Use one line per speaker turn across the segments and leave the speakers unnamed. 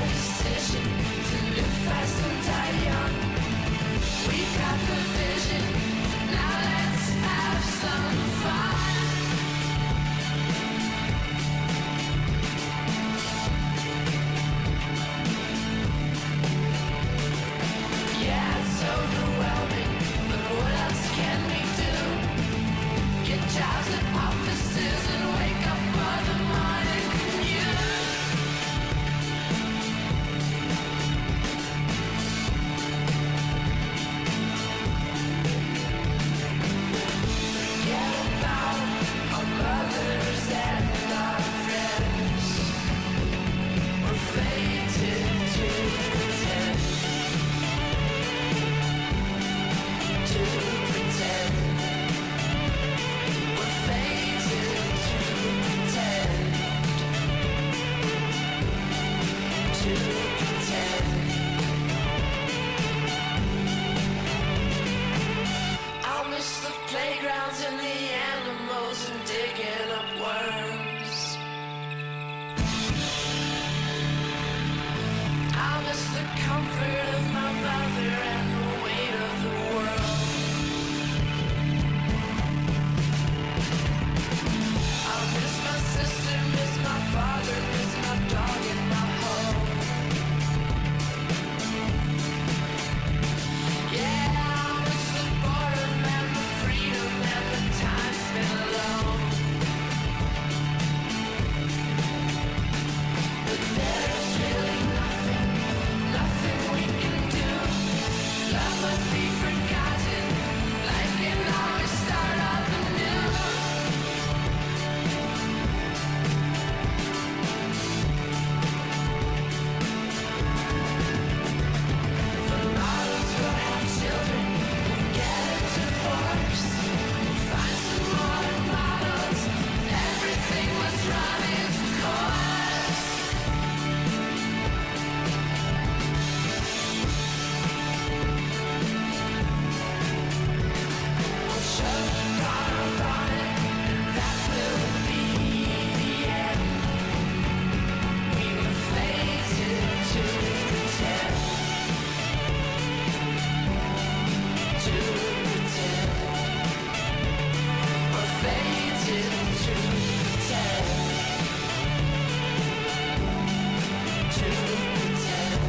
Decision to live fast and die young. We've got the vision. comfort of my mother and the weight of the world. I miss my sister, miss my father, miss my dog and my home. Yeah, I miss the boredom and the freedom and the time spent alone. But there's really nothing, nothing we can do. Love must be forgotten, life can always start up anew. The models will have children and get a divorce. Find some modern models, everything must run its course. We'll choke on it, and that will be the end. We will fade to pretend, to pretend. We're fated to pretend, to pretend.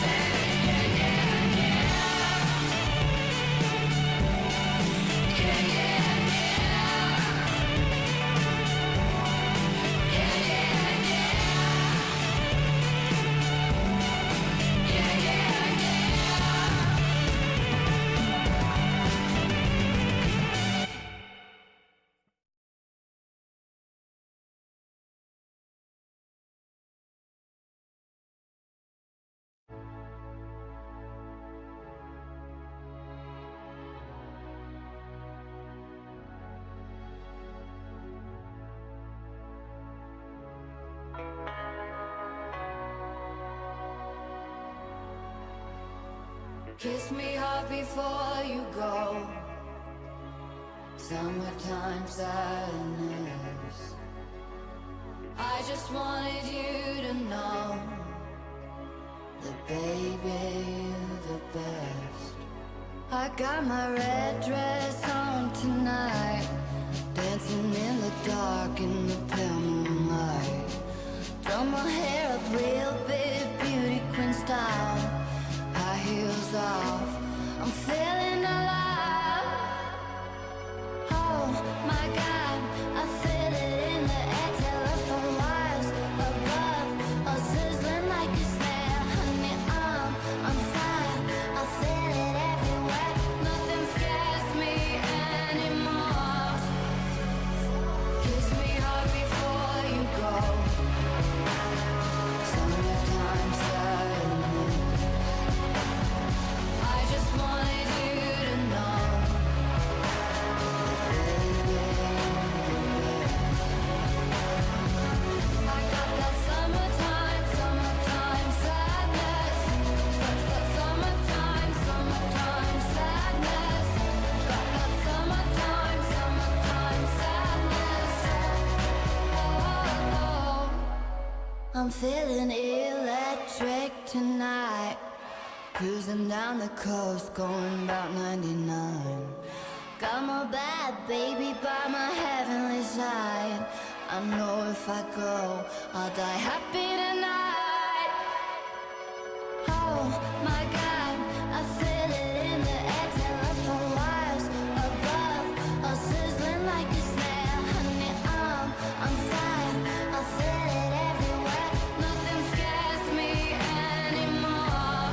Say yeah, yeah, yeah. Yeah, yeah, yeah. Yeah, yeah, yeah. Yeah, yeah, yeah. Kiss me hard before you go. Summertime sadness. I just wanted you to know that baby, you're the best. I got my red dress on tonight, dancing in the dark in the pale moonlight. Done my hair up real big, beauty queen style. High heels off, I'm feeling alive. Oh my God, I feel it in the air, telephone wires above, all sizzling like a snare. Honey, I'm fire, I feel it everywhere. Nothing scares me anymore. Kiss me hard before you go. Summertime sadness. I just wanted you to know that baby, you're the best. I got that summertime sadness. Such that summertime sadness. Got that summertime sadness. Oh, I'm feeling electric tonight. Cruising down the coast, going about 99. Got my bad baby by my heavenly side. I know if I go, I'll die happy tonight. Oh my God, I feel it in the air, telephone wires above, all sizzling like a snare. Honey, I'm fire, I feel it everywhere. Nothing scares me anymore.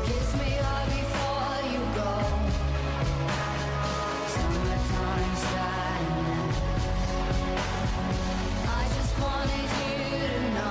Kiss me hard before you go. Summertime sadness. I just wanted you to know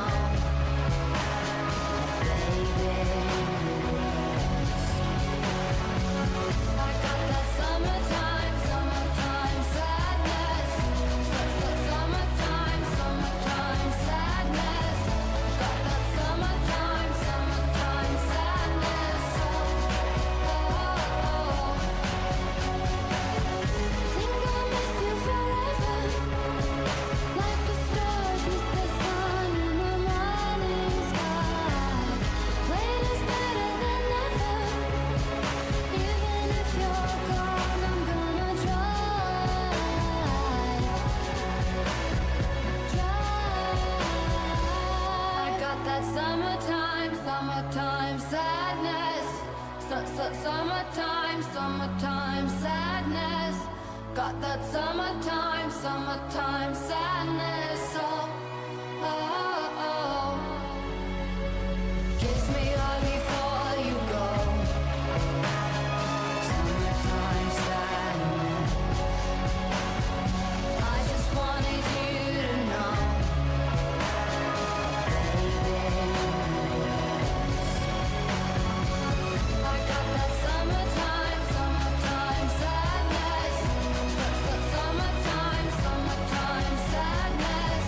Summertime, summertime sadness. Got that summertime, summertime sadness. Oh, oh, oh. Kiss me hard before you go. Summertime sadness. I just wanted you to know, baby. I got that summertime, summertime sadness. Summertime, summertime sadness.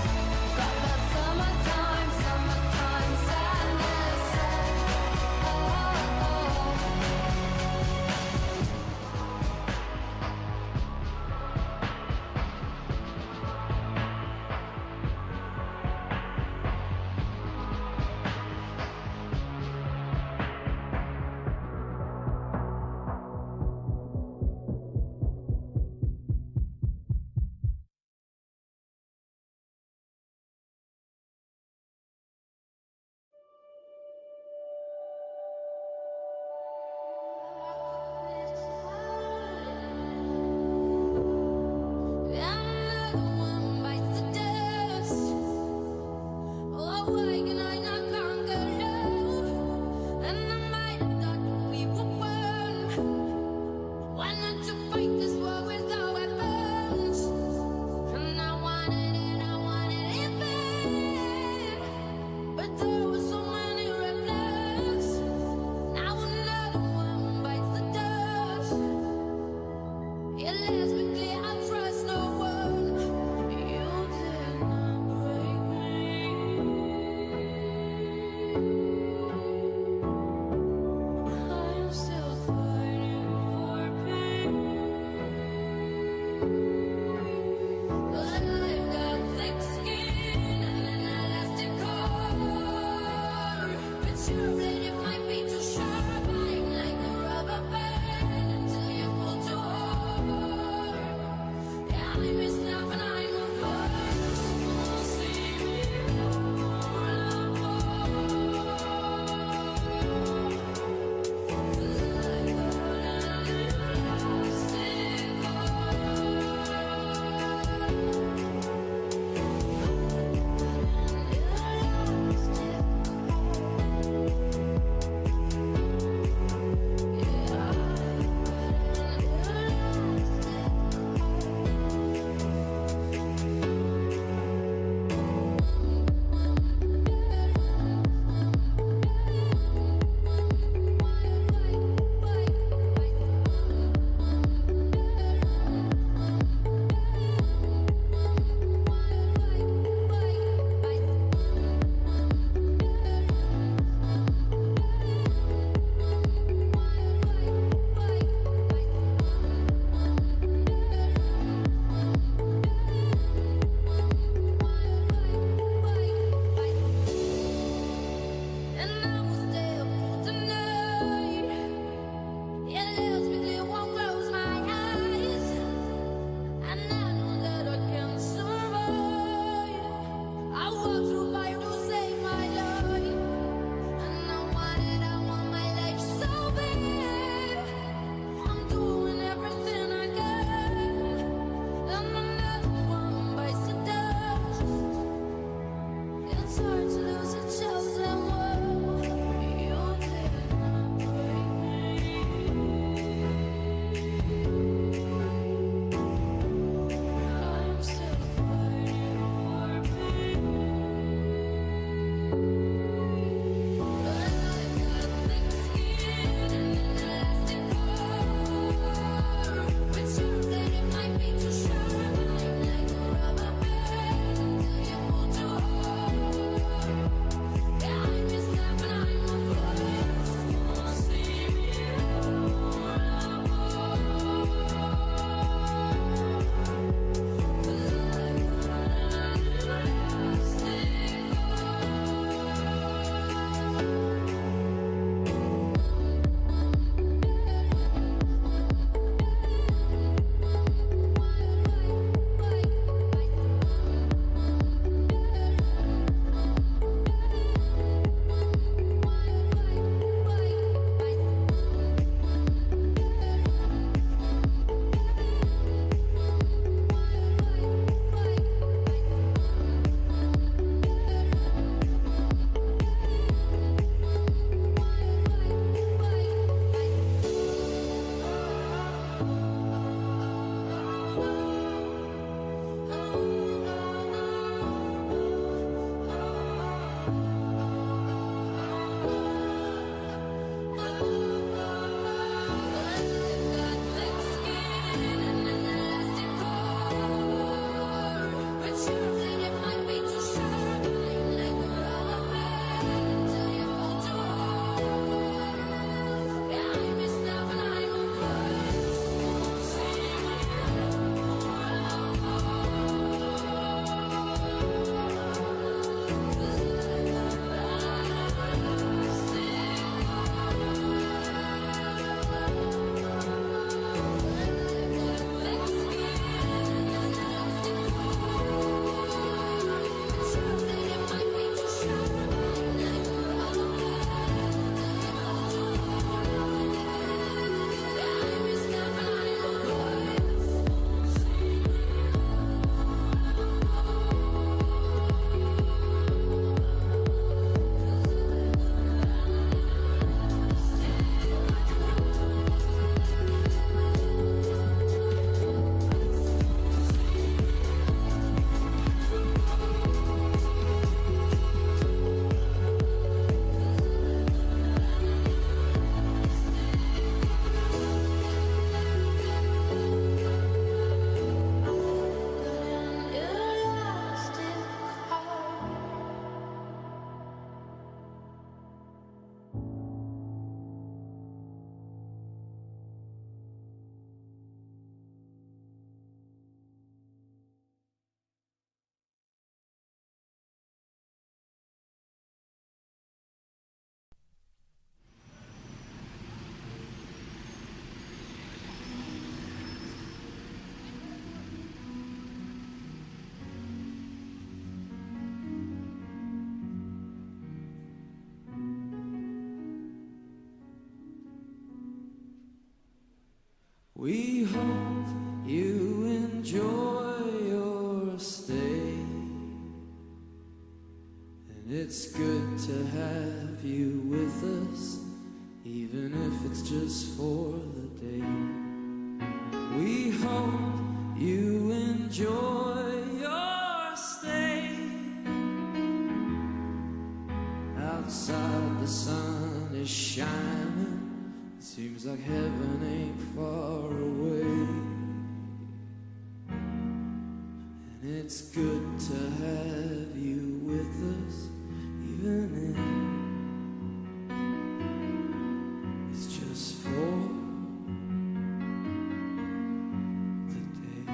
We hope you enjoy your stay, and it's good to have you with us, even if it's just for the day. We hope you enjoy your stay. Outside the sun is shining, it seems like heaven ain't far away. And it's good to have you with us, even if it's just for the day.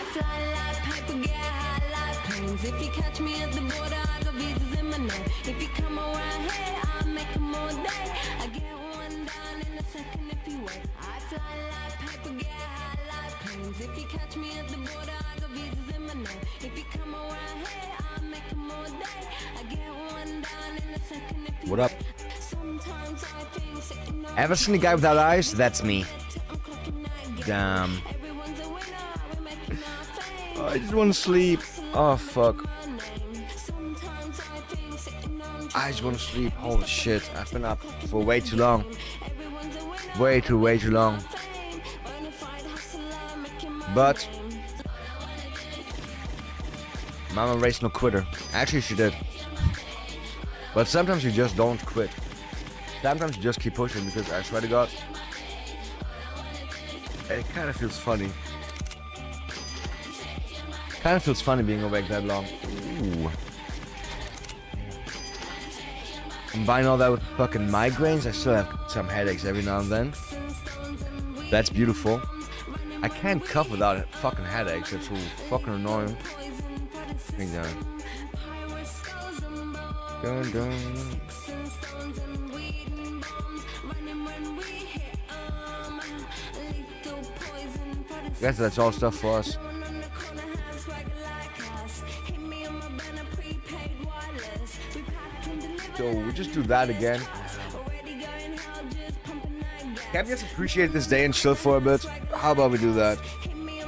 Fly like paper, get high like planes. If you catch me at the border, I got visas in my name. If you come around here, I'll make them all day. I get one down in a second if you wait. I fly like paper, get high like planes. If you catch me at the border, I got visas in my name. If you come around here, I'll make them all day. I get one down in a second if you
What up?
wait. Sometimes I think sitting on
Ever seen the guy without eyes? That's me. Damn.
everyone's a winner, we're making our fame.
I just want to sleep. Oh, fuck. I just want to sleep. Holy shit. I've been up for way too long. Way too long. But Mama raised no quitter. Actually, she did. But sometimes you just don't quit. Sometimes you just keep pushing because I swear to God, it kind of feels funny. Kind of feels funny being awake that long. Ooh. Combine all that with fucking migraines, I still have some headaches every now and then. That's beautiful. I can't cough without fucking headaches. It's so fucking annoying. Hang on. Dun, dun. I guess that's all stuff for us. So we just do that again. Can we just appreciate this day and chill for a bit? How about we do that?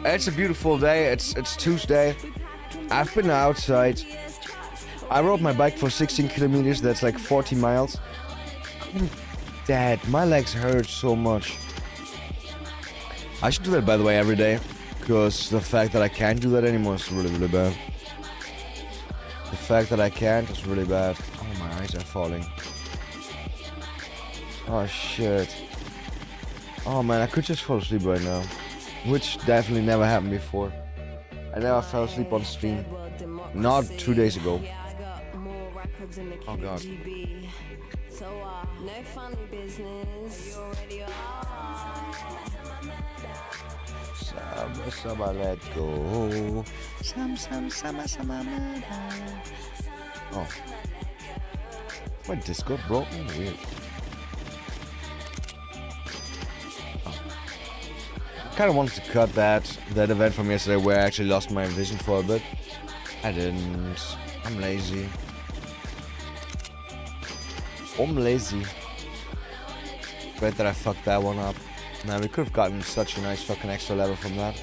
It's a beautiful day. It's Tuesday. I've been outside. I rode my bike for 16 kilometers. That's like 40 miles. Dad, my legs hurt so much. I should do that, by the way, every day. Because the fact that I can't do that anymore is really, really bad. The fact that I can't is really bad. Oh, my eyes are falling. Oh, shit. Oh, man, I could just fall asleep right now. Which definitely never happened before. I never fell asleep on stream. Not 2 days ago. Oh, God.
No funny business.
Summer, let go. Summer. Oh. My Discord broke me? Weird. Oh. I kinda wanted to cut that event from yesterday where I actually lost my vision for a bit. I didn't. I'm lazy. Bet that I fucked that one up. Nah, we could have gotten such a nice fucking extra level from that.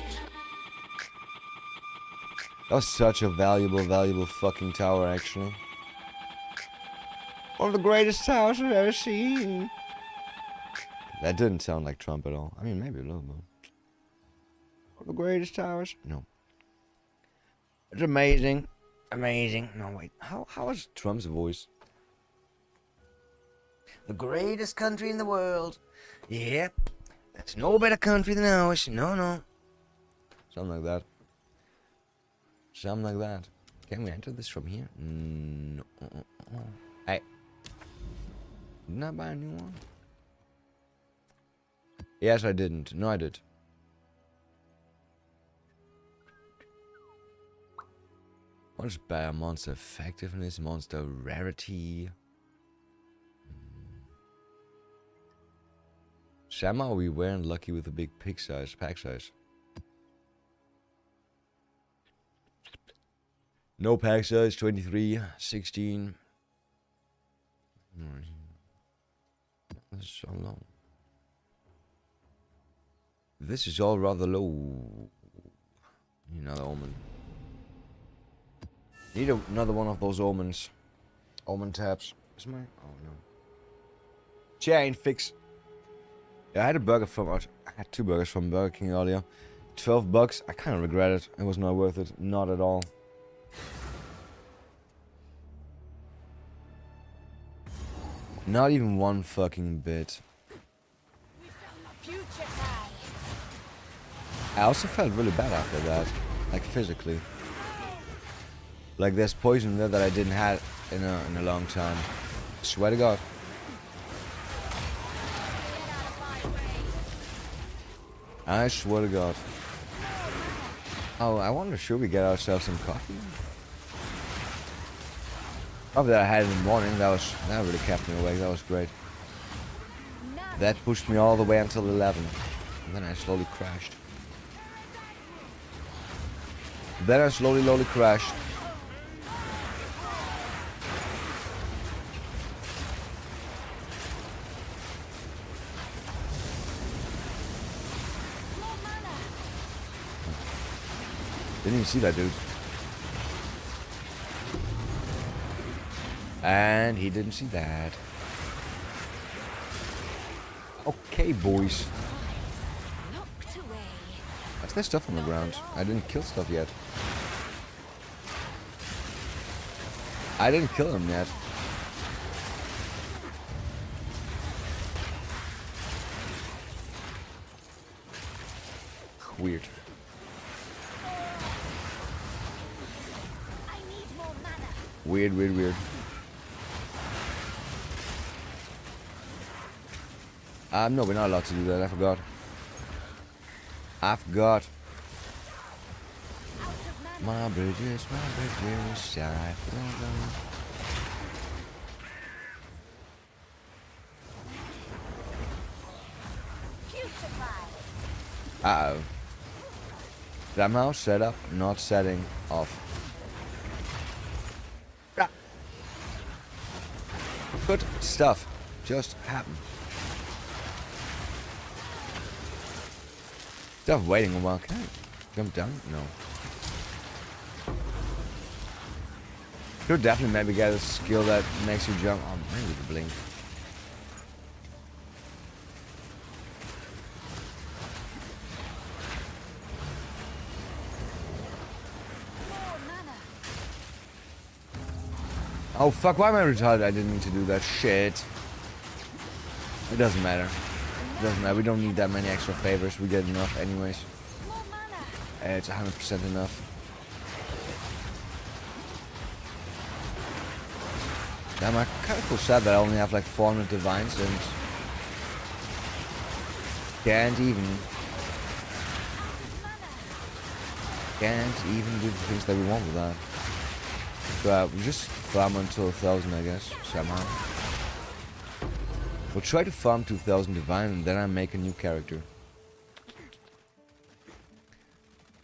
That was such a valuable fucking tower, actually. One of the greatest towers I've ever seen. That didn't sound like Trump at all. I mean, maybe a little bit. One of the greatest towers? No. It's amazing. Amazing. No, wait. How is Trump's voice? The greatest country in the world. Yep. There's no better country than ours. No, no. Something like that. Something like that. Can we enter this from here? No. Hey. Didn't I buy a new one? Yes, I didn't. No, I did. What is better? Monster effectiveness, monster rarity. Somehow we weren't lucky with the big pack size. No pack size, 23, 16. This is so low. This is all rather low. Need another omen. Need another one of those omens. Omen tabs. Is my... Oh no. Chain fix. Yeah, I had a burger from... I had 2 burgers from Burger King earlier. $12. I kind of regret it. It was not worth it. Not at all. Not even one fucking bit. I also felt really bad after that. Like physically. Like there's poison there that I didn't have in a long time. Swear to God. I swear to God. Oh, I wonder, should we get ourselves some coffee? Coffee that I had in the morning, that really kept me awake. That was great. That pushed me all the way until 11. And then I slowly crashed. Then I slowly crashed. Didn't even see that dude. And he didn't see that. Okay, boys. What's there stuff on the ground? I didn't kill stuff yet. I didn't kill him yet. Weird. Weird. No, we're not allowed to do that. I forgot. My bridges, I Uh-oh. Somehow set up, not setting off. Good stuff just happened. Instead of waiting a while, can I jump down? No. Could definitely maybe get a skill that makes you jump. Oh, maybe the blink. Oh fuck, why am I retarded? I didn't mean to do that shit. It doesn't matter. It doesn't matter. We don't need that many extra favors. We get enough anyways. It's 100% enough. Damn, I kind of feel sad that I only have like 400 divines and can't even do the things that we want with that. But we just farm until 1,000, I guess, somehow. We'll try to farm 2,000 divine and then I make a new character.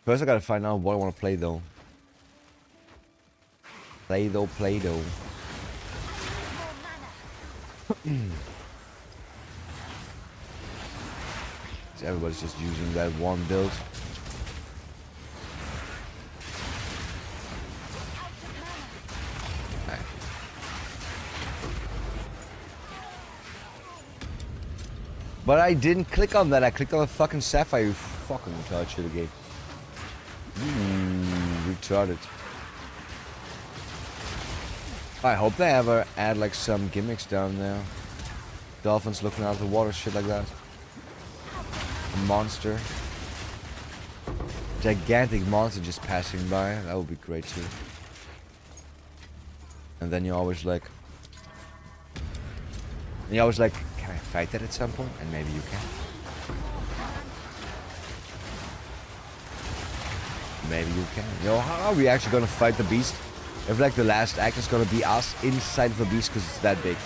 First I gotta find out what I want to play though. Play though. So everybody's just using that one build. But I didn't click on that. I clicked on the fucking sapphire. You fucking retarded shit again. Retarded. I hope they ever add like some gimmicks down there. Dolphins looking out of the water, shit like that. A monster. Gigantic monster just passing by. That would be great too. And then you're always like... can I fight that at some point? And maybe you can. Maybe you can. Yo, how are we actually gonna fight the beast? If like the last act is gonna be us inside of the beast because it's that big.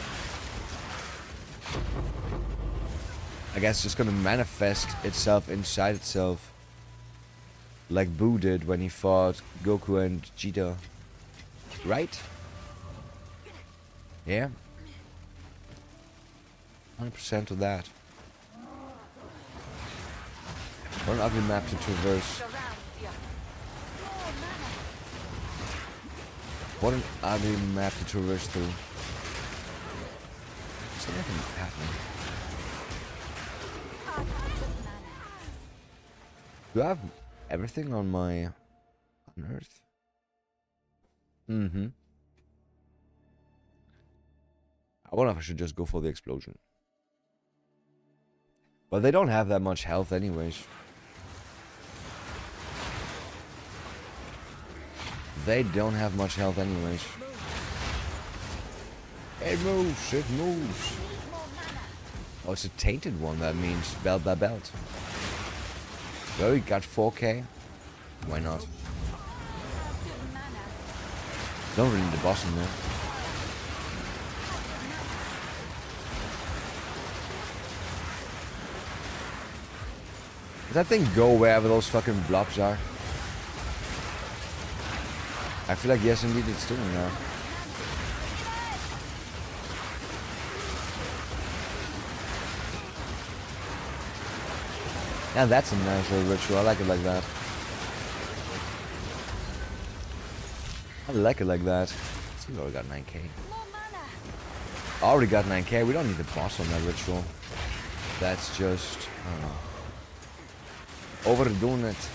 I guess it's just gonna manifest itself inside itself. Like Boo did when he fought Goku and Vegeta. Right? Yeah. 100% of that. What an ugly map to traverse. What an ugly map to traverse through. There's nothing happening. Do I have everything on my... on Earth? Mm-hmm. I wonder if I should just go for the explosion. But they don't have that much health anyways. They don't have much health anyways. It moves, it moves. Oh, it's a tainted one. That means belt by belt. Well, we got 4K. Why not? Don't really need the boss in there. Does that thing go wherever those fucking blobs are? I feel like yes indeed it's doing that. Yeah, that's a nice little ritual. I like it like that. I like it like that. See, we already got 9K. Already got 9K. We don't need the boss on that ritual. That's just, I don't know, overdoing it.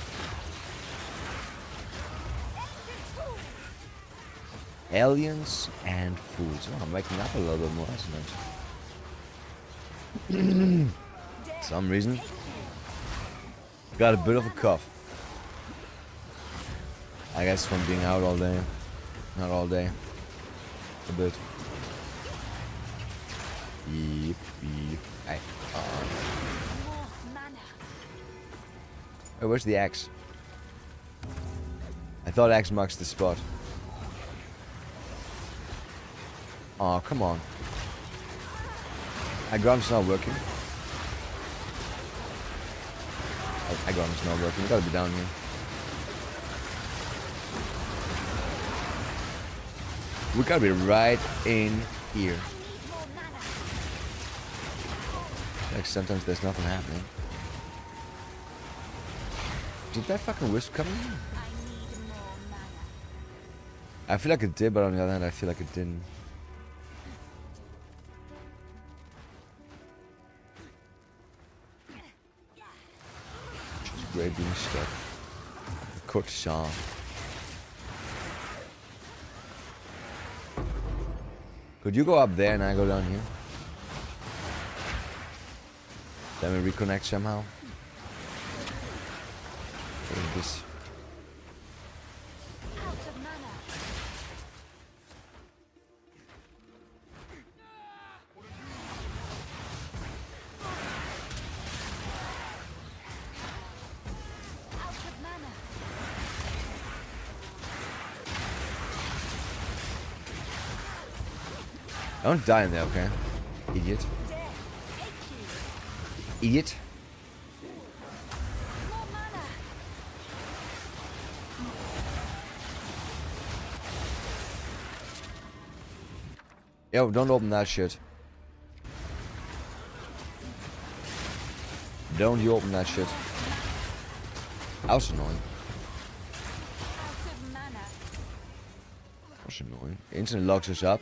Aliens and fools. Oh, I'm waking up a little bit more, isn't it? Some reason. Got a bit of a cough. I guess from being out all day. Not all day. A bit. Yep, yep. Hey. Oh, where's the axe? I thought axe marks the spot. Oh, come on. Agron's not working. Oh, Agron's not working. We gotta be down here. We gotta be right in here. Like sometimes there's nothing happening. Did that fucking wisp come in? I feel like it did, but on the other hand, I feel like it didn't. She's great being stuck. Cooked song. Could you go up there and I go down here? Then we reconnect somehow. What is this? Don't die in there, okay? Idiot. Idiot. Yo, don't open that shit. Don't you open that shit. That was annoying. That was annoying. Instant locks us up.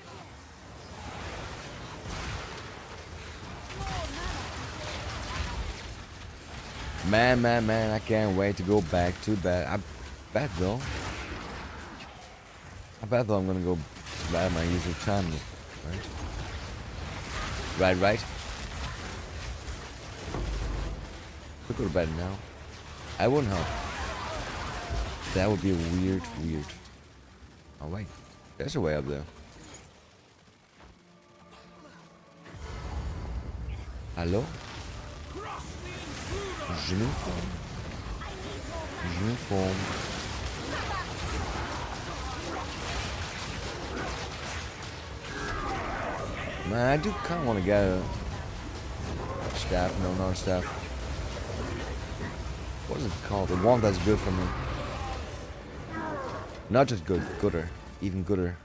Man, I can't wait to go back to bed. I bet though I'm gonna go to bed at my usual time. Right? We go to bed now. I wouldn't help. That would be weird. Oh wait, there's a way up there. Hello? Uniform. Man, I do kind of want to get a staff. No, not a staff. What is it called? The one that's good for me. Not just good, gooder. Even gooder.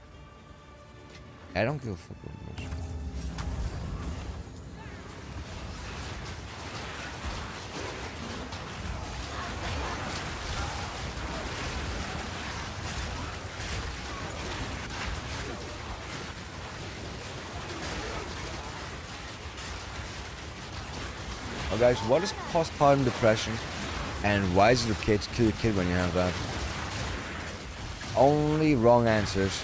I don't give a fuck about much. Oh guys, what is postpartum depression? And why is it okay to kill your kid when you have that? Only wrong answers.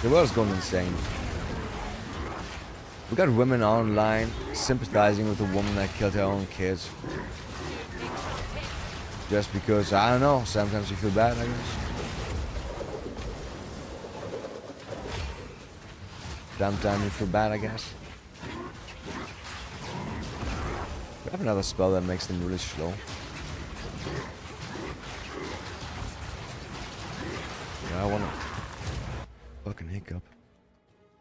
The world's going insane. We got women online sympathizing with a woman that killed her own kids. Just because, I don't know, sometimes you feel bad, I guess. Sometimes you feel bad, I guess. We have another spell that makes them really slow. Yeah, I wanna... Fucking hiccup.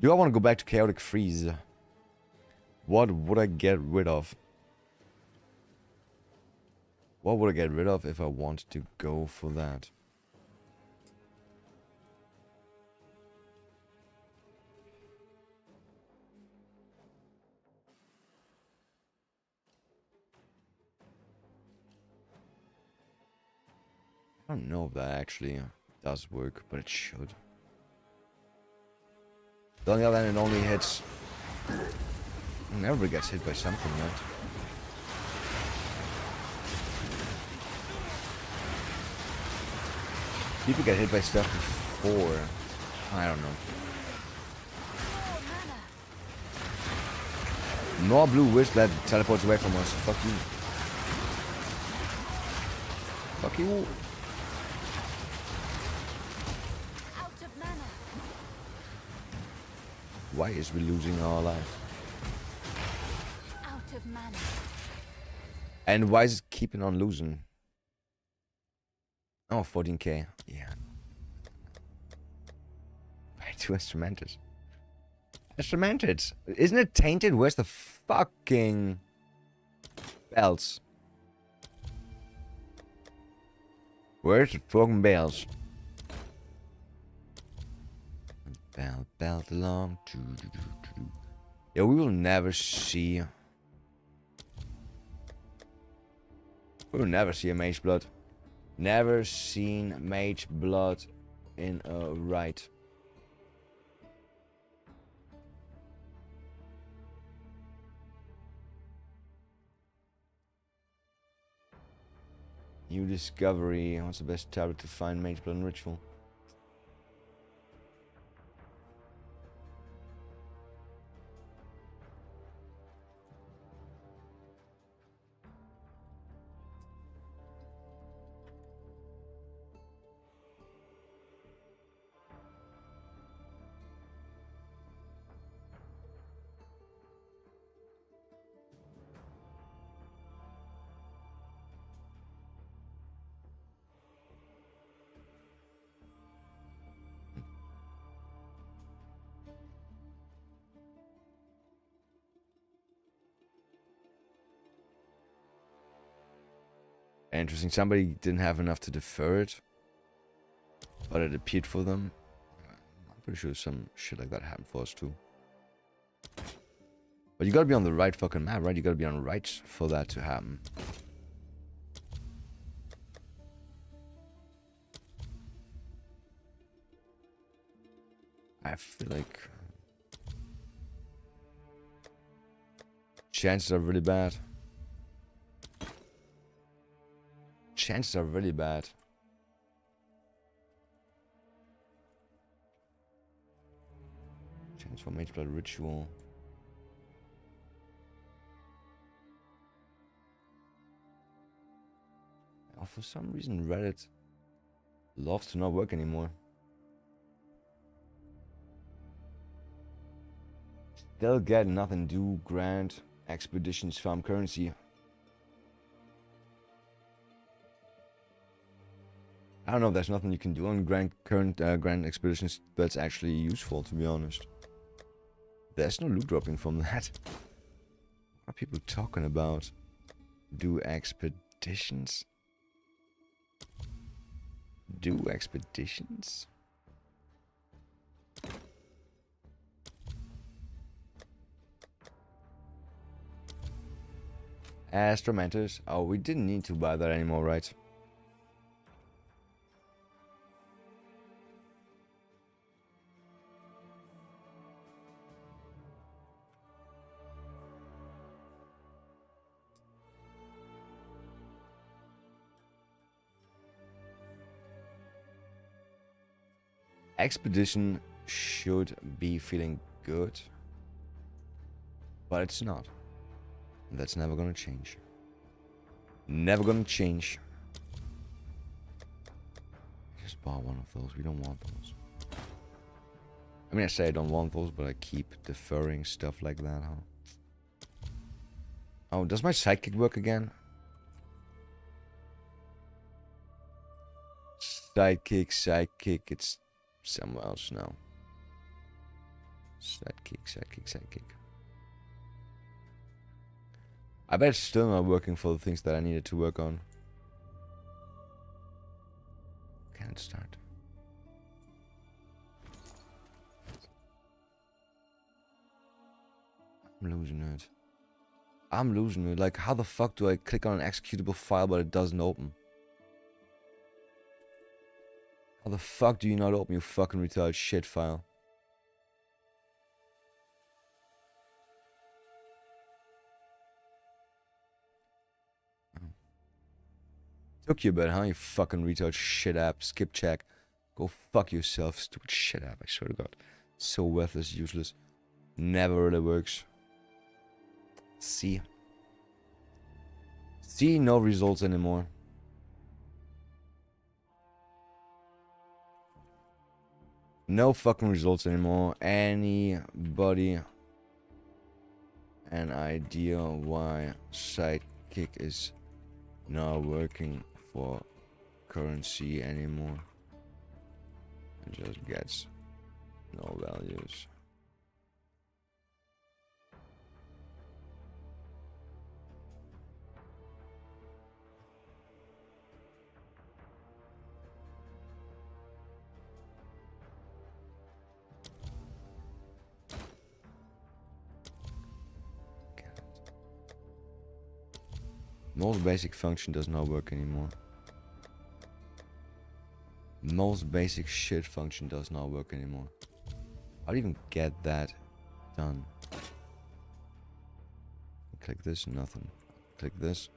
Do I wanna go back to Chaotic Freeze? What would I get rid of? What would I get rid of if I wanted to go for that? I don't know if that actually does work, but it should. On the other hand, it only hits... Everybody gets hit by something, right? People get hit by stuff before. I don't know. More blue wish that teleports away from us. Fuck you. Fuck you. Why is we losing our life?
Out of mana.
And why is it keeping on losing? Oh, 14k. Yeah. Way too instrumented. Instrumented. Isn't it tainted? Where's the fucking bells? Where's the fucking bells? Belt along. Yeah, we will never see. We will never see a mage blood. Never seen mage blood in a rite. New discovery. What's the best tablet to find mage blood in ritual? Interesting. Somebody didn't have enough to defer it, but it appeared for them. I'm pretty sure some shit like that happened for us too. But you gotta be on the right fucking map, right? You gotta be on the right for that to happen. I feel like chances are really bad. Chances are really bad. Chance for mage blood ritual. for some reason Reddit loves to not work anymore. They'll get nothing do grant expeditions farm currency. I don't know if there's nothing you can do on grant expeditions that's actually useful, to be honest. There's no loot dropping from that. What are people talking about? Do expeditions? Do expeditions? Astromantis. Oh, we didn't need to buy that anymore, right? Expedition should be feeling good, but it's not. That's never gonna change. Never gonna change. Just bought one of those. We don't want those. I mean, I say I don't want those, but I keep deferring stuff like that, huh? Oh, does my sidekick work again? Sidekick. It's somewhere else now. Sidekick. I bet it's still not working for the things that I needed to work on. Can't start. I'm losing it. Like, how the fuck do I click on an executable file but it doesn't open? How the fuck do you not open your fucking retarded shit file? Took you a bit, huh? You fucking retard shit app. Skip check. Go fuck yourself, stupid shit app. I swear to God. So worthless, useless. Never really works. See? See, no results anymore. No fucking results anymore. Anybody an idea why Sidekick is not working for currency anymore? It just gets no values. Most basic function does not work anymore. Most basic shit function does not work anymore. How do you even get that done? Click this, nothing. Click this.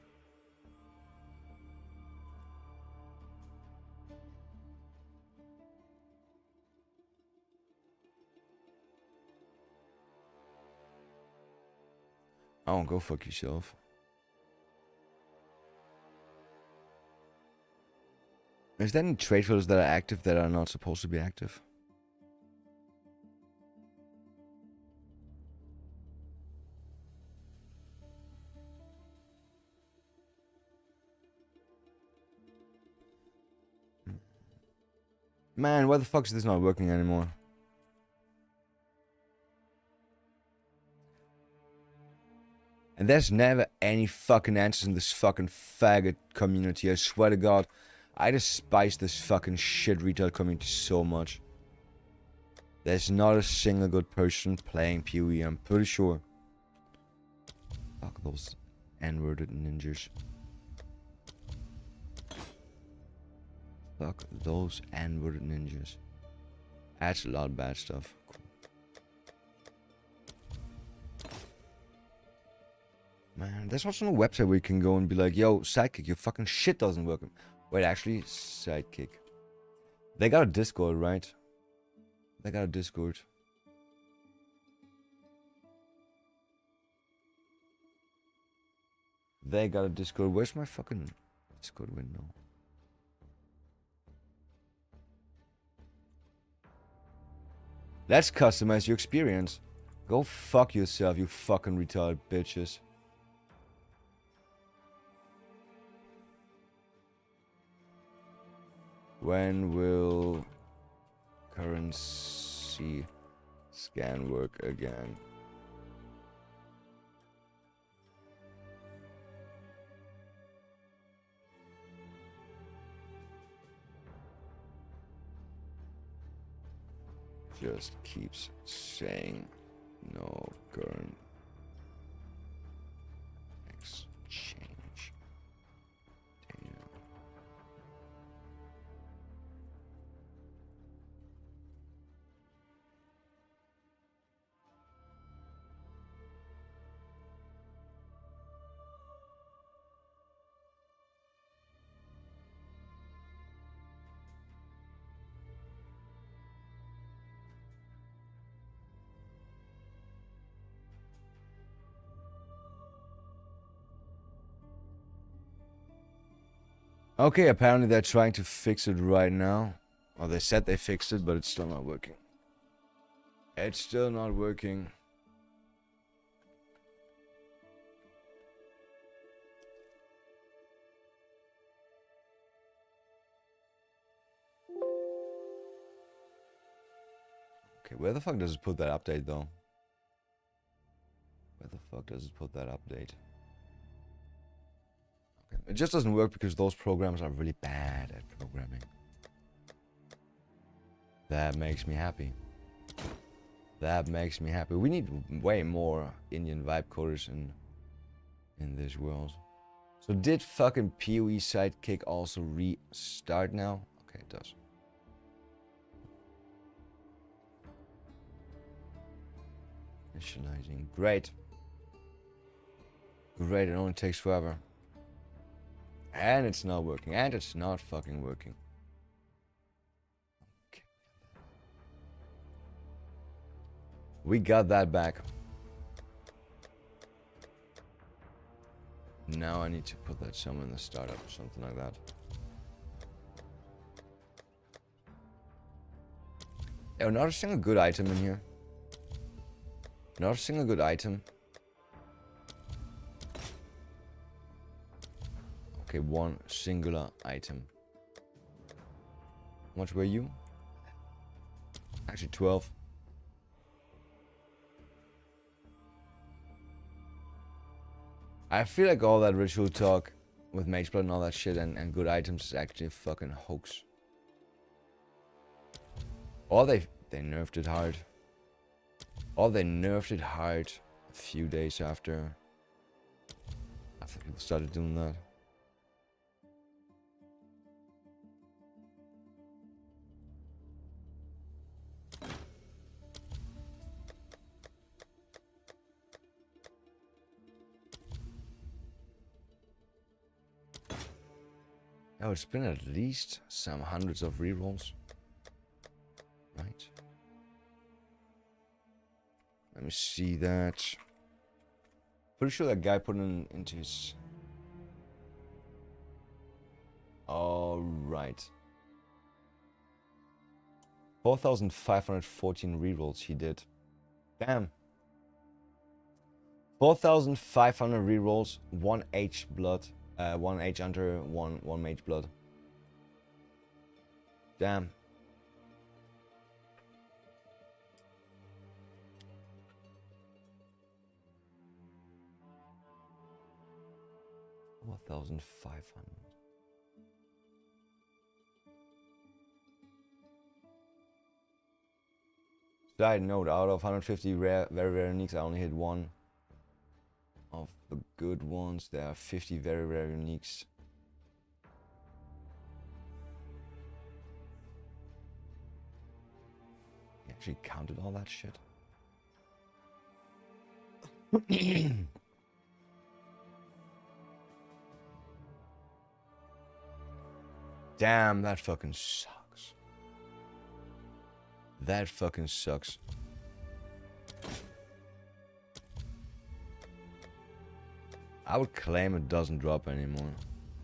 Oh, go fuck yourself. Is there any trade flows that are active that are not supposed to be active? Man, why the fuck is this not working anymore? And there's never any fucking answers in this fucking faggot community, I swear to God. I despise this fucking shit retail community so much. There's not a single good person playing PoE, I'm pretty sure. Fuck those N-worded ninjas. Fuck those N-worded ninjas. That's a lot of bad stuff. Man, there's also no website where you can go and be like, yo, Sidekick, your fucking shit doesn't work. Wait, actually, Sidekick. They got a Discord, right? They got a Discord. They got a Discord. Where's my fucking Discord window? Let's customize your experience. Go fuck yourself, you fucking retarded bitches. When will currency scan work again? Just keeps saying no current exchange data. Okay, apparently they're trying to fix it right now. Well, they said they fixed it, but it's still not working. It's still not working. Okay, where the fuck does it put that update though? Where the fuck does it put that update? Okay. It just doesn't work because those programs are really bad at programming. That makes me happy. That makes me happy. We need way more Indian vibe coders in this world. So did fucking PoE Sidekick also restart now? Okay, it does. Initializing. Great. Great, it only takes forever. And it's not working. And it's not fucking working. Okay. We got that back. Now I need to put that somewhere in the startup or something like that. Oh, not a single good item in here. Not a single good item. Okay, one singular item. How much were you? Actually 12. I feel like all that ritual talk with Mage Blood and all that shit and good items is actually a fucking hoax. Or they nerfed it hard. Or they nerfed it hard a few days after people started doing that. Oh, it's been at least some hundreds of rerolls. Right. Let me see that. Pretty sure that guy put it into his... Alright. 4,514 rerolls he did. Damn. 4,500 rerolls, 1 H blood. 1 H Hunter, 1 Mage Blood. Damn. $1,500. Side note, out of 150 rare, very rare uniques, I only hit one of the good ones. There are 50 very rare uniques. You actually counted all that shit? Damn, that fucking sucks. That fucking sucks. I would claim it doesn't drop anymore.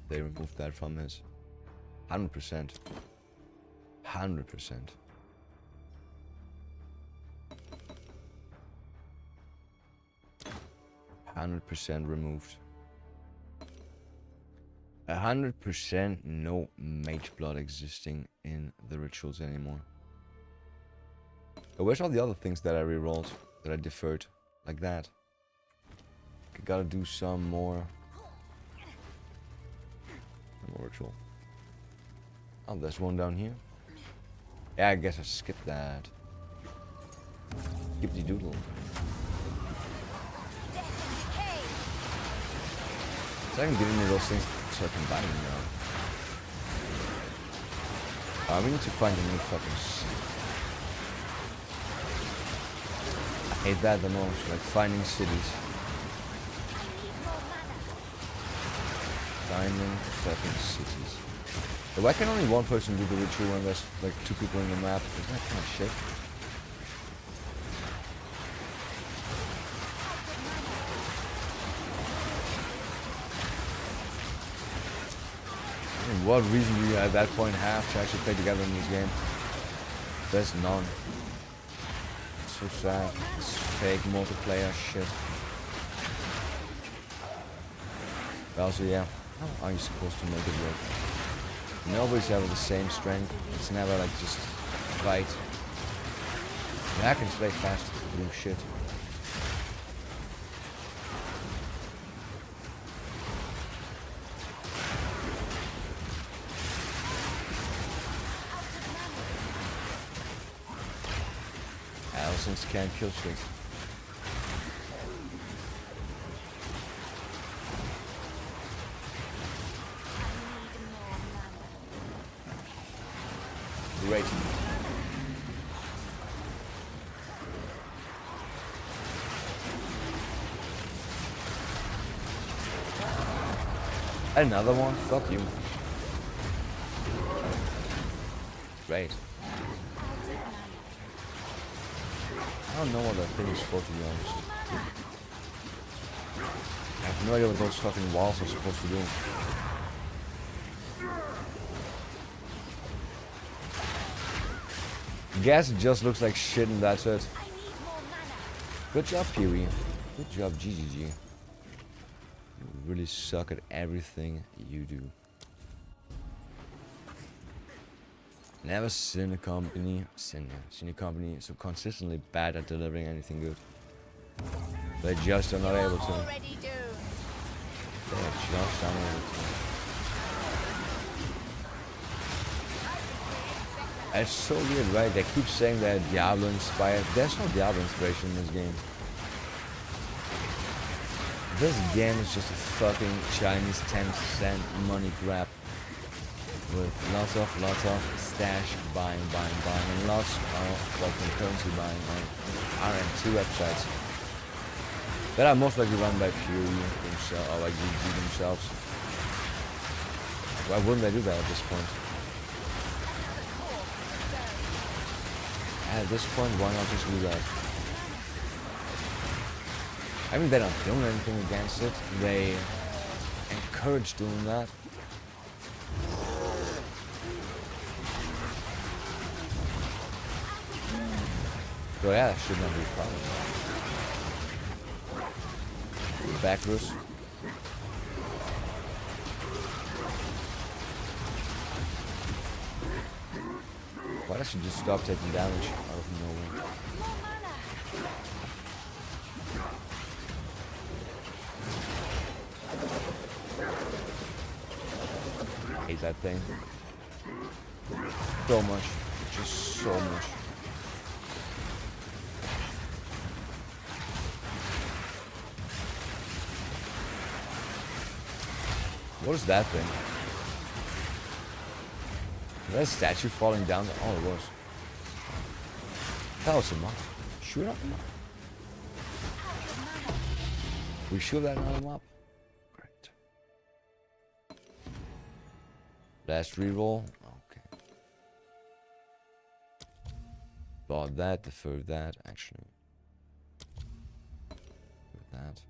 They removed that from his. 100%. 100%. 100% removed. 100% no mage blood existing in the rituals anymore. Oh, where's all the other things that I rerolled, that I deferred, like that? I gotta do some more. One more ritual. Oh, there's one down here. Yeah, I guess I skipped that. Skip the doodle. So I can get any of those things so I can buy them now. We need to find a new fucking city. I hate that the most, like finding cities. Finding fucking cities. But why can only one person do the ritual when there's like 2 people in the map? Isn't that kind of shit? I mean, what reason do you at that point have to actually play together in this game? There's none. It's so sad. This fake multiplayer shit. But also, yeah, how are you supposed to make it work? Nobody's ever the same strength. It's never like just fight. I can play fast doing shit. Allisons can't kill shit. Great. Another one? Fuck you. Great. I don't know what that thing is for, to be honest. I have no idea what those fucking walls are supposed to do. Guess it just looks like shit and that's it. Good job, wheeeee. Good job, GGG. You really suck at everything you do. Never seen a company so consistently bad at delivering anything good. They just are not able to. They are just unable to. It's so weird, right? They keep saying they're Diablo inspired. There's no Diablo inspiration in this game. This game is just a fucking Chinese 10-cent money grab. With lots of stash buying, and lots of fucking currency buying on RM2 websites that are most likely run by wheeeee themselves, or like GG themselves. Why wouldn't they do that at this point? At this point, why not just do that? I mean, they're not doing anything against it. They encourage doing that. So yeah, that should not be a problem. Backwards. Why does she just stop taking damage out of nowhere? I hate that thing. So much. Just so much. What is that thing? Is that a statue falling down? Oh, it was. That was a mob. Shoot up. We shoot that another mob. Great. Last reroll. Okay. Bought that, deferred that, actually. Do that.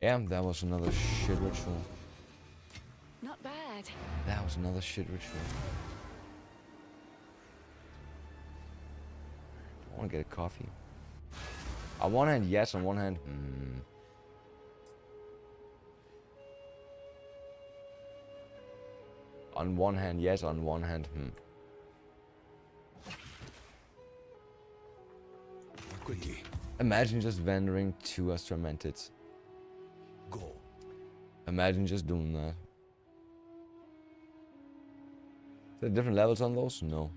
Yeah, that was another shit ritual.
Not bad.
That was another shit ritual. I want to get a coffee. I On one hand, yes. On one hand, On one hand, yes. On one hand,
Quickie.
Imagine just vending 2 Astromentids.
Go.
Imagine just doing that. Is there different levels on those? No.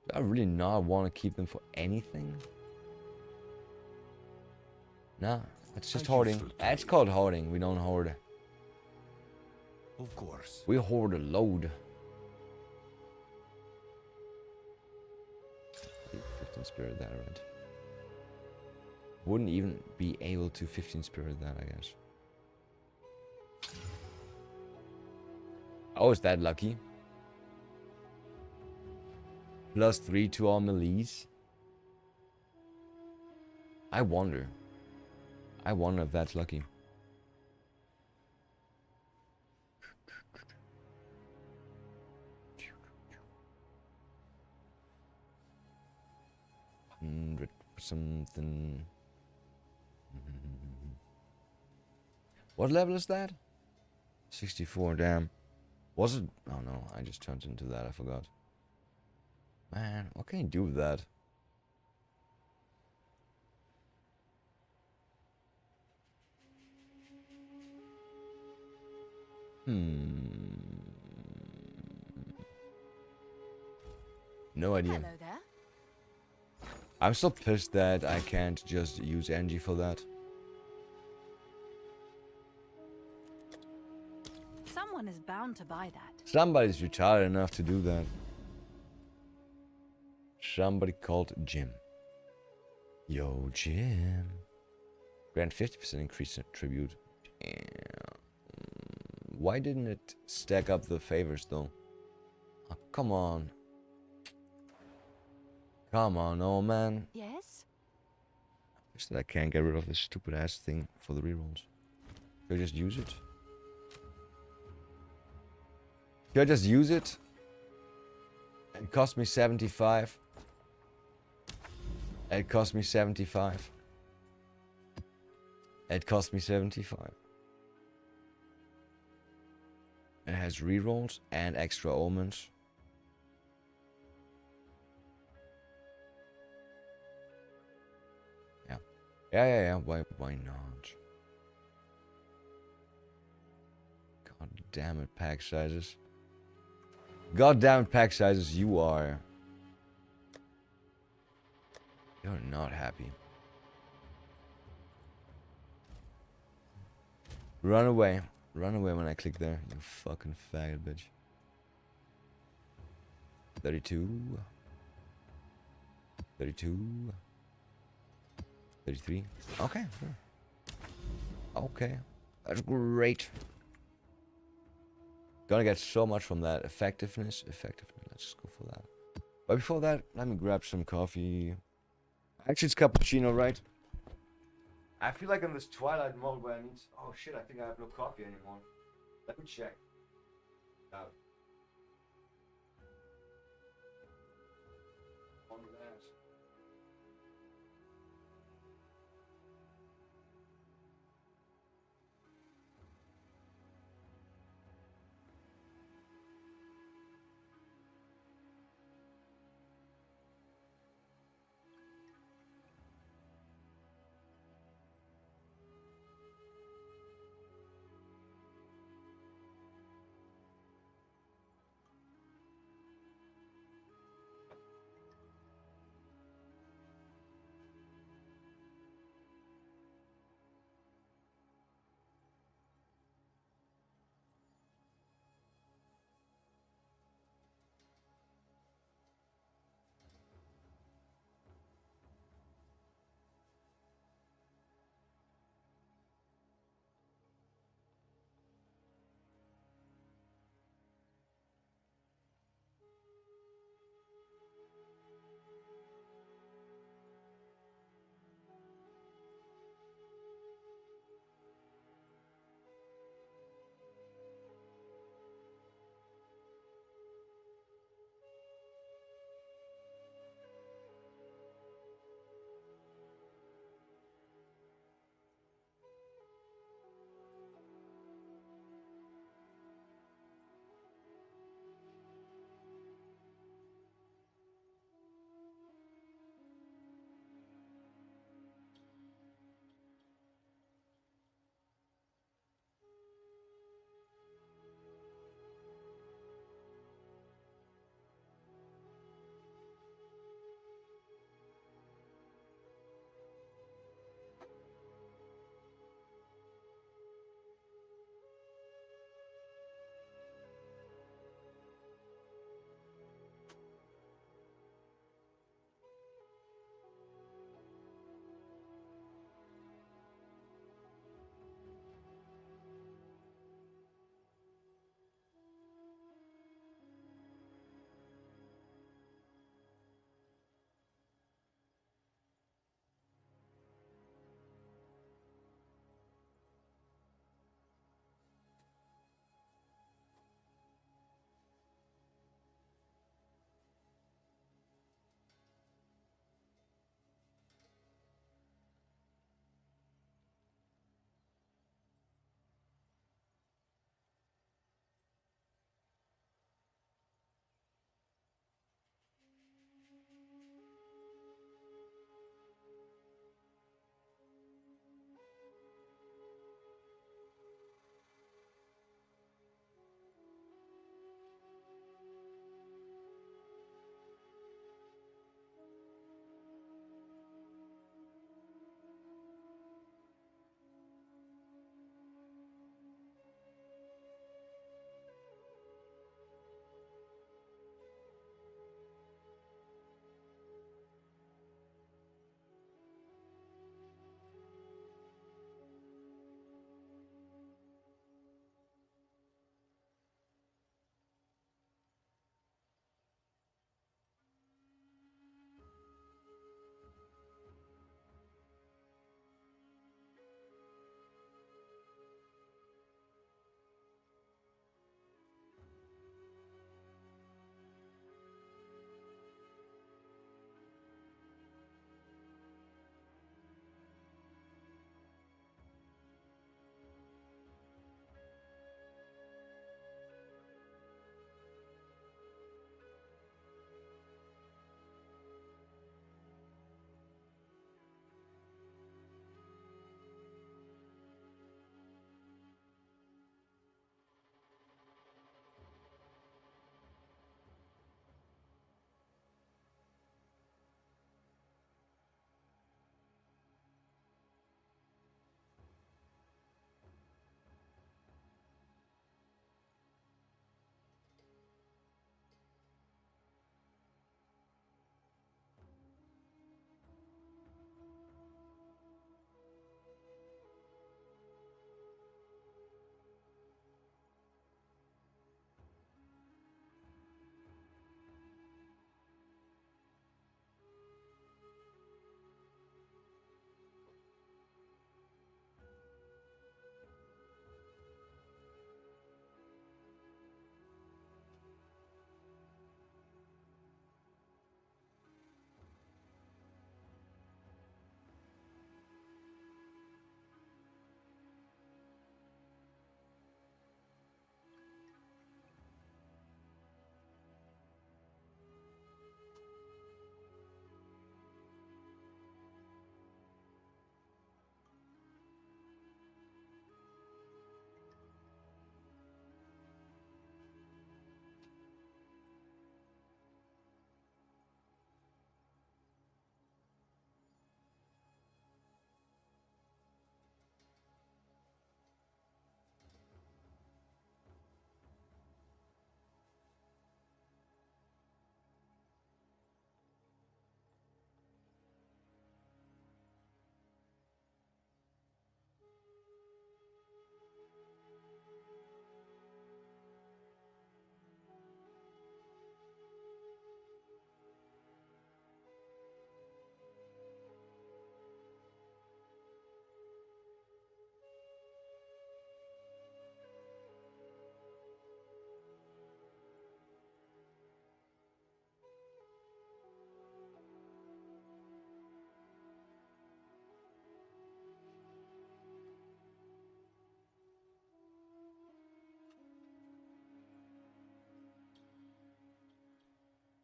Do I really not want to keep them for anything? Nah, it's just
A
hoarding.
useful
It's
toy.
called hoarding. We don't hoard.
Of course.
We hoard a load. 15 spirit that, right? Wouldn't even be able to 15 spirit that, I guess. Oh, is that lucky? +3 to all melees. I wonder. I wonder if that's lucky. $100 something. What level is that? 64, damn. Was it? Oh no, I just turned into that, I forgot. Man, what can you do with that? No idea.
Hello there.
I'm still pissed that I can't just use energy for that.
Someone is bound to buy that.
Somebody's retarded enough to do that. Somebody called Jim. Yo, Jim. Grant 50% increase in tribute. Damn. Why didn't it stack up the favors though? Oh, come on. Come on, old man.
Yes?
Wish that I can't get rid of this stupid ass thing for the rerolls. Should I just use it? Should I just use it? It cost me 75. It cost me 75. It cost me 75. It has rerolls and extra omens. Yeah. Why not? God damn it, pack sizes. God damn it, pack sizes, you are. You're not happy. Run away. Run away when I click there, you fucking faggot bitch. 32. 32. 33. Okay, sure. Okay. That's great. Gonna get so much from that. Effectiveness. Let's just go for that. But before that, let me grab some coffee. Actually, it's cappuccino, right? I feel like in this twilight mode where I need... Oh shit, I think I have no coffee anymore. Let me check. Out. On that.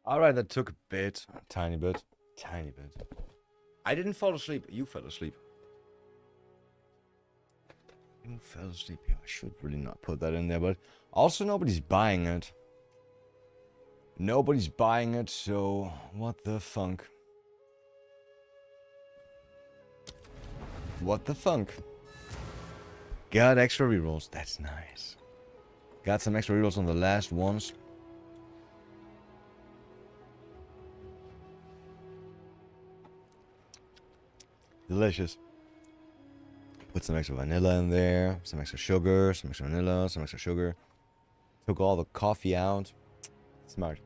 Alright, that took a bit. A tiny bit. Tiny bit. I didn't fall asleep. You fell asleep. You fell asleep. Yeah, I should really not put that in there, but also nobody's buying it. Nobody's buying it, so what the funk? What the funk? Got extra rerolls. That's nice. Got some extra rerolls on the last ones. Delicious. Put some extra vanilla in there, some extra sugar, some extra vanilla, some extra sugar. Took all the coffee out. Smart.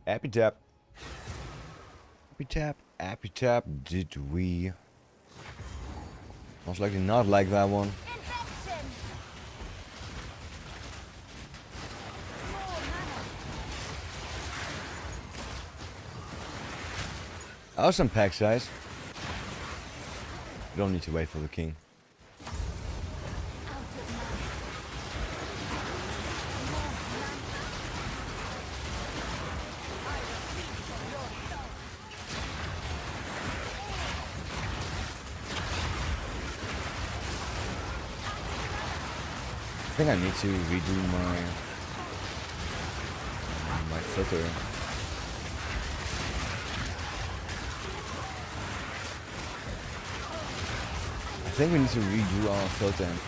Happy tap. Happy tap. Happy tap. Did we? Most likely not like that one. Awesome pack size. You don't need to wait for the king. I think I need to redo my filter. I think we need to redo our filter and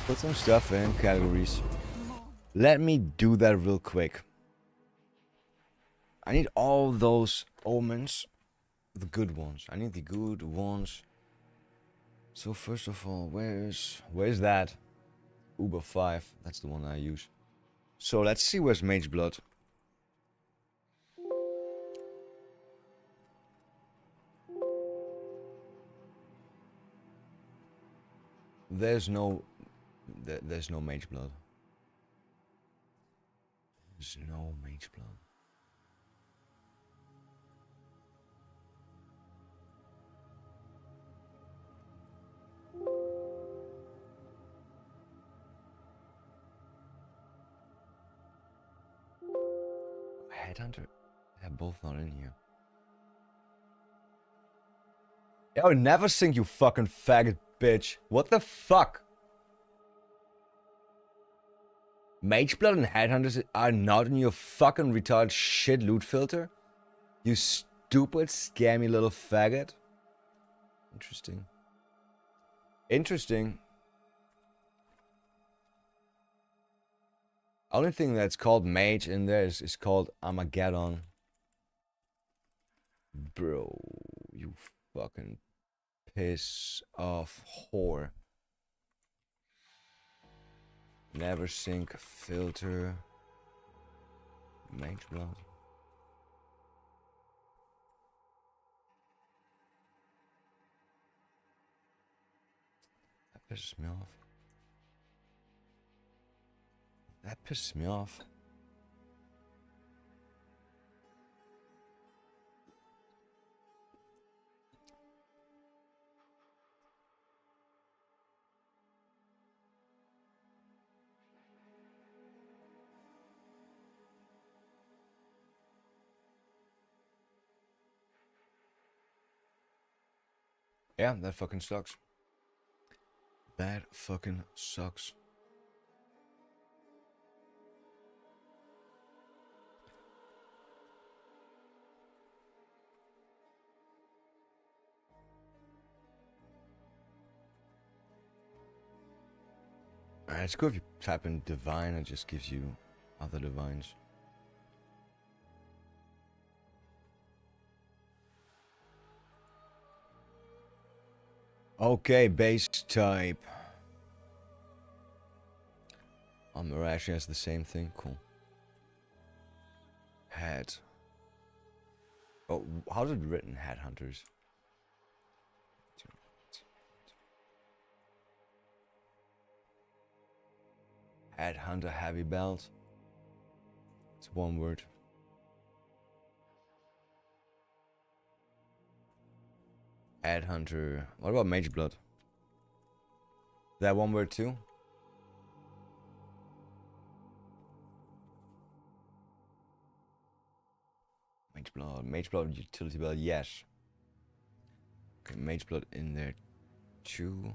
put some stuff in categories. Let me do that real quick. I need all those omens, the good ones. I need the good ones. So first of all, where's that? Uber 5, that's the one I use. So let's see where's Mage Blood. There's no Mage Blood. There's no Mage Blood. Headhunter? They're both not in here. Yo, never sink, you fucking faggot bitch. What the fuck? Mageblood and Headhunters are not in your fucking retarded shit loot filter? You stupid, scammy little faggot. Interesting. Interesting. Only thing that's called Mage in there is called Armageddon. Bro, you fucking piss off whore. Never sink filter. Mage blood. That pisses me off. That pisses me off. Yeah, that fucking sucks. That fucking sucks. It's good if you type in divine, it just gives you other divines. Okay, base type. Mirage has the same thing, cool. Head. Oh, how's it written, Headhunters? Headhunter heavy belt. It's one word. Ad Hunter. What about Mage Blood? That one word too? Mage Blood. Mage Blood utility belt, yes. Okay, Mage Blood in there too.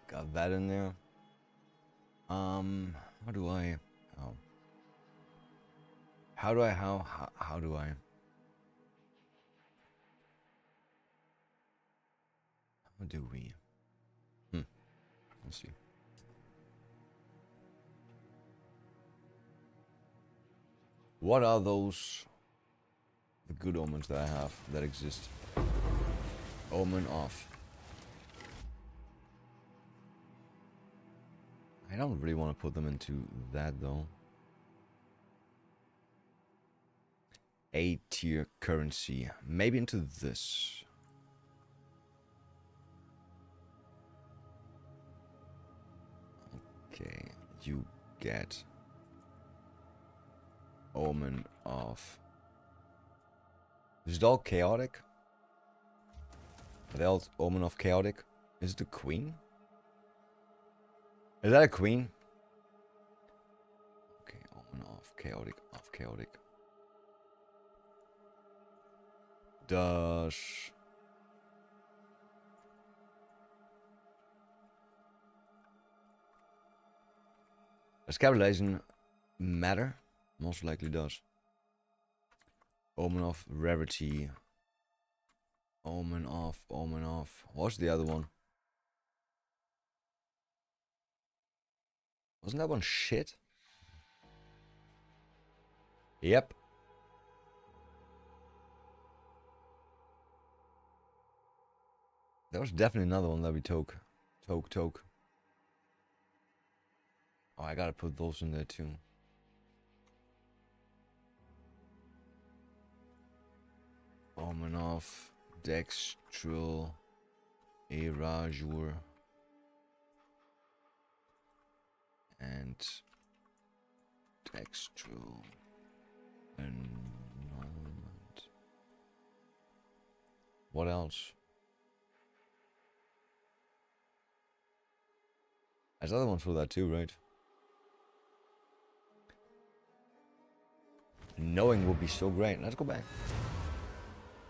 Got that in there. How do I? How do I? How do I? How do we? Let's see. What are those? The good omens that I have that exist. Omen off. I don't really want to put them into that though. A tier currency. Maybe into this. Okay, you get Omen of. Is it all chaotic? Are they all Omen of chaotic? Is it a queen? Is that a queen? Okay, Omen of chaotic, of chaotic. Does capitalization matter? Most likely does. Omen of rarity. Omen of, omen of. What's the other one? Wasn't that one shit? Yep. There was definitely another one that we took. Toke. Oh, I gotta put those in there too. Omen of Dextral Erasure and Dextral Annulment. What else? There's other ones for that too, right? Knowing would be so great. Let's go back.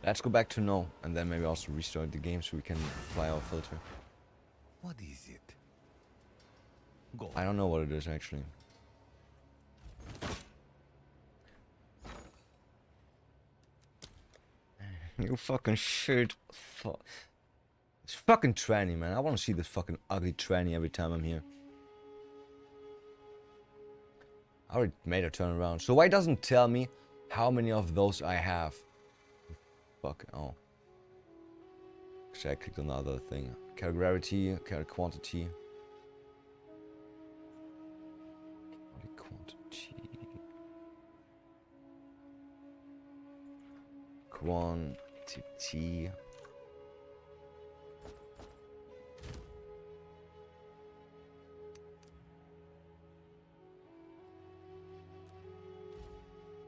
Let's go back to know, and then maybe also restart the game so we can apply our filter.
What is it? Go.
I don't know what it is actually. You fucking shit. It's fucking tranny, man. I want to see this fucking ugly tranny every time I'm here. I already made her turn around. So why doesn't it tell me how many of those I have? Fuck. Oh. Actually, I clicked on the other thing. Character rarity, character quantity. Quantity.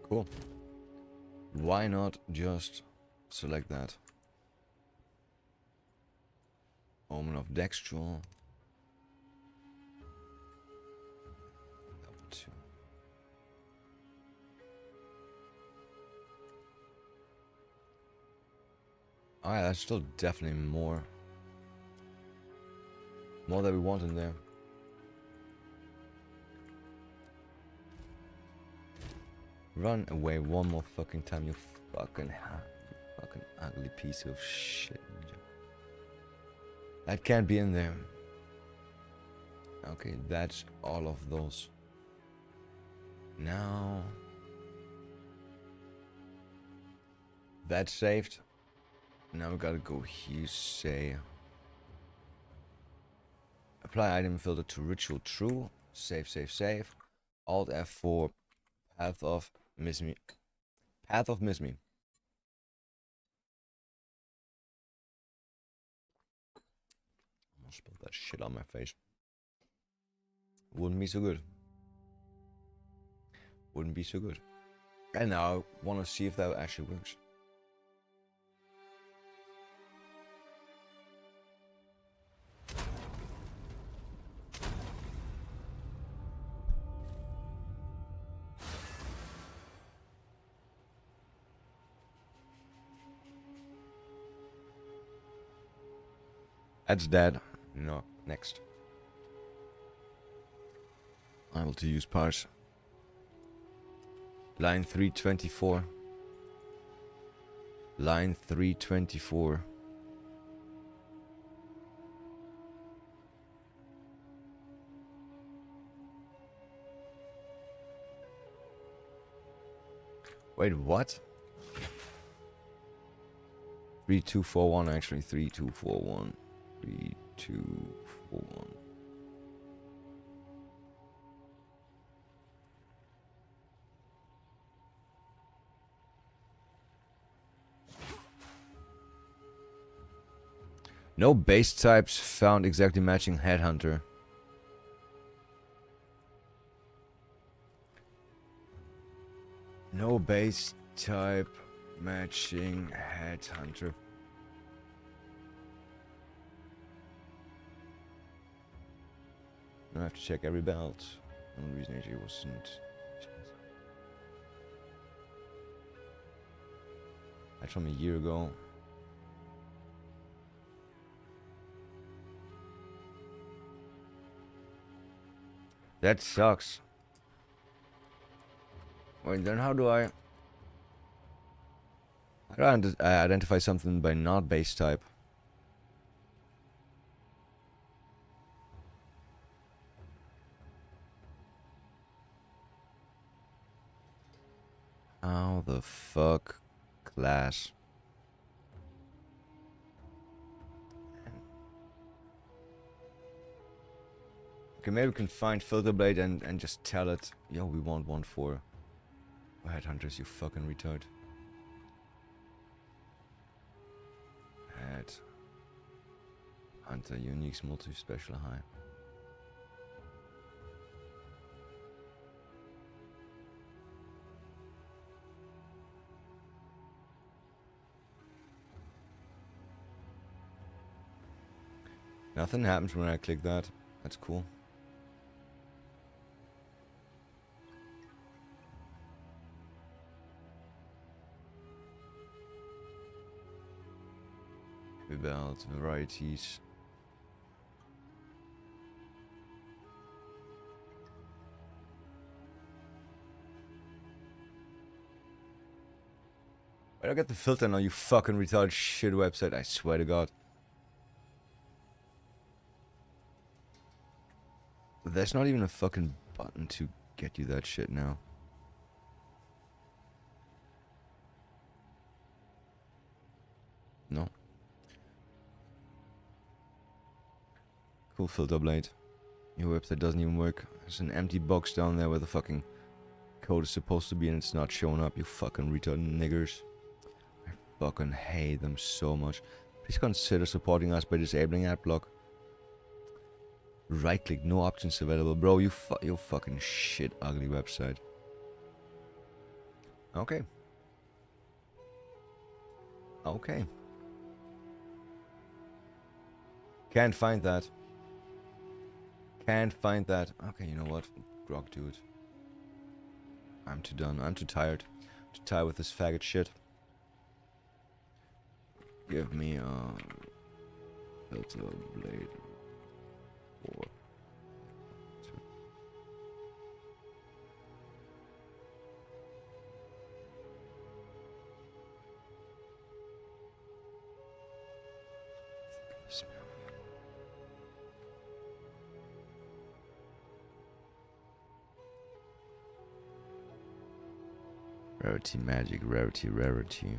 Cool. Why not just select that? Omen of Dextral. Level 2. Alright, that's still definitely more. More that we want in there. Run away one more fucking time, you fucking ugly piece of shit. That can't be in there. Okay, that's all of those. Now that's saved. Now we gotta go here, say apply item filter to ritual true. Save. Alt F4. Path of Miss Me. Path of Miss Me. Almost spilled that shit on my face. Wouldn't be so good. wouldn't be so good. And now I want to see if that actually works. That's dead. No, next. Able to use parse. Line 324. Line 324. Wait, what? 3241 actually. 3241. 3241. No base types found exactly matching Headhunter. No base type matching Headhunter. Now I have to check every belt. The only reason AJ wasn't. That's from a year ago. That sucks. Wait, then how do I identify something by not base type? How the fuck? Class. Okay, maybe we can find Filter Blade and just tell it, yo, we want one for Headhunters, you fucking retard. Headhunter, uniques, multi-special high. Nothing happens when I click that. That's cool. Belts, varieties. Why do I get the filter now, you fucking retarded shit website? I swear to God. There's not even a fucking button to get you that shit now. No. Cool Filter Blade. Your website doesn't even work. There's an empty box down there where the fucking code is supposed to be and it's not showing up, you fucking retarded niggers. I fucking hate them so much. Please consider supporting us by disabling adblock. Right click, no options available. Bro, you fucking shit ugly website. Okay. Okay. Can't find that. Can't find that. Okay, you know what? Grog, dude. I'm too done. I'm too tired. Too tired with this faggot shit. Give me a Filter Blade. Or rarity, magic, rarity, rarity.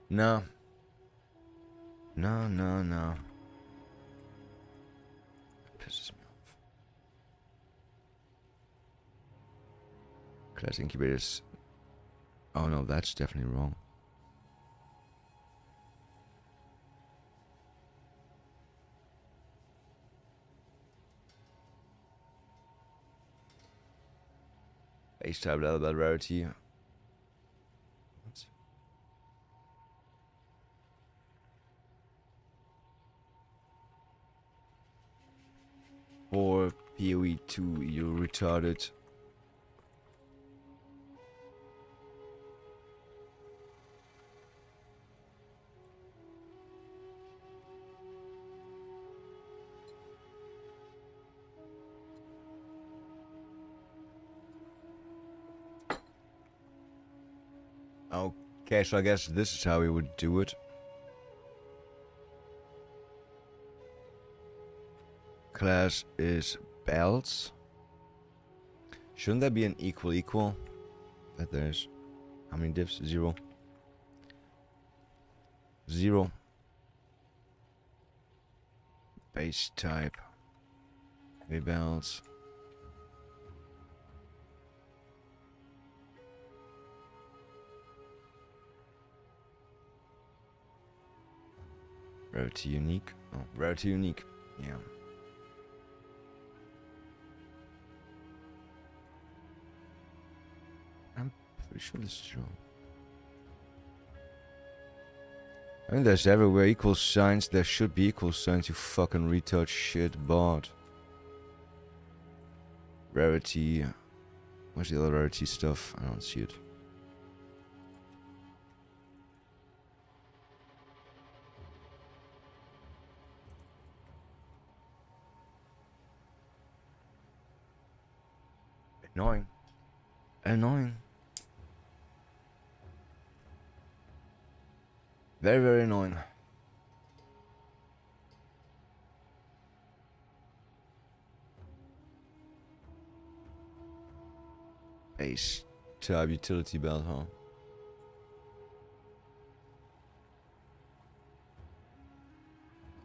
No. No, no, no. Pisses me off. Class incubators. Oh no, that's definitely wrong. Base type level rarity. What? 4 PoE 2, you retarded. Okay, so I guess this is how we would do it. Class is belts. Shouldn't there be an equal? But there's how many divs? 0. 0. Base type. Heavy belts. Rarity unique. Oh, rarity unique. Yeah. I'm pretty sure this is wrong. I mean, there's everywhere equal signs. There should be equal signs, you fucking retard shit bot. Rarity. Where's the other rarity stuff? I don't see it. Annoying. Annoying. Very, very annoying. Base type utility belt, huh?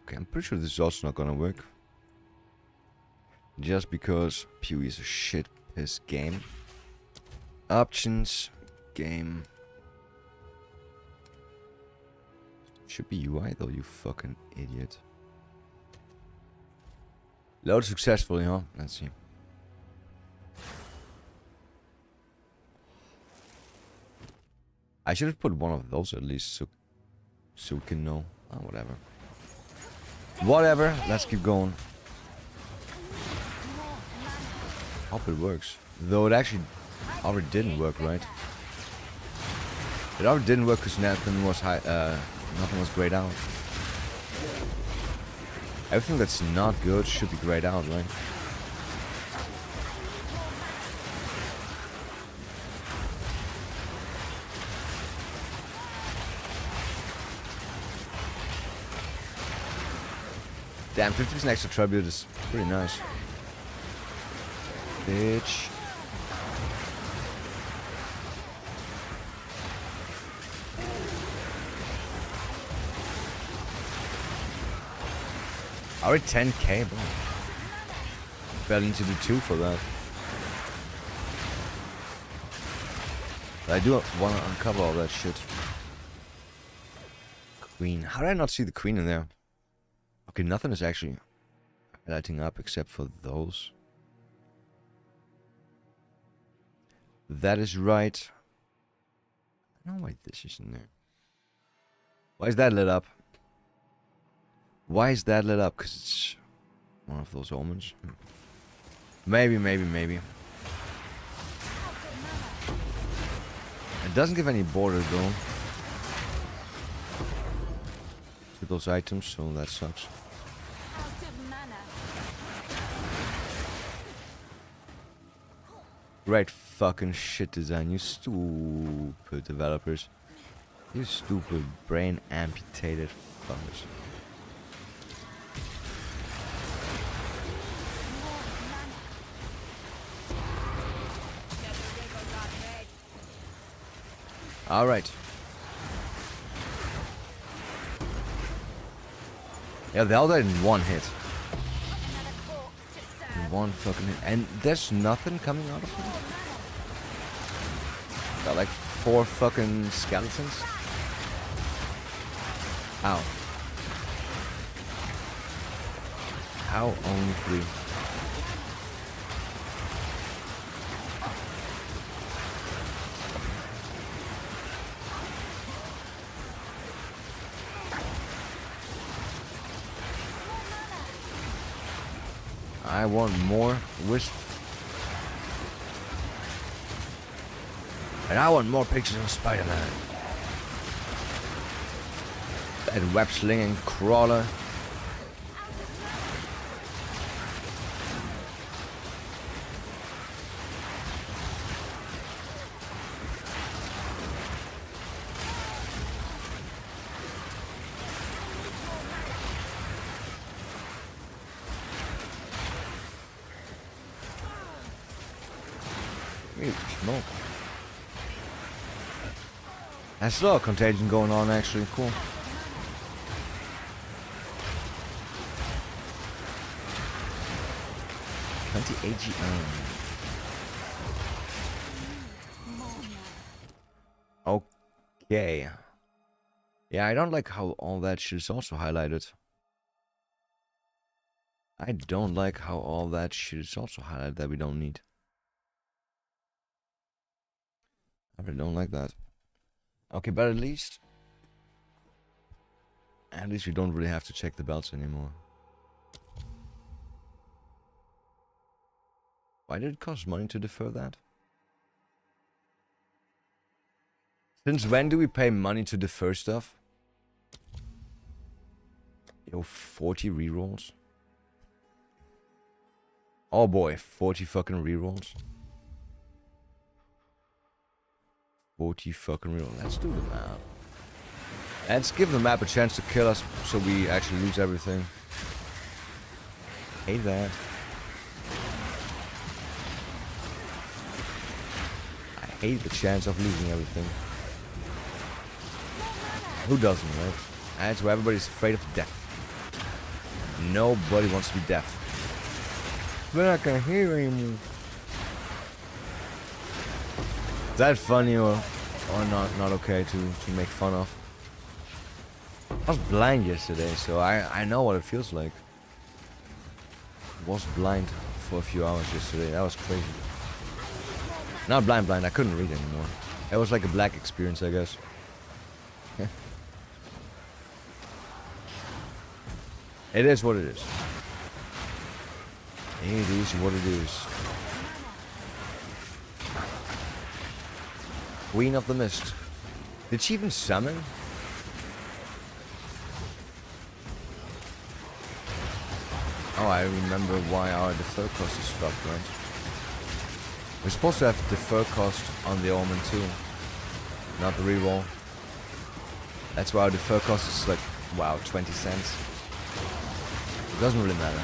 Okay, I'm pretty sure this is also not gonna work. Just because Pew is a shit piss game. Options, game. Should be UI though, you fucking idiot. Load successfully, huh? Let's see. I should have put one of those at least so we can know. Oh, whatever. Whatever, let's keep going. Hope it works. Though it actually already didn't work, right? It already didn't work because nothing was nothing was grayed out. Everything that's not good should be grayed out, right? Damn, 50% extra tribute is pretty nice. Bitch. Already 10k, bro. Barely need to do 2 for that. But I do want to uncover all that shit. Queen. How did I not see the queen in there? Okay, nothing is actually lighting up except for those. That is right. I don't know why this is in there. Why is that lit up? Why is that lit up? Because it's one of those omens. Maybe. It doesn't give any border though to those items, so that sucks. Great fucking shit design, you stupid developers. You stupid brain amputated fuckers. Alright. Yeah, they all died in one hit. In one fucking hit. And there's nothing coming out of it? Got like 4 fucking skeletons? How? How only 3? I want more Wisp. And I want more pictures of Spider-Man. That web-slinging crawler. Ew, smoke. I saw a contagion going on actually, cool. AGM. Okay. Yeah, I don't like how all that shit is also highlighted. I don't like how all that shit is also highlighted that we don't need. I really don't like that. Okay, but at least we don't really have to check the belts anymore. Why did it cost money to defer that? Since when do we pay money to defer stuff? Yo, 40 rerolls. Oh boy, 40 fucking rerolls. 40 fucking rerolls. Let's do the map. Let's give the map a chance to kill us so we actually lose everything. Hate that. I hate the chance of losing everything. Who doesn't, right? That's why everybody's afraid of death. Nobody wants to be deaf. We're not gonna hear anymore. Is that funny or not okay to make fun of? I was blind yesterday, so I know what it feels like. Was blind for a few hours yesterday. That was crazy. Not blind, I couldn't read anymore. It was like a black experience, I guess. It is what it is. It is what it is. Queen of the Mist. Did she even summon? Oh, I remember why our defer cost is fucked, right? We're supposed to have defer cost on the Omen too. Not the reroll. That's why our defer cost is like, wow, 20 cents. It doesn't really matter.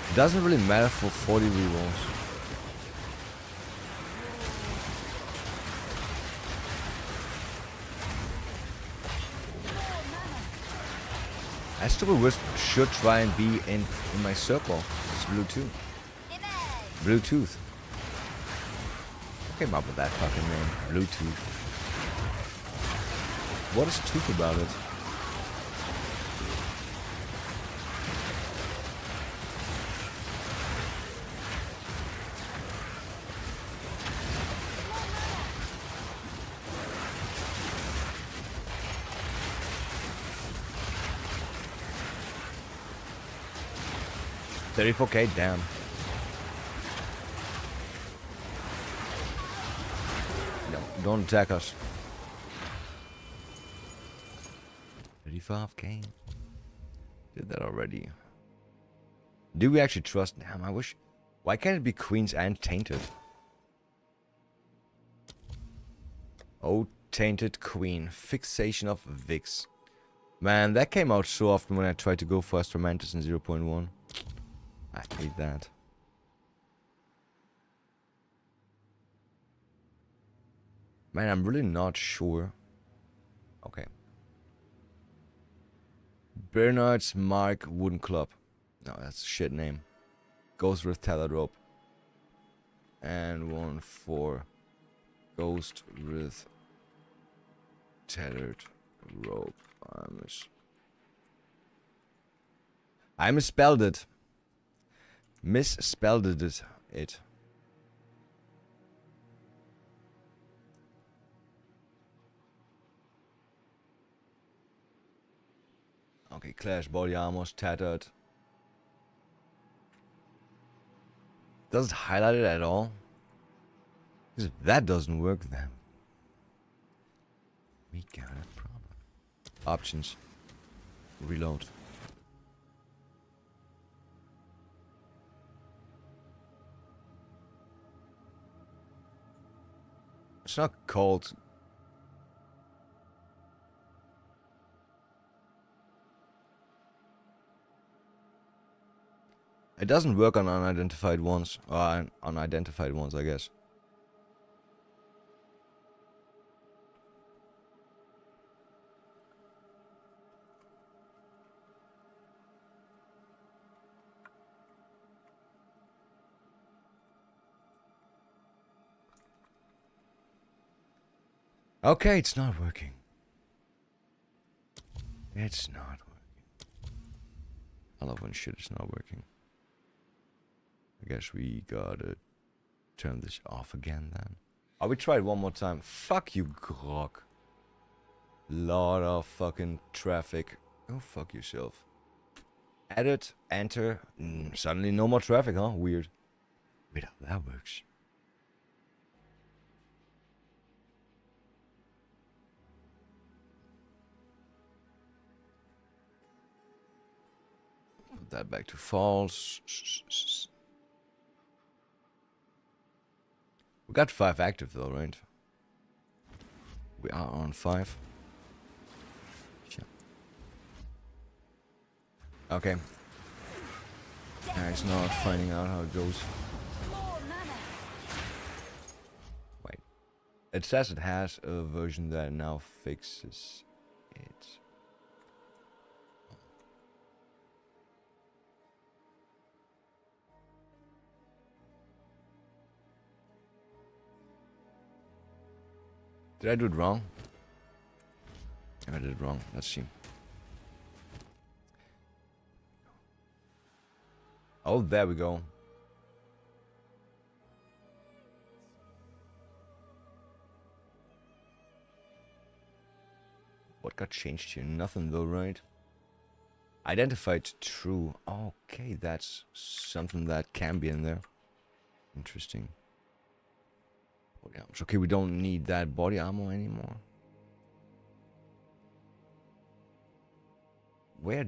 It doesn't really matter for 40 rerolls. Astral Wisp should try and be in my circle. It's Bluetooth. Bluetooth. Who came up with that fucking name? Bluetooth. What is tooth about it? $34K, damn. No, don't attack us. 35K. Did that already. Do we actually trust? Damn, I wish. Why can't it be Queens and Tainted? Oh, Tainted Queen. Fixation of Vix. Man, that came out so often when I tried to go for Astromantis in 0.1. I hate that. Man, I'm really not sure. Okay. Bernard's Mark Wooden Club. No, that's a shit name. Ghost with Tethered Rope. And one for Ghost with Tethered Rope. I misspelled it. Misspelled it. Okay, Clash, body armors, tattered. Does it highlight it at all? Because if that doesn't work, then we got a problem. Options. Reload. It's not called. It doesn't work on unidentified ones. Or unidentified ones, I guess. Okay, it's not working. It's not working. I love when shit is not working. I guess we gotta turn this off again then. Oh, we tried one more time. Fuck you, Grok. Lot of fucking traffic. Oh, fuck yourself. Edit, enter. Suddenly no more traffic, huh? Weird. Wait, how that works. Put that back to false. We got 5 active though, right? We are on 5. Sure. Okay. It's not finding out how it goes. Wait. It says it has a version that now fixes it. Did I do it wrong? I did it wrong. Let's see. Oh, there we go. What got changed here? Nothing though, right? Identified true. Okay, that's something that can be in there. Interesting. Body armor. Okay, we don't need that body armor anymore. Where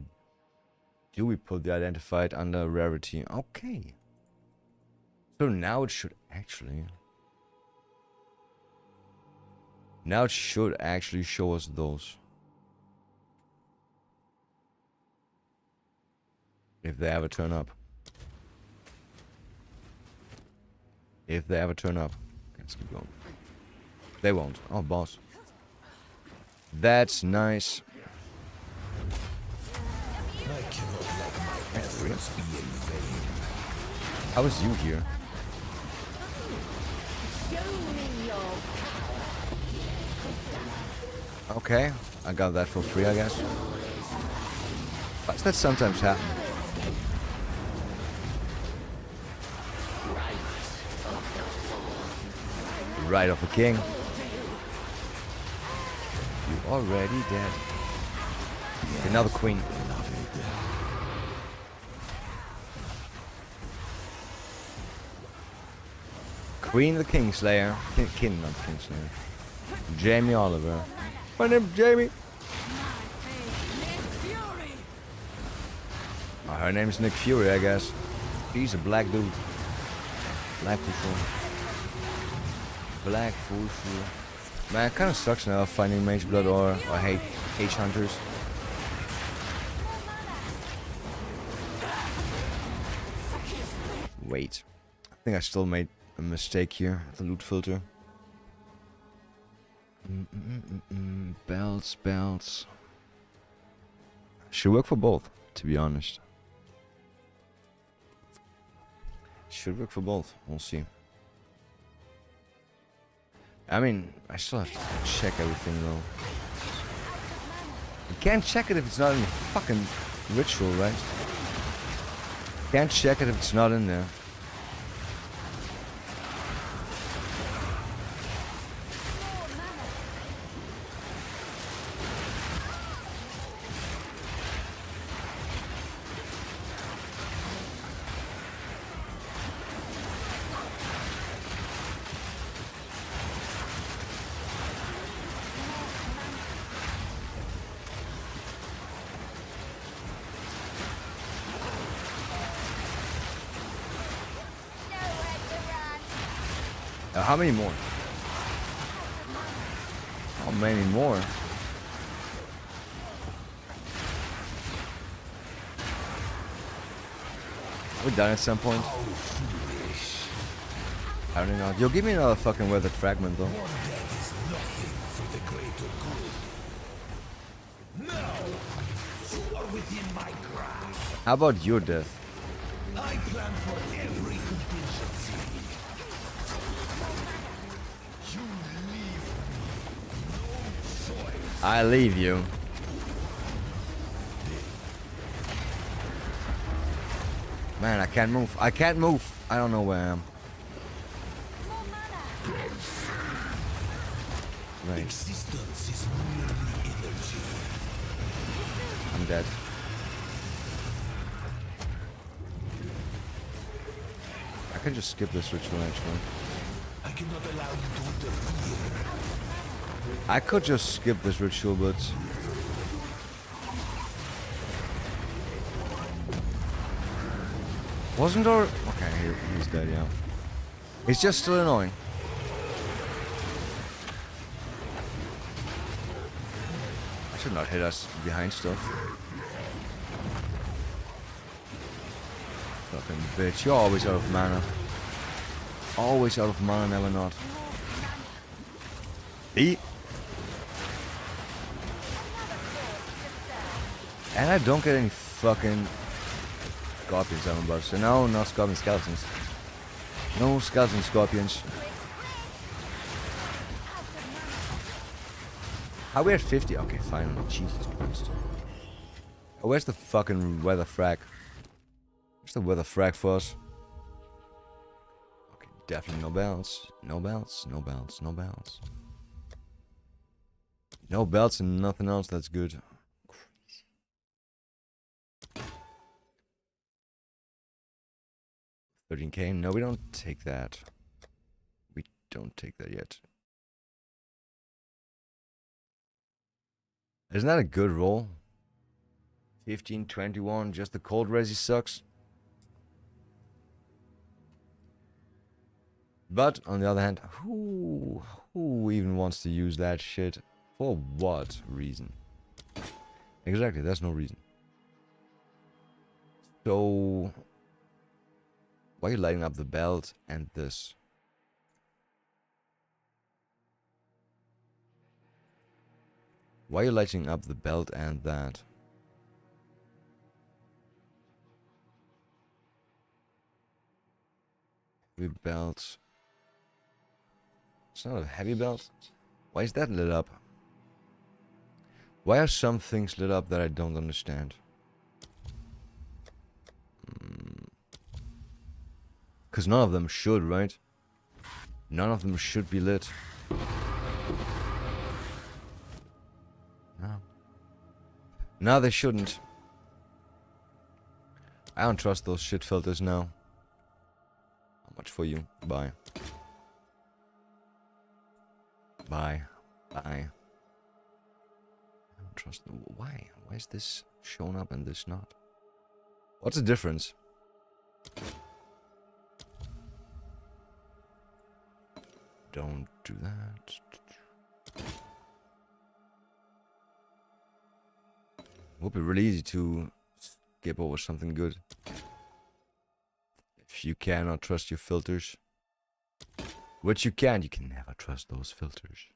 do we put the identified under rarity? Okay. So now it should actually... Now it should actually show us those. If they ever turn up. If they ever turn up. Okay, let's keep going. They won't. Oh, boss. That's nice. How was you here? Okay, I got that for free, I guess. Why does that sometimes happen? Right of a king. You already dead. Okay, now the queen. Queen the Kingslayer. King, not Kingslayer. Jamie Oliver. My name's Jamie. Oh, her name's Nick Fury, I guess. He's a black dude. Black Fufu. Black Fufu. Man, it kinda sucks now finding Mage Blood or H Hunters. Wait. I think I still made a mistake here at the loot filter. Belts, belts. Should work for both, to be honest. Should work for both. We'll see. I mean, I still have to check everything though. You can't check it if it's not in the fucking ritual, right? Can't check it if it's not in there. How many more? How many more? We're done at some point. I don't know. Yo, give me another fucking weathered fragment though. How about your death?
I plan for every contingency. You leave no choice.
I leave you. Man, I can't move. I can't move. I don't know where I am. Right.
Existence is merely energy.
I'm dead. I can just skip this ritual actually.
I cannot allow you to interfere.
I could just skip this ritual, but wasn't there? Okay, he's dead. Yeah, he's just still annoying. I should not hit us behind stuff. Fucking bitch, you're always out of mana. Always out of mana, never not. Eat. And I don't get any fucking scorpions, I'm about to say. No, not scorpion skeletons. No skeleton scorpions. Are we at 50? Okay, fine. Jesus Christ. Oh, where's the fucking weather frag? Where's the weather frag for us? Okay, definitely no belts. No belts, no belts, no belts. No belts and nothing else that's good. 13k? No, we don't take that. We don't take that yet. Isn't that a good roll? 15, 21, just the cold resi sucks. But, on the other hand, who even wants to use that shit? For what reason? Exactly, there's no reason. So, why are you lighting up the belt and this? Why are you lighting up the belt and that? Heavy belt. It's not a heavy belt. Why is that lit up? Why are some things lit up that I don't understand? Because none of them should, right? None of them should be lit. No. No, they shouldn't. I don't trust those shit filters now. How much for you? Bye. Bye. Bye. I don't trust them. Why? Why is this shown up and this not? What's the difference? Don't do that. Would be really easy to skip over something good. If you cannot trust your filters. Which you can never trust those filters.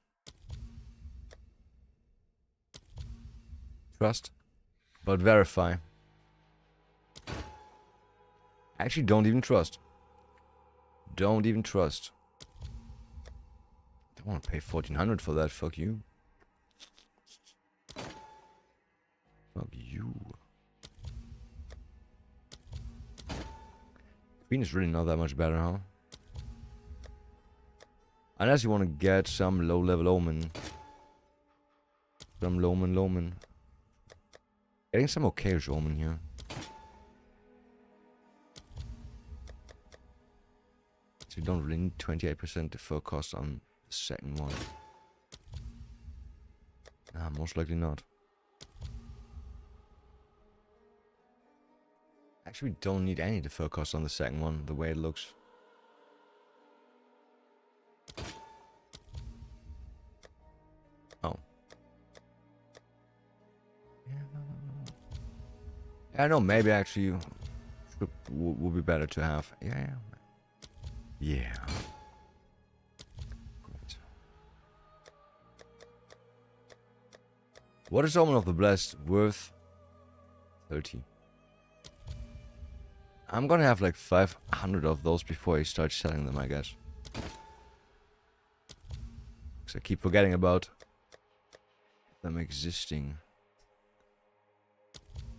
Trust, but verify. Actually, don't even trust. Don't even trust. I don't want to pay 1400 for that. Fuck you. Fuck you. Queen is really not that much better, huh? Unless you want to get some low-level omen. Some Loman. Getting some okayish omen here. So you don't really need 28% defer cost on the second one. Nah, most likely not. Actually, we don't need any defer cost on the second one, the way it looks. I know, maybe actually would be better to have. Yeah. Yeah. Great. What is Omen of the Blessed worth? 30. I'm gonna have like 500 of those before I start selling them, I guess. Because I keep forgetting about them existing.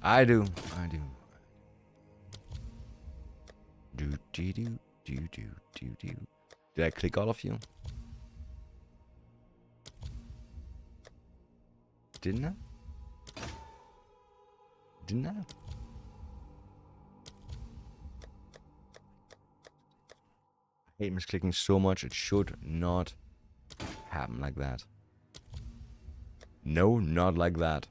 I do. Do. Did I click all of you? Didn't I? Didn't I? I hate misclicking so much. It should not happen like that. No, not like that.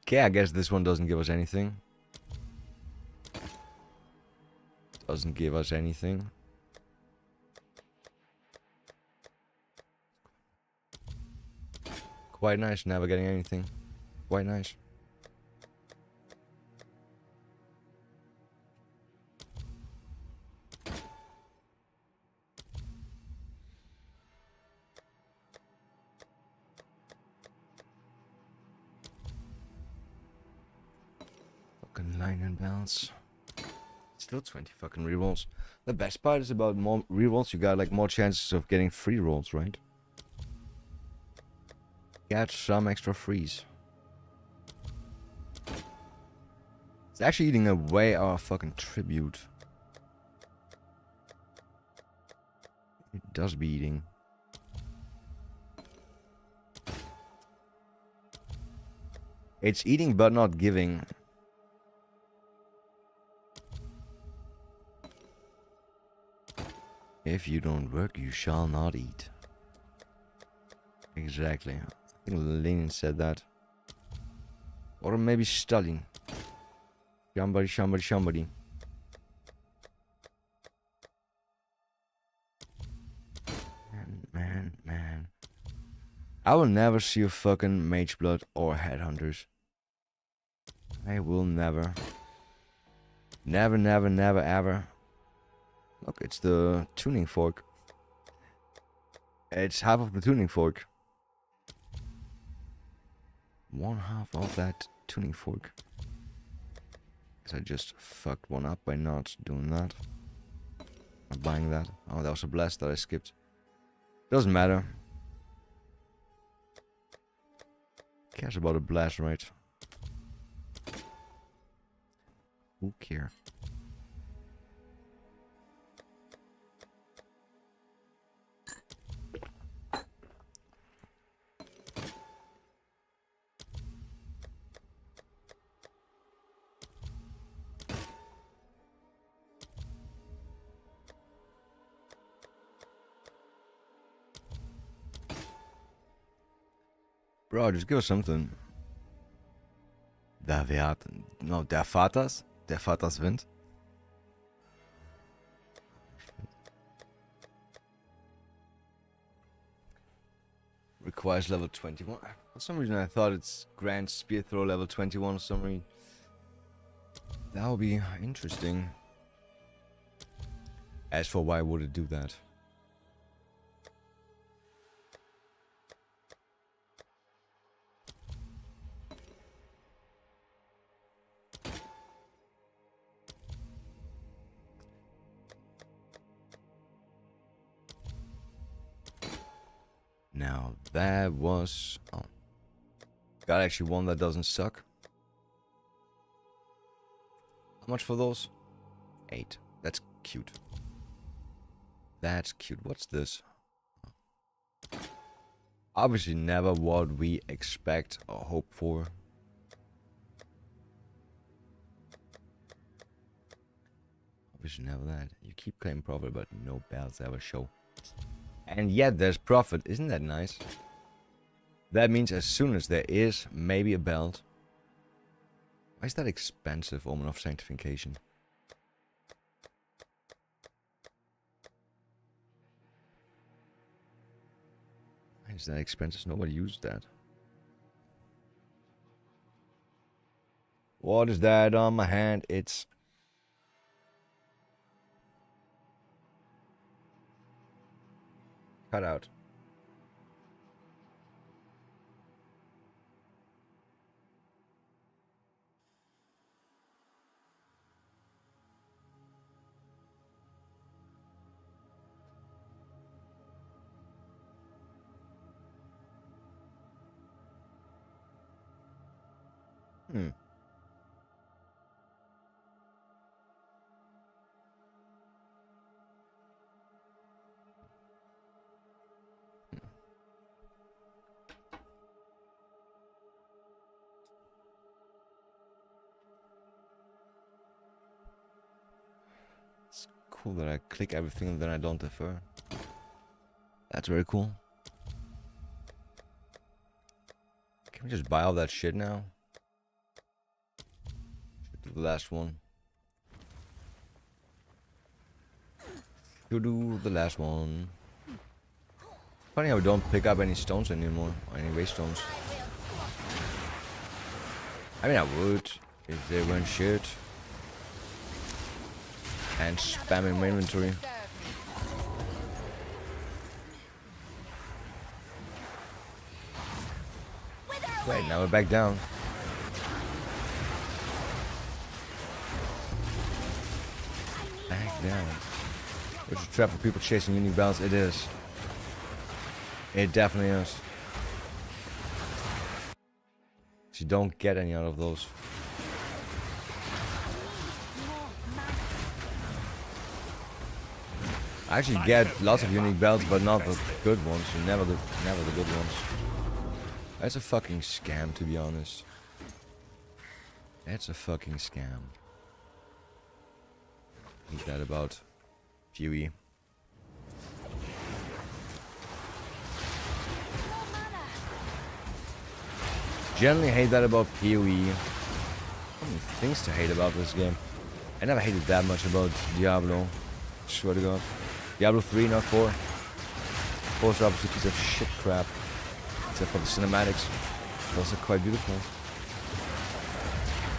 Okay, I guess this one doesn't give us anything. Doesn't give us anything. Quite nice, never getting anything. Quite nice. Fucking line and bounce. Still 20 fucking rerolls. The best part is about more rerolls, you got like more chances of getting free rolls, right? Get some extra frees. It's actually eating away our fucking tribute. It does be eating. It's eating but not giving. If you don't work, you shall not eat. Exactly. I think Lenin said that. Or maybe Stalin. Somebody. Man. I will never see a fucking Mage Blood or Headhunters. I will never. Never, ever. Look, it's the tuning fork. It's half of the tuning fork. One half of that tuning fork. Because I just fucked one up by not doing that. Not buying that. Oh, that was a blast that I skipped. Doesn't matter. Cares about a blast, right? Who cares? Bro, just give us something. Der Vaters? Der Vaters Wind? Requires level 21. For some reason I thought it's Grand Spear Throw level 21 or some reason. That would be interesting. As for why would it do that? Now that was... Oh. Got actually one that doesn't suck. How much for those? 8. That's cute. That's cute. What's this? Obviously never what we expect or hope for. Obviously never that. You keep claiming profit, but no bells ever show. And yet there's profit. Isn't that nice? That means as soon as there is maybe a belt. Why is that expensive, Omen of Sanctification? Is that expensive? Nobody used that. What is that on my hand? It's cut out. Hmm. It's cool that I click everything and then I don't defer. That's very cool. Can we just buy all that shit now? Should do the last one. Should do the last one. Funny how we don't pick up any stones anymore, or any waste stones. I mean, I would if they weren't shit. And spamming my inventory. Wait, now we're back down. Back down. It's a trap for people chasing unique balance. It is. It definitely is. You don't get any out of those. I actually get lots of unique belts, but not the good ones. Never the good ones. That's a fucking scam, to be honest. That's a fucking scam. Hate that about wheeeee. Generally hate that about PoE. So many things to hate about this game. I never hated that much about Diablo. Swear to God. Diablo 3, not 4. 4's obviously a piece of shit crap. Except for the cinematics. Those are quite beautiful.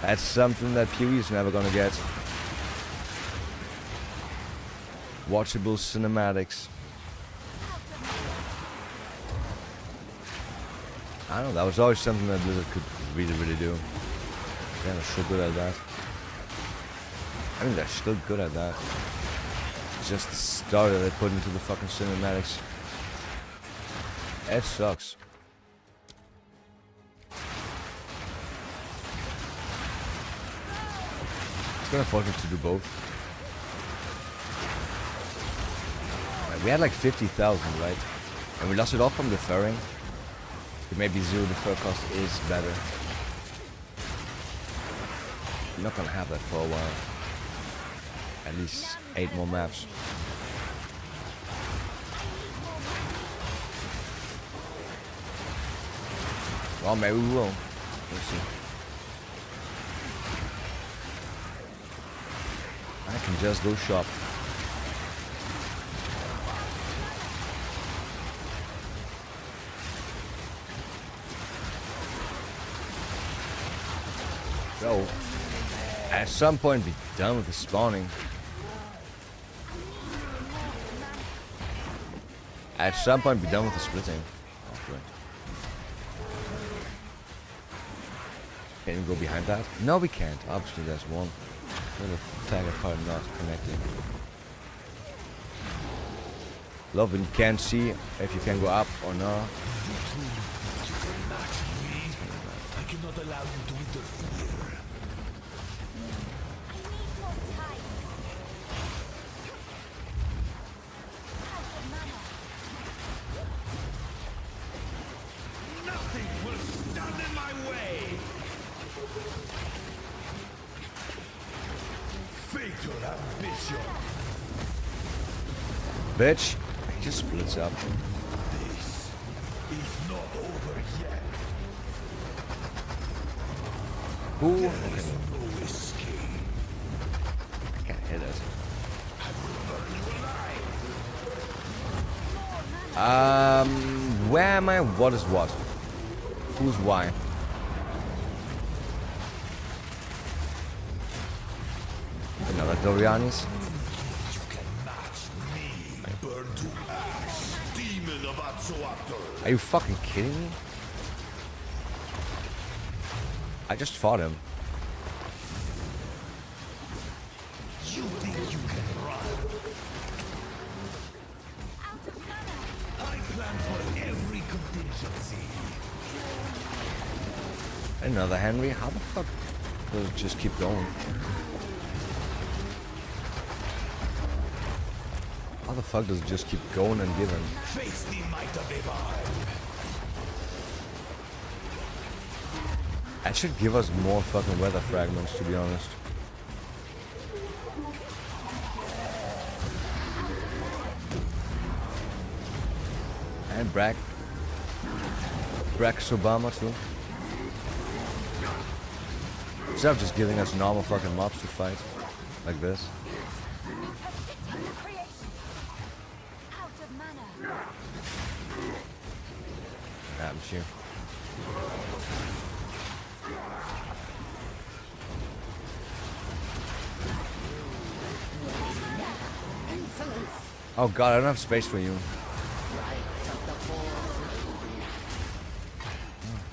That's something that PoE is never gonna get. Watchable cinematics. I don't know, that was always something that Blizzard could really do. Yeah, they're so good at that. I mean, they're still good at that. It's just the start that they put into the fucking cinematics. It sucks. It's gonna force me to do both. Right, we had like 50,000, right? And we lost it all from deferring. Maybe zero defer cost is better. You're not gonna have that for a while. At least 8 more maps. Well, maybe we will. We'll see. I can just go shop. So, at some point be done with the spawning. At some point be done with the splitting. Oh, great. Can we go behind that? No, we can't. Obviously there's one. Little tag part not connecting. Love when you can't see if you can go up or not.
I cannot allow you to interfere. Nothing will stand in my way. Fatal ambition.
Bitch, he just splits up.
This is not over yet.
Who?
There
Okay.
is no escape.
I can't hit it.
I will burn you alive.
Where am I? What is what? Who's why? Another Dorianis?
You can match me. Burn to ash, demon of Atzoator.
Are you fucking kidding me? I just fought him.
You think you can run? I plan for every contingency.
Another Henry? How the fuck does it just keep going? How the fuck does it just keep going and giving?
Face the might of Evar.
That should give us more fucking weather fragments, to be honest. And Brax Obama too. Instead of just giving us normal fucking mobs to fight. Like this. What happens here? Oh god, I don't have space for you.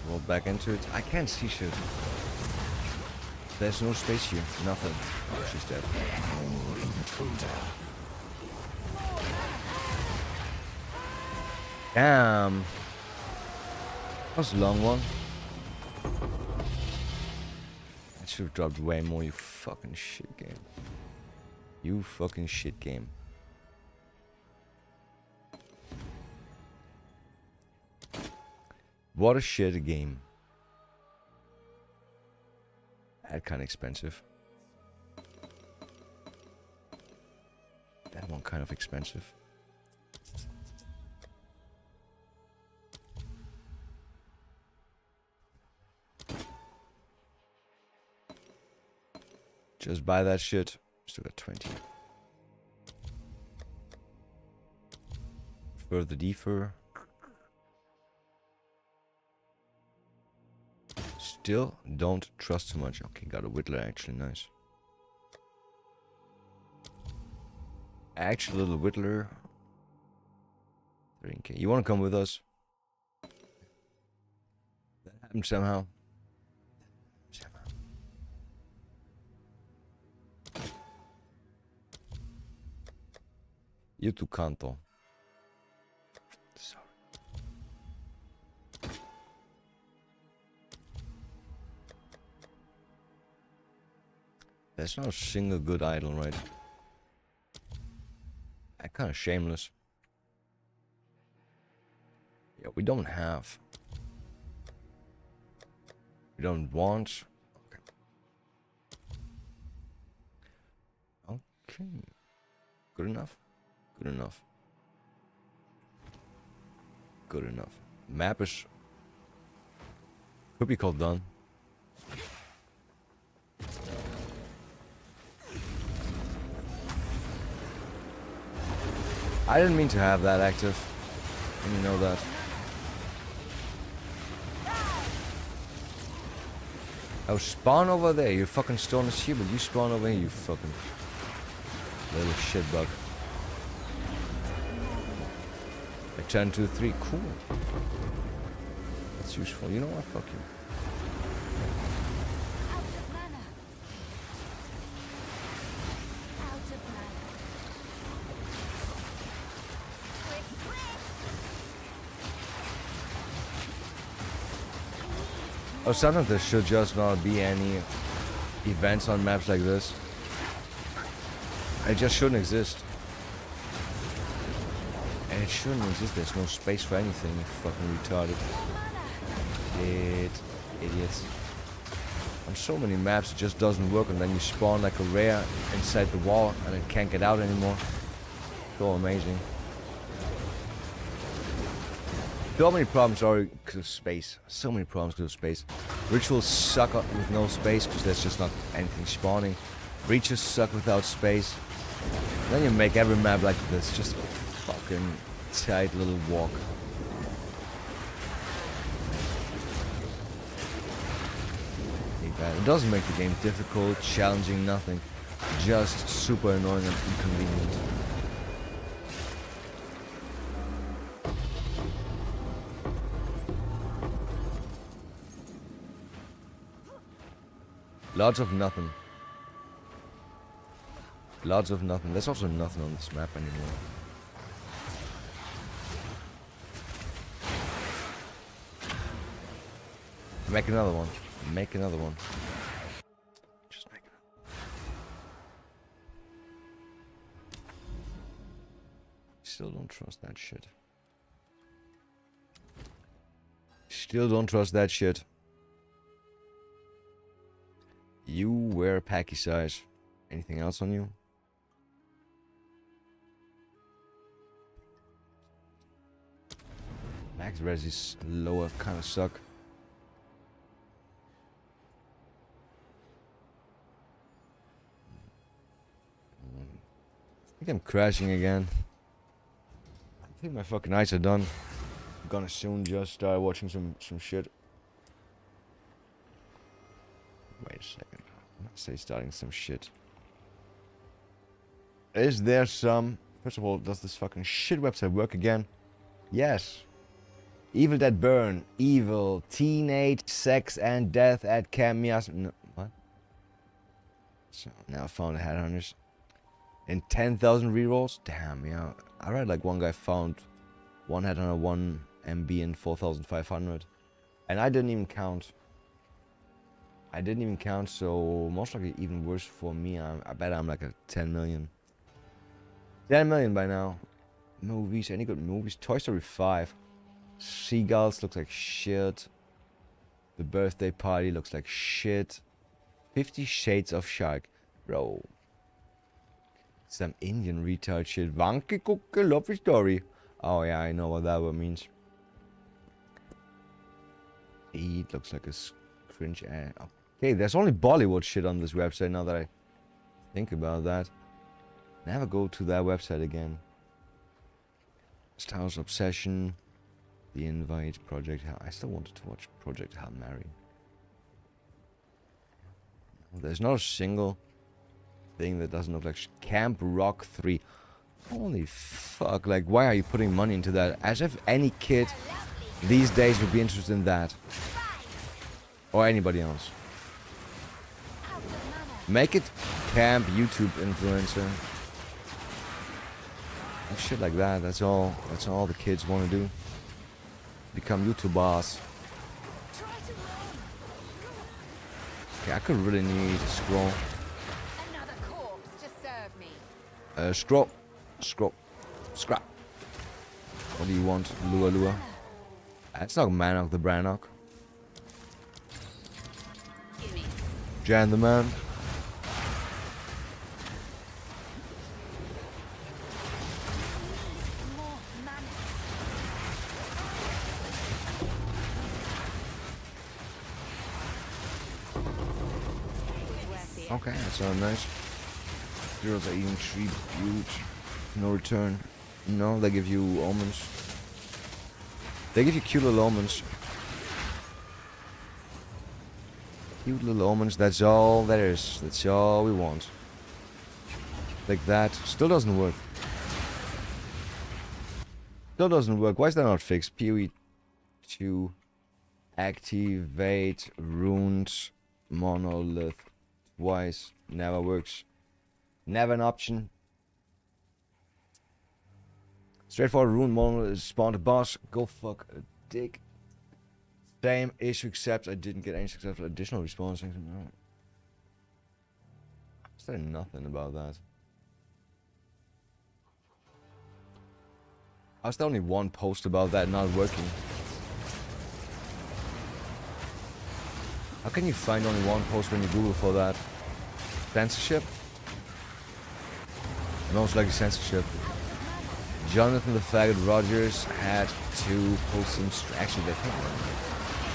Roll back into it. I can't see shit. There's no space here. Nothing. Oh, she's dead. Damn. That was a long one. I should have dropped way more, you fucking shit game. You fucking shit game. What a shit game. That kind of expensive. That one kind of expensive. Just buy that shit. Still got 20. Further defer. Still don't trust too much. Okay, got a Whittler actually, nice. Actual little Whittler. 13k. You wanna come with us? That happened somehow. You too, Kanto. Sorry. There's not a single good idol, right? That kind of shameless. Yeah, we don't have. We don't want. Okay. Okay. Good enough. Good enough. Good enough. Map is. Could be called done. I didn't mean to have that active. And you know that. Oh, spawn over there. You fucking stone is here, but you spawn over here, you fucking little shitbug. Like 10, 2, 3. Cool. That's useful. You know what? Fuck you. Oh, sometimes there should just not be any events on maps like this. It just shouldn't exist. And it shouldn't exist. There's no space for anything. You fucking retarded. Idiots. On so many maps it just doesn't work, and then you spawn like a rare inside the wall and it can't get out anymore. So amazing. So many problems are because of space. So many problems because of space. Rituals suck with no space because there's just not anything spawning. Breaches suck without space. Then you make every map like this. Just a fucking tight little walk. that. It doesn't make the game difficult, challenging, nothing. Just super annoying and inconvenient. Lots of nothing. Lots of nothing. There's also nothing on this map anymore. Make another one. Make another one. Just make it. Still don't trust that shit. Still don't trust that shit. You wear packy size. Anything else on you? Max resis lower kind of suck. I think I'm crashing again. I think my fucking eyes are done. I'm gonna soon just start watching some shit. Wait a second. I'm not say starting some shit. Is there some... First of all, does this fucking shit website work again? Yes. Evil Dead Burn. Evil. Teenage sex and death at Camp Mias... No, what? So, now I found the Headhunters. In 10,000 rerolls? Damn, yeah. I read like one guy found one Headhunter 1 MB in 4,500. And I didn't even count. So most likely even worse for me. I bet I'm like a 10 million. 10 million by now. Movies, any good movies? Toy Story 5. Seagulls looks like shit. The Birthday Party looks like shit. 50 Shades of Shark. Bro. Some Indian retard shit. Wanke Kucke Lovely Story. Oh yeah, I know what that word means. It looks like a cringe ad. Okay, there's only Bollywood shit on this website now that I think about that. Never go to that website again. Star Wars Obsession. The Invite. Project Hell. I still wanted to watch Project Hail Mary. There's not a single thing that doesn't look like Camp Rock 3. Holy fuck, like why are you putting money into that? As if any kid these days would be interested in that. Or anybody else. Make it camp YouTube influencer. And shit like that, that's all the kids want to do. Become YouTubers. Okay, I could really need a scroll.
Another corpse to serve me.
Scrap. What do you want? Lua. That's not Manok the Brannock.
Gimme.
Jan the man.
More mana.
Okay, that sounds nice. Girls are eating tribute. No return. No, they give you almonds. They give you cute little almonds. Cute little almonds, that's all there is. That's all we want. Like that. Still doesn't work. Still doesn't work. Why is that not fixed? PoE 2. Activate runes monolith. Twice. Never works. Never an option. Straightforward rune monolith spawned a boss. Go fuck a dick. Same issue except I didn't get any successful additional response. Is there nothing about that? How's there only one post about that not working? How can you find only one post when you Google for that? Censorship? Most likely censorship. Jonathan the Faggot Rogers had to post some... Actually,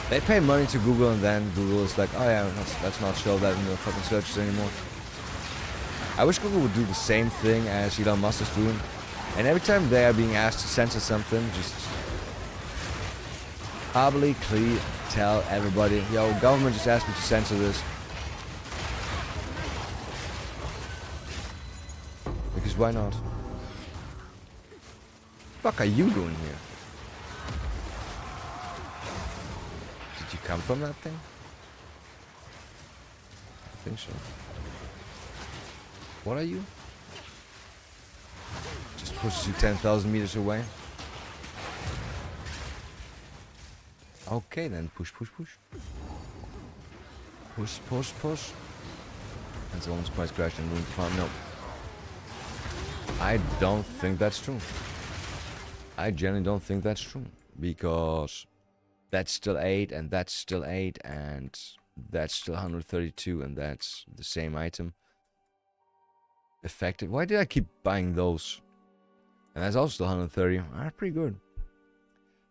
they pay money to Google and then Google is like, oh yeah, let's not show that in the fucking searches anymore. I wish Google would do the same thing as Elon Musk is doing. And every time they are being asked to censor something, just publicly tell everybody, yo, government just asked me to censor this. Because why not? Fuck are you doing here? Did you come from that thing? I think so. What are you? Just pushes you 10,000 meters away. Okay then, push, push, push. Push, push, push. And someone surprise crashed and ruined the farm. No. I don't think that's true. I generally don't think that's true. Because that's still 8 and that's still 8 and that's still 132 and that's the same item. Effective. Why did I keep buying those? And that's also still 130. Ah, pretty good.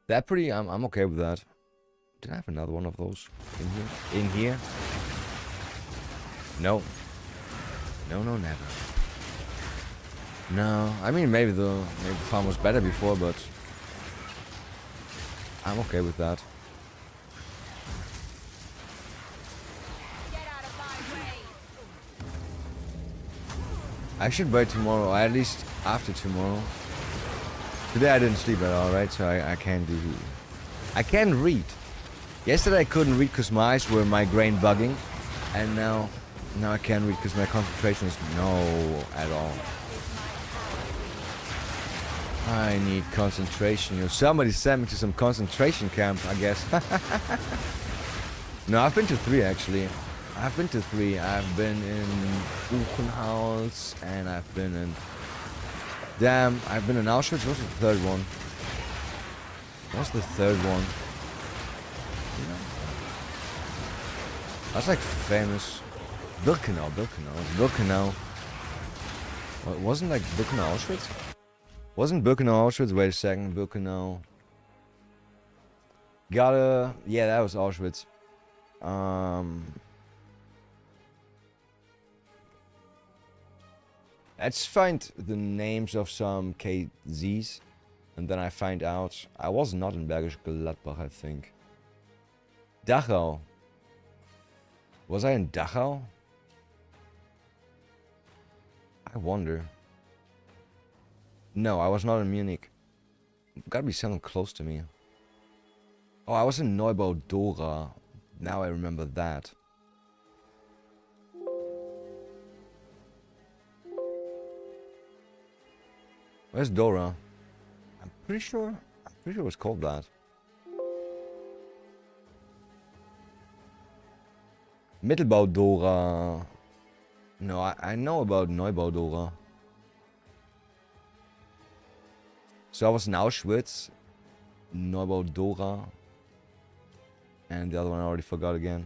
That pretty, I'm okay with that. Did I have another one of those in here? In here? No. No, no, never. No, I mean maybe the farm was better before, but I'm okay with that.
Get out of my way.
I should buy tomorrow, or at least after tomorrow. Today I didn't sleep at all, right? So I can't do... I can read. Yesterday I couldn't read because my eyes were migraine bugging. And now I can't read because my concentration is no at all. I need concentration. You know, somebody sent me to some concentration camp, I guess. No, I've been to 3 actually. I've been to 3. I've been in Buchenhaus and I've been in... Damn, I've been in Auschwitz. What's the third one? What's the third one? That's like famous. Birkenau. Well, it wasn't like Birkenau Auschwitz? Wasn't Birkenau Auschwitz? Wait a second, Birkenau. Yeah, that was Auschwitz. Let's find the names of some KZs. And then I find out. I was not in Bergisch Gladbach, I think. Dachau. Was I in Dachau? I wonder. No, I was not in Munich. Gotta be something close to me. Oh, I was in Neubau Dora. Now I remember that. Where's Dora? I'm pretty sure it was called that. Mittelbau Dora. No, I know about Neubau Dora. So I was in Auschwitz, Neubau Dora, and the other one I already forgot again.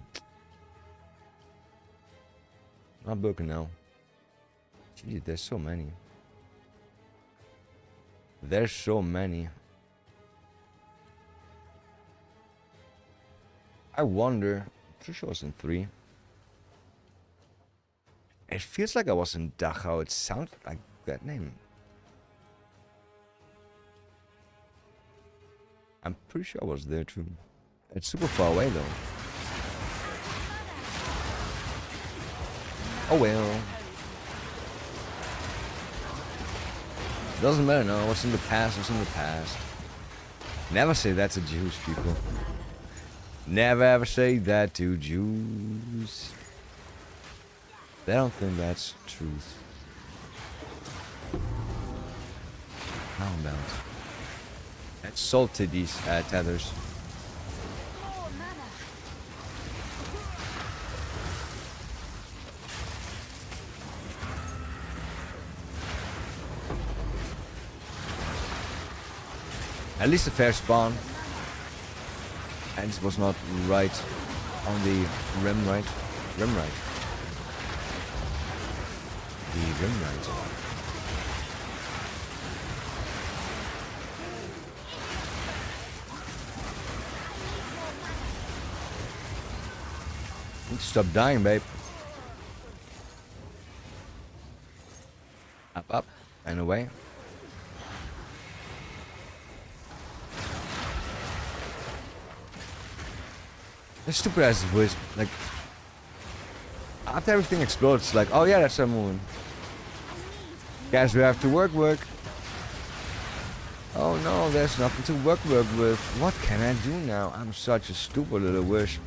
Not Birkenau. Gee, there's so many. There's so many. I wonder. Pretty sure I was in 3. It feels like I was in Dachau. It sounds like that name. I'm pretty sure I was there too. It's super far away though. Oh well. Doesn't matter, no. What's in the past, what's in the past. Never say that to Jewish people. Never ever say that to Jews. They don't think that's truth. How about? Let's salt these tethers.
More mana.
At least a fair spawn. And it was not right on the rim right. Rim right. The rim right. Need to stop dying, babe. Up, up, and away. The stupid ass voice, like, after everything explodes, like, oh yeah, that's a moon. Guys, we have to work. Oh no, there's nothing to work with. What can I do now? I'm such a stupid little wisp.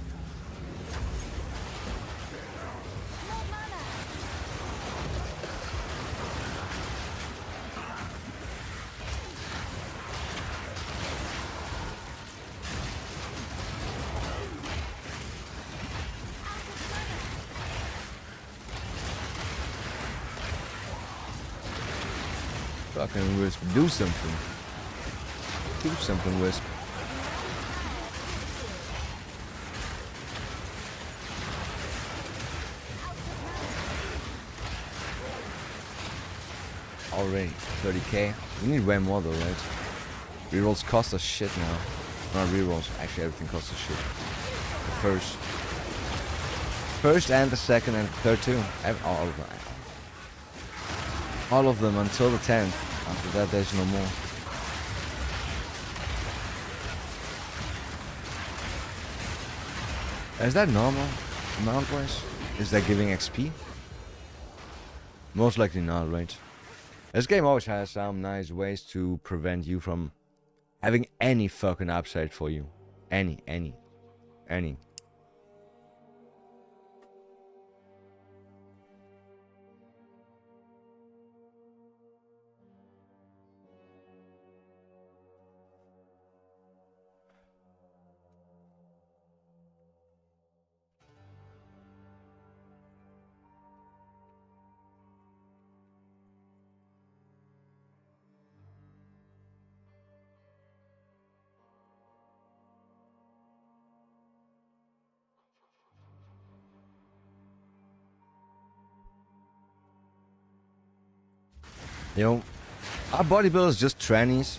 Fucking Wisp, do something. Do something, Wisp. Already 30k. We need way more though, right? Rerolls cost us shit now. Not rerolls, actually everything costs us shit. The first and the second and third too. All of them. All of them until the 10th. After that there's no more. Is that normal amount wise? Is that giving XP? Most likely not, right? This game always has some nice ways to prevent you from having any fucking upside for you. Any. You know, are bodybuilders just trannies?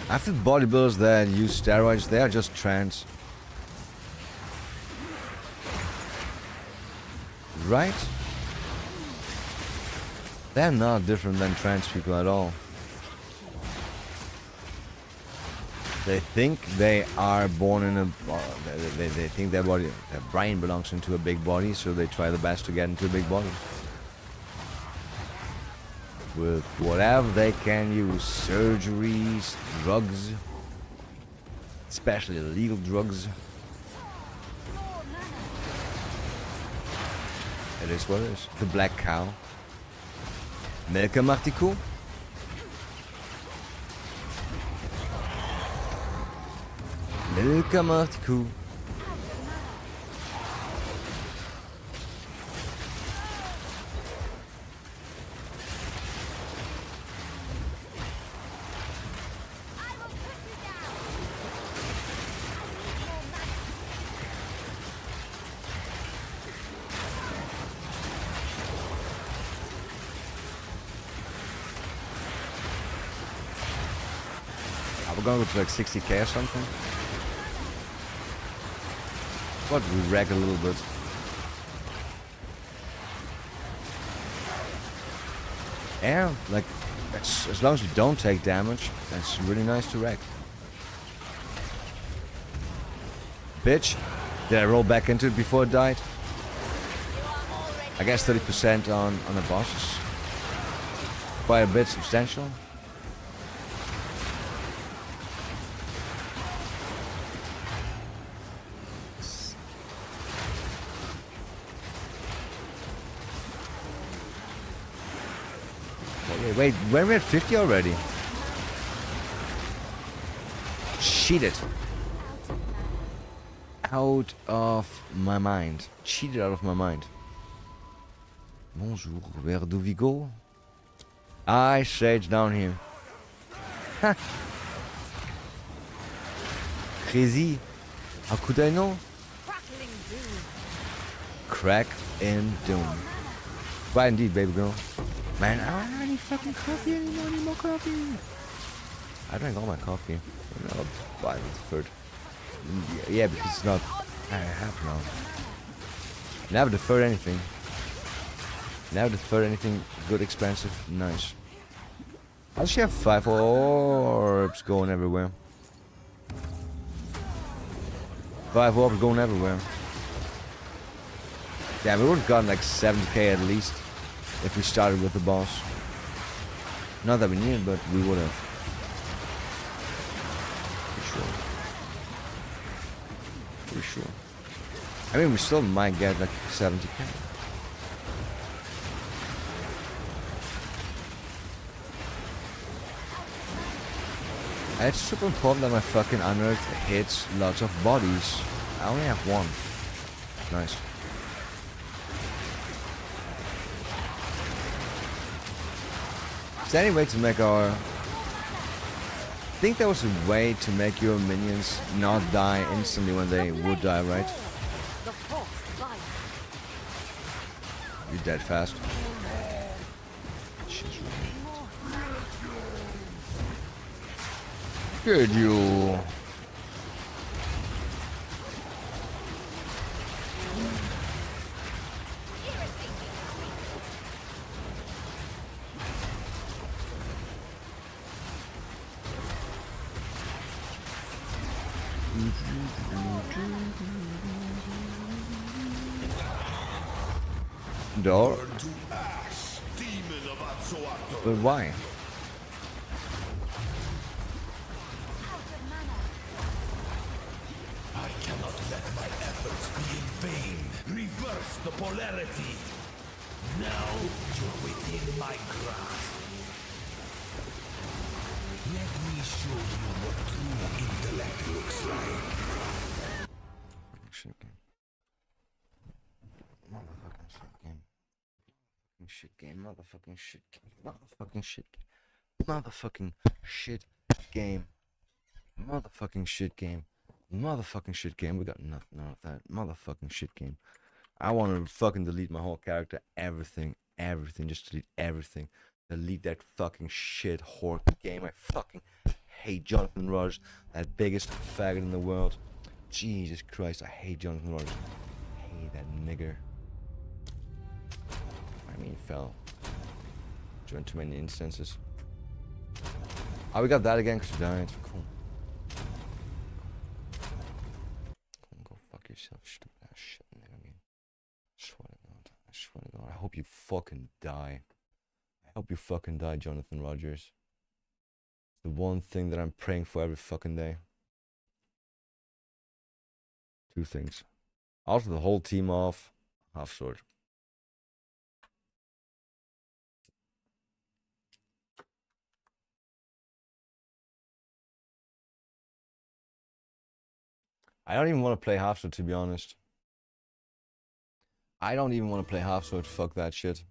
After bodybuilders that use steroids, they are just trans. Right? They're not different than trans people at all. They think they are born in a... they think their brain belongs into a big body, so they try the best to get into a big body. With whatever they can use, surgeries, drugs, especially illegal drugs. It is what it is. The black cow. Milka Martikou. Milka Martikou. We're gonna go to like 60k or something. But we wreck a little bit. Yeah, like as long as you don't take damage, that's really nice to wreck. Bitch, did I roll back into it before it died? I guess 30% on the boss is quite a bit substantial. Wait, we're at 50 already. Cheated. Out of my mind. Cheated out of my mind. Bonjour, where do we go? I say it's down here. Ha! Crazy. How could I know? Crack in doom. Why indeed, baby girl. Man, I don't have any fucking coffee anymore. I need more coffee. I drank all my coffee. I'll buy the third. Yeah, because it's not... I have now. Never defer anything. Never defer anything good, expensive, nice. I actually have 5 orbs going everywhere. 5 orbs going everywhere. Yeah, we would have gotten like 70k at least. if we started with the boss. Not that we needed, but we would have. For sure. For sure. I mean, we still might get like 70k. It's super important that my fucking unearthed hits lots of bodies. I only have one. Nice. Is there any way to make our... I think there was a way to make your minions not die instantly when they would die, right? You're dead fast. Good you. Door.
Burn to ash, demon of Atzoato.
But why?
I cannot let my efforts be in vain. Reverse the polarity. Now you're within my grasp. Let me show you what true intellect looks like.
Shit game. Motherfucking shit game. Shit game. Motherfucking shit game. Motherfucking shit game. Motherfucking shit game. Motherfucking shit game. Motherfucking shit game. We got nothing out of that. Motherfucking shit game. I want to fucking delete my whole character. Everything. Everything. Just delete everything. Delete that fucking shit whore game. I fucking hate Jonathan Rogers. That biggest faggot in the world. Jesus Christ. I hate Jonathan Rogers. I hate that nigger. I mean, fell. Joined too many instances. Oh, we got that again because we died. Cool. Go fuck yourself, stupid ass shit, nigga. I mean, I swear to God. I swear to God. I hope you fucking die. I hope you fucking die, Jonathan Rogers. It's the one thing that I'm praying for every fucking day. Two things. Also, the whole team off. Half sword. I don't even want to play half sword, to be honest. I don't even want to play half sword. Fuck that shit.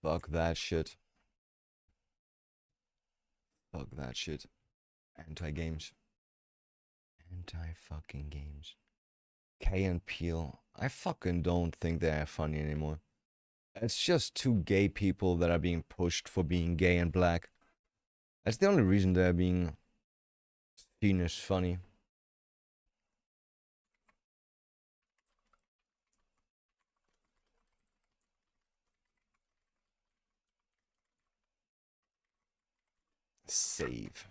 Fuck that shit. Fuck that shit. Anti-games. Anti-fucking games. K and Peel. I fucking don't think they're funny anymore. It's just two gay people that are being pushed for being gay and black. That's the only reason they're being seen as funny. Save.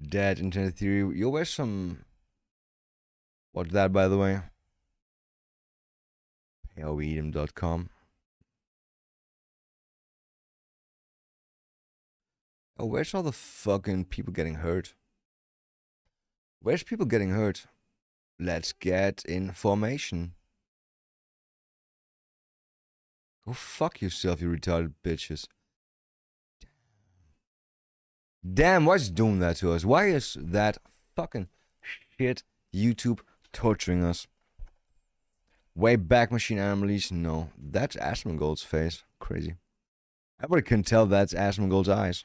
Dead internet theory. You'll wear some. What's that, by the way? wheeeee.com. Oh, where's all the fucking people getting hurt? Where's people getting hurt? Let's get in formation. Go fuck yourself, you retarded bitches. Damn, why's it doing that to us? Why is that fucking shit YouTube torturing us? Way back machine anomalies? No, that's Asmongold's face. Crazy. Everybody can tell that's Asmongold's eyes.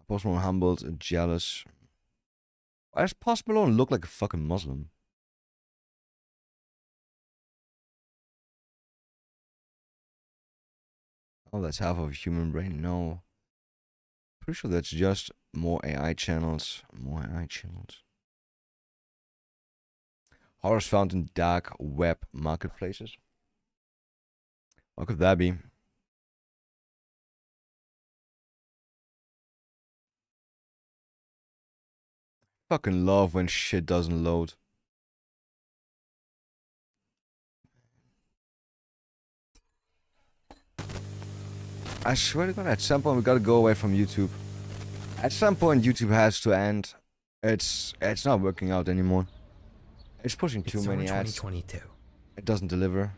Post Malone humbled, jealous. Why does Post Malone look like a fucking Muslim? Oh, that's half of a human brain. No. Pretty sure that's just more AI channels. More AI channels. Horrors found in dark web marketplaces. What could that be? Fucking love when shit doesn't load. I swear to God, at some point we gotta go away from YouTube. At some point YouTube has to end. It's not working out anymore. It's pushing too many ads.
2022.
It doesn't deliver.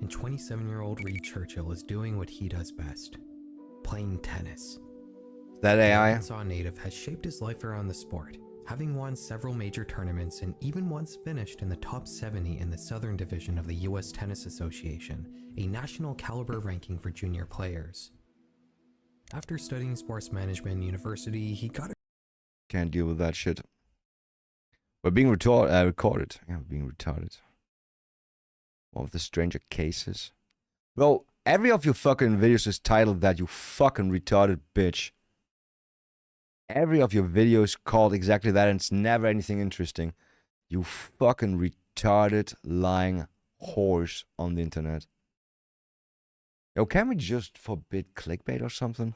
And 27-year-old Reed Churchill is doing what he does best. Playing tennis.
That
The
AI.
Arkansas native has shaped his life around the sport, having won several major tournaments and even once finished in the top 70 in the Southern Division of the U.S. Tennis Association, a national caliber ranking for junior players. After studying sports management in university, he got a
Can't deal with that shit. We're being recorded. Yeah, we're being retarded. One of the stranger cases. Bro, every of your fucking videos is titled that, you fucking retarded bitch. Every of your videos called exactly that, and it's never anything interesting. You fucking retarded, lying horse on the internet. Yo, can we just forbid clickbait or something?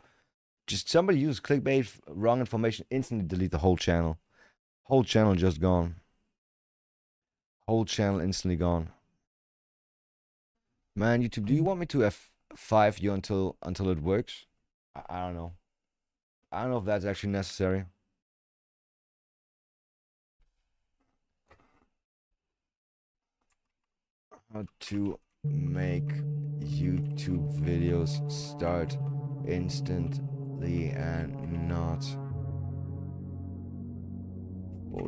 Just somebody use clickbait, wrong information, instantly delete the whole channel. Whole channel just gone. Whole channel instantly gone. Man, YouTube, do you want me to F5 you until it works? I don't know. I don't know if that's actually necessary. How to make YouTube videos start instantly and not.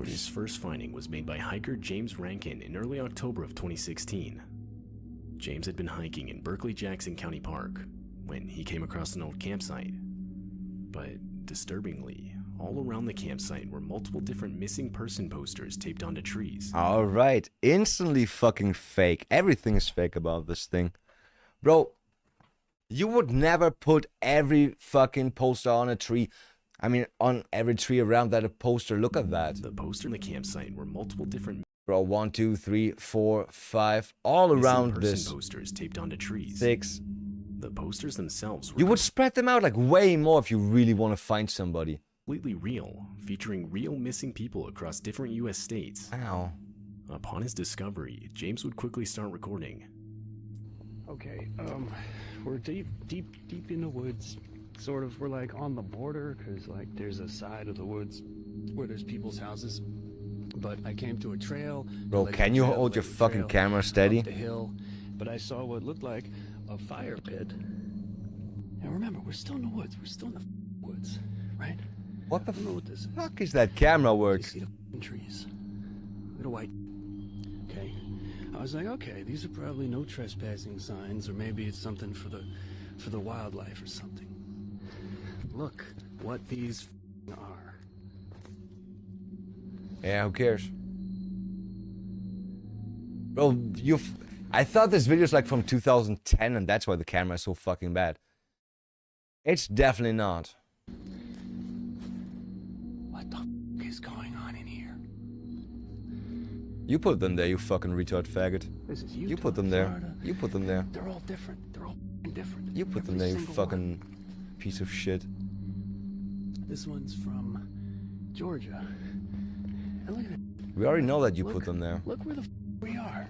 His first finding was made by hiker James Rankin in early October of 2016. James had been hiking in Berkeley-Jackson County Park when he came across an old campsite. But disturbingly, all around the campsite were multiple different missing person posters taped onto trees.
Alright, instantly fucking fake. Everything is fake about this thing. Bro, you would never put every fucking poster on a tree. I mean, on every tree around that a poster. Look at that.
The poster in the campsite were multiple different
Bro, 1, 2, 3, 4, 5, all
missing
around
person
this.
posters taped onto trees.
6.
The posters themselves were
You would spread them out like way more if you really want to find somebody.
completely real, featuring real missing people across different US states.
Ow.
Upon his discovery, James would quickly start recording.
Okay, we're deep in the woods. Sort of, we're like on the border, because like there's a side of the woods where there's people's houses. But I came to a trail.
Bro,
led
can
the
you
trail,
hold
led
your
the
fucking
trail
camera
up
steady?
the hill, but I saw what looked like a fire pit. Now remember, we're still in the woods. We're still in the woods, right?
What the
I don't know what this is.
fuck is that camera
You
work?
see the trees. Little white. Okay. I was like, okay, these are probably no trespassing signs, or maybe it's something for the wildlife or something. Look what these are.
Yeah, who cares? Bro, I thought this video's like from 2010 and that's why the camera is so fucking bad. It's definitely not.
What the is going on in here?
You put them there, you fucking retard faggot.
This is
You
Utah,
put them there.
Florida.
You put them there.
They're all different. They're all different.
You put them
Every
there, you
single
fucking
one.
piece of shit.
This one's from Georgia. And look at it.
We already know that you
Look-
put them there.
Look where the we are.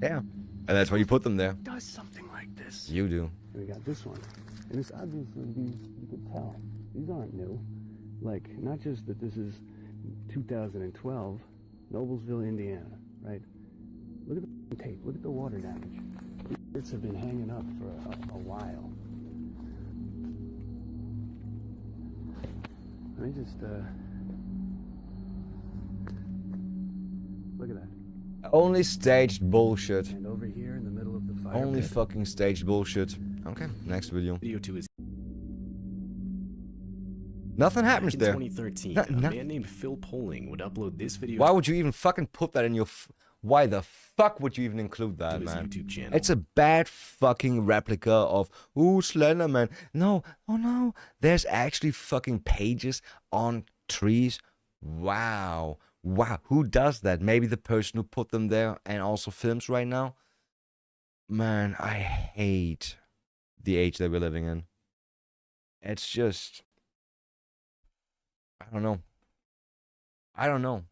Yeah. And that's why you put them there.
Does something like this.
You do.
And we got this one. And this obviously, you could tell, these aren't new. Like, not just that this is 2012, Noblesville, Indiana, right? Look at the tape, look at the water damage. These bits have been hanging up for a while. Let me just, look at that.
Only staged bullshit.
And over here in the middle of the fire
Only
pit,
fucking staged bullshit. Okay, next video.
Video to his
Nothing happens
in
there.
2013,
No-
a
no-
man named Phil Poling would upload this video.
Why would you even fucking put that in your... Why the fuck would you even include that,
to his
man?
YouTube channel.
It's a bad fucking replica of, ooh, Slenderman. No, oh no. There's actually fucking pages on trees. Wow. Wow. Who does that? Maybe the person who put them there and also films right now? Man, I hate the age that we're living in. It's just, I don't know. I don't know.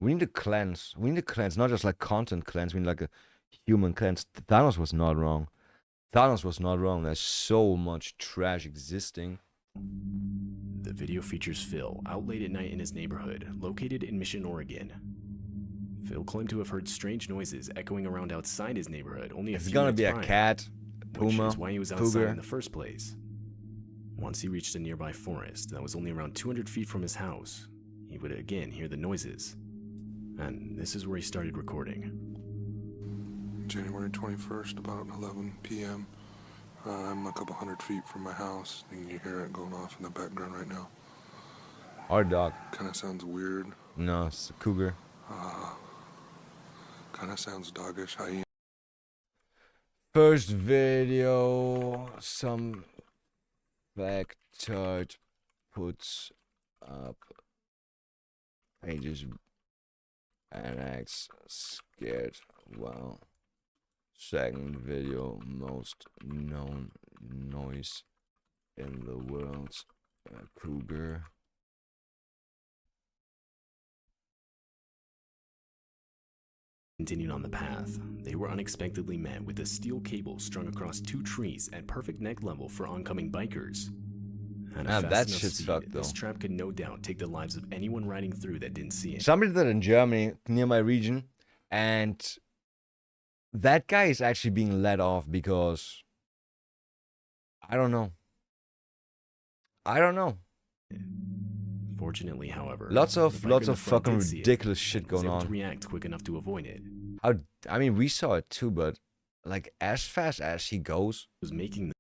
We need to cleanse. We need to cleanse, not just like content cleanse. We need like a human cleanse. Thanos was not wrong. Thanos was not wrong. There's so much trash existing.
The video features Phil out late at night in his neighborhood, located in Mission, Oregon. Phil claimed to have heard strange noises echoing around outside his neighborhood only a
It's
few
gonna
minutes
be a
prior,
cat,
which
puma,
is why he was outside
cougar.
in the first place. Once he reached a nearby forest that was only around 200 feet from his house, he would again hear the noises. And this is where he started recording.
January 21st, about 11 p.m. I'm a couple hundred feet from my house, and you hear it going off in the background right now.
Our dog.
Kind of sounds weird.
No, it's a cougar.
Kind of sounds doggish. Hyena.
First video, some factoid puts up pages and acts scared. Wow. Second video, most known noise in the world, cougar.
Continued on the path, they were unexpectedly met with a steel cable strung across two trees at perfect neck level for oncoming bikers. At a fast
That
enough
shit
speed,
sucked, though.
this trap could no doubt take the lives of anyone riding through that didn't see it.
Somebody did that in Germany, near my region, and that guy is actually being let off because I don't know. I don't know.
Fortunately, however,
Lots
the
of
biker in the front
fucking
did see it
ridiculous shit
and was
going
able to
on.
react quick enough to avoid it.
I mean, we saw it too, but like as fast as he goes,
Was making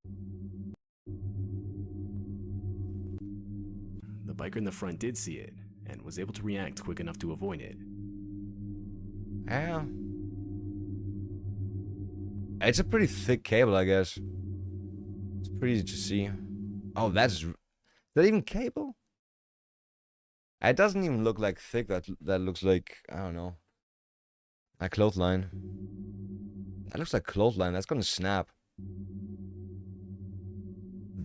the biker in the front did see it and was able to react quick enough to avoid it.
yeah. It's a pretty thick cable, I guess. It's pretty easy to see. Oh, is that even cable? It doesn't even look like thick. That looks like, I don't know, a clothesline. That looks like clothesline. That's gonna snap.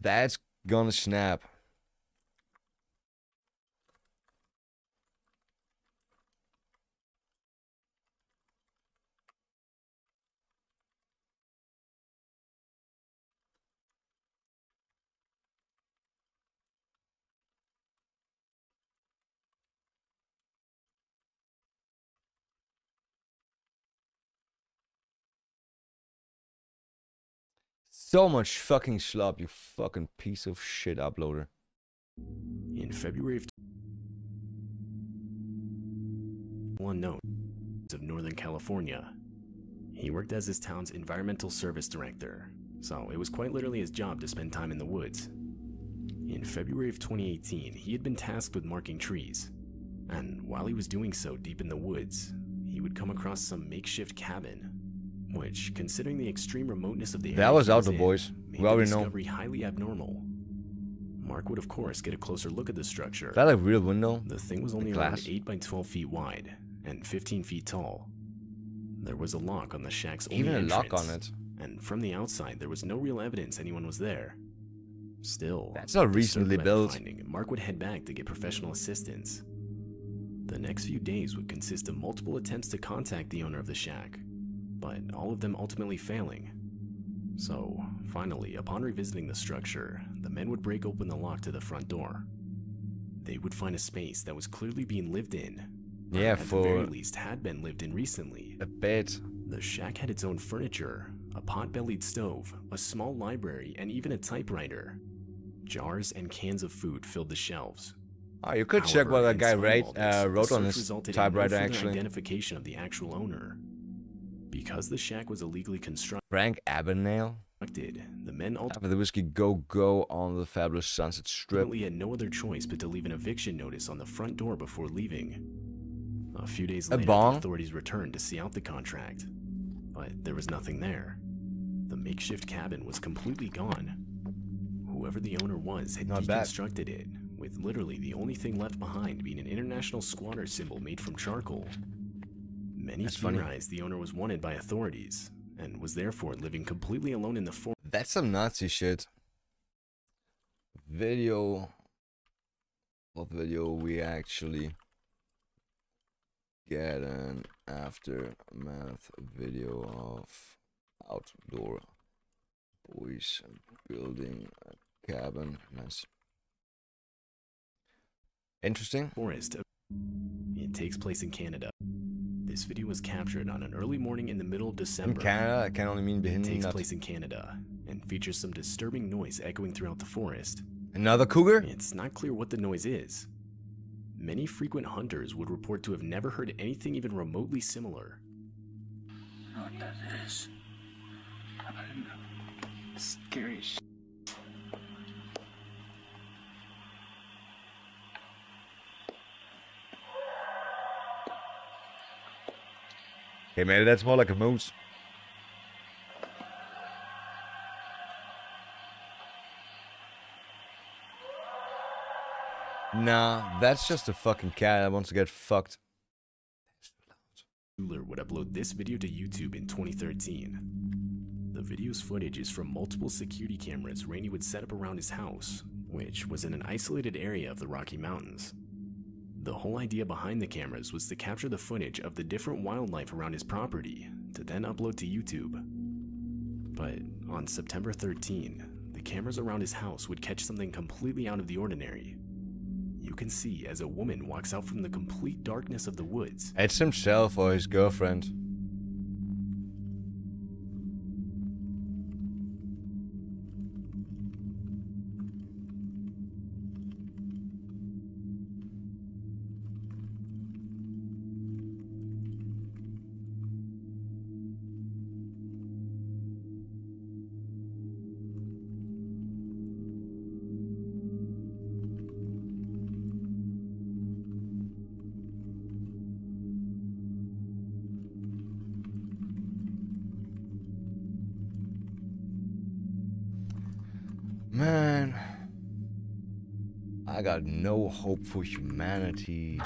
That's gonna snap. So much fucking slop, you fucking piece of shit uploader.
In February of one note of Northern California, he worked as his town's environmental service director, so it was quite literally his job to spend time in the woods. In February of 2018, he had been tasked with marking trees, and while he was doing so deep in the woods, he would come across some makeshift cabin, which, considering the extreme remoteness of the area
That was
he
Outdoor
in,
Boys.
made
We
the
already know.
discovery highly abnormal. Mark would, of course, get a closer look at the structure.
Is that a real window?
The thing was only
glass?
around 8 by 12 feet wide and 15 feet tall. There was a lock on the shack's only
Even a lock
entrance,
on it.
and from the outside there was no real evidence anyone was there. Still,
That's not
disturbed
recently
by the
built.
finding, Mark would head back to get professional assistance. The next few days would consist of multiple attempts to contact the owner of the shack, but all of them ultimately failing. So, finally, upon revisiting the structure, the men would break open the lock to the front door. They would find a space that was clearly being lived in. or
Yeah,
at the very
for
least had been lived in recently.
a bit.
The shack had its own furniture, a pot-bellied stove, a small library, and even a typewriter. Jars and cans of food filled the shelves.
Oh, you could check what
However,
that guy
in spite of all this, the
wrote on
search
his
resulted in
typewriter,
no further
actually.
identification of the actual owner. Because the shack was illegally
Frank Abagnale.
constructed, the men
After the whiskey go on the fabulous Sunset Strip.
ultimately had no other choice but to leave an eviction notice on the front door before leaving. A few days
A
later, the
bong?
authorities returned to see out the contract, but there was nothing there. The makeshift cabin was completely gone. Whoever the owner was had
Not bad.
deconstructed it, with literally the only thing left behind being an international squatter symbol made from charcoal. Many
That's funny.
theorized the owner was wanted by authorities, and was therefore living completely alone in the forest.
That's some Nazi shit. Video. What video we actually get an aftermath video of outdoor boys building a cabin. Nice. Interesting.
It takes place in Canada. This video was captured on an early morning in the middle of
In
December.
Canada, I can only mean
It
behind
takes
that.
place in Canada and features some disturbing noise echoing throughout the forest.
Another cougar?
It's not clear what the noise is. Many frequent hunters would report to have never heard anything even remotely similar.
know what that is. I don't know. Scary shit.
Okay, maybe that's more like a moose. Nah, that's just a fucking cat that wants to get fucked.
Schuler would upload this video to YouTube in 2013. The video's footage is from multiple security cameras Rainey would set up around his house, which was in an isolated area of the Rocky Mountains. The whole idea behind the cameras was to capture the footage of the different wildlife around his property, to then upload to YouTube. But on September 13, the cameras around his house would catch something completely out of the ordinary. You can see as a woman walks out from the complete darkness of the woods.
It's himself or his girlfriend. Man, I got no hope for humanity.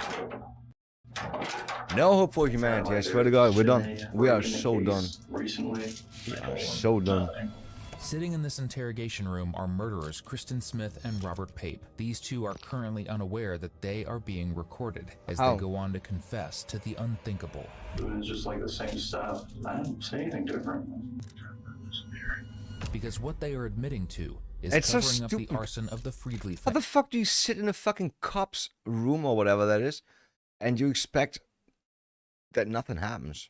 No hope for humanity, I swear to God, we're done. We are so done.
Recently,
We are so done.
Sitting in this interrogation room are murderers Kristen Smith and Robert Pape. These two are currently unaware that they are being recorded as
How?
they go on to confess to the unthinkable.
It's just like the same stuff. I don't say anything different.
Because what they are admitting to is
It's so
covering up the
stupid.
arson of the Friedley
How
thing.
the fuck do you sit in a fucking cop's room or whatever that is, and you expect that nothing happens?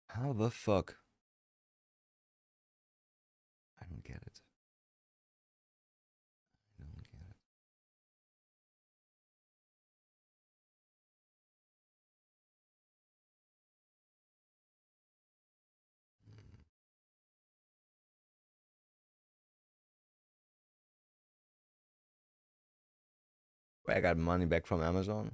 How the fuck? I don't get it. I don't get it. Wait, I got money back from Amazon.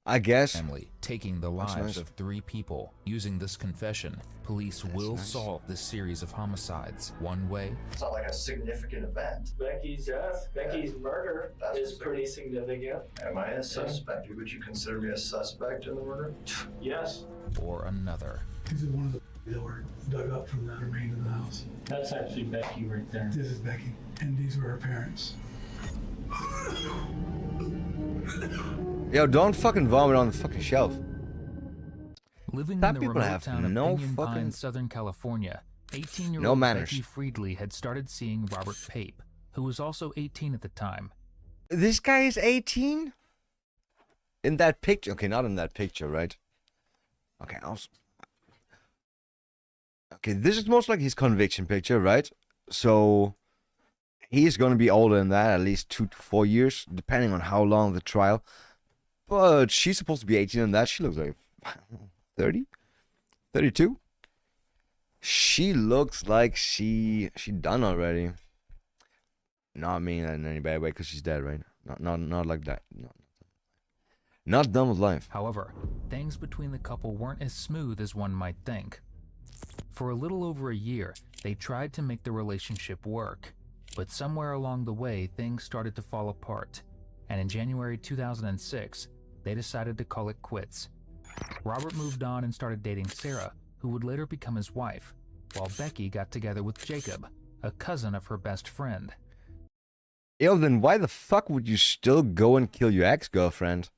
I guess.
Family taking the
That's
lives
nice.
of 3 people. Using this confession, police will
nice.
solve this series of homicides one way
It's not like a significant event.
Becky's death, Becky's murder
That's
is
what's
pretty significant.
Am I a suspect? Would you consider me a suspect in the murder?
Yes,
or another.
This is one of the that were dug up from the remains of the house.
that's actually Becky right there.
This is Becky, and these were her parents.
Yo, don't fucking vomit on the fucking shelf.
Living
That
in the
people
remote
have
town of
no
Pinyon
fucking-
Pines, Southern California, 18-year-old
No manners.
Becky Friedley had started seeing Robert Pape, who was also 18 at the time.
This guy is 18? In that picture? Okay, not in that picture, right? Okay, okay, this is most like his conviction picture, right? So he's going to be older than that, at least 2 to 4 years, depending on how long the trial. But she's supposed to be 18 in that. She looks like 30? 32? She looks like she done already. Not mean in any bad way, because she's dead, right? Not like that. Not done with life.
However, things between the couple weren't as smooth as one might think. For a little over a year, they tried to make the relationship work, but somewhere along the way, things started to fall apart, and in January 2006, they decided to call it quits. Robert moved on and started dating Sarah, who would later become his wife, while Becky got together with Jacob, a cousin of her best friend.
Yo, then why the fuck would you still go and kill your ex-girlfriend?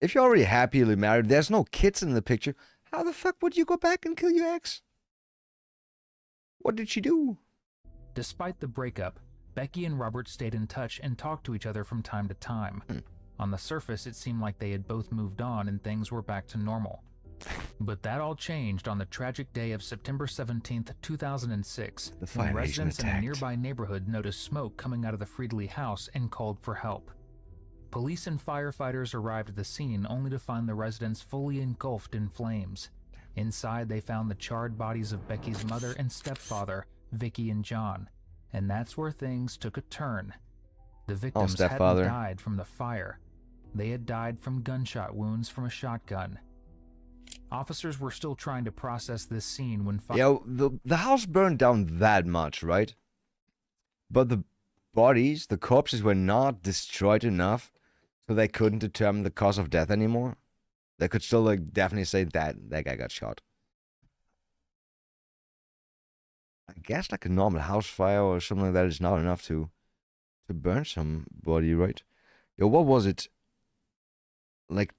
If you're already happily married, there's no kids in the picture, how the fuck would you go back and kill your ex? What did she do?
Despite the breakup, Becky and Robert stayed in touch and talked to each other from time to time. On the surface, it seemed like they had both moved on and things were back to normal. But that all changed on the tragic day of September 17th, 2006, when residents in a nearby neighborhood noticed smoke coming out of the Friedley house and called for help. Police and firefighters arrived at the scene only to find the residents fully engulfed in flames. Inside, they found the charred bodies of Becky's mother and stepfather, Vicky and John, and that's where things took a turn. The victims hadn't died from the fire. They had died from gunshot wounds from a shotgun. Officers were still trying to process this scene when
the house burned down that much, right? But the bodies, the corpses, were not destroyed enough so they couldn't determine the cause of death anymore. They could still like definitely say that guy got shot. I guess like a normal house fire or something like that is not enough to burn somebody, right? Yo, what was it? Like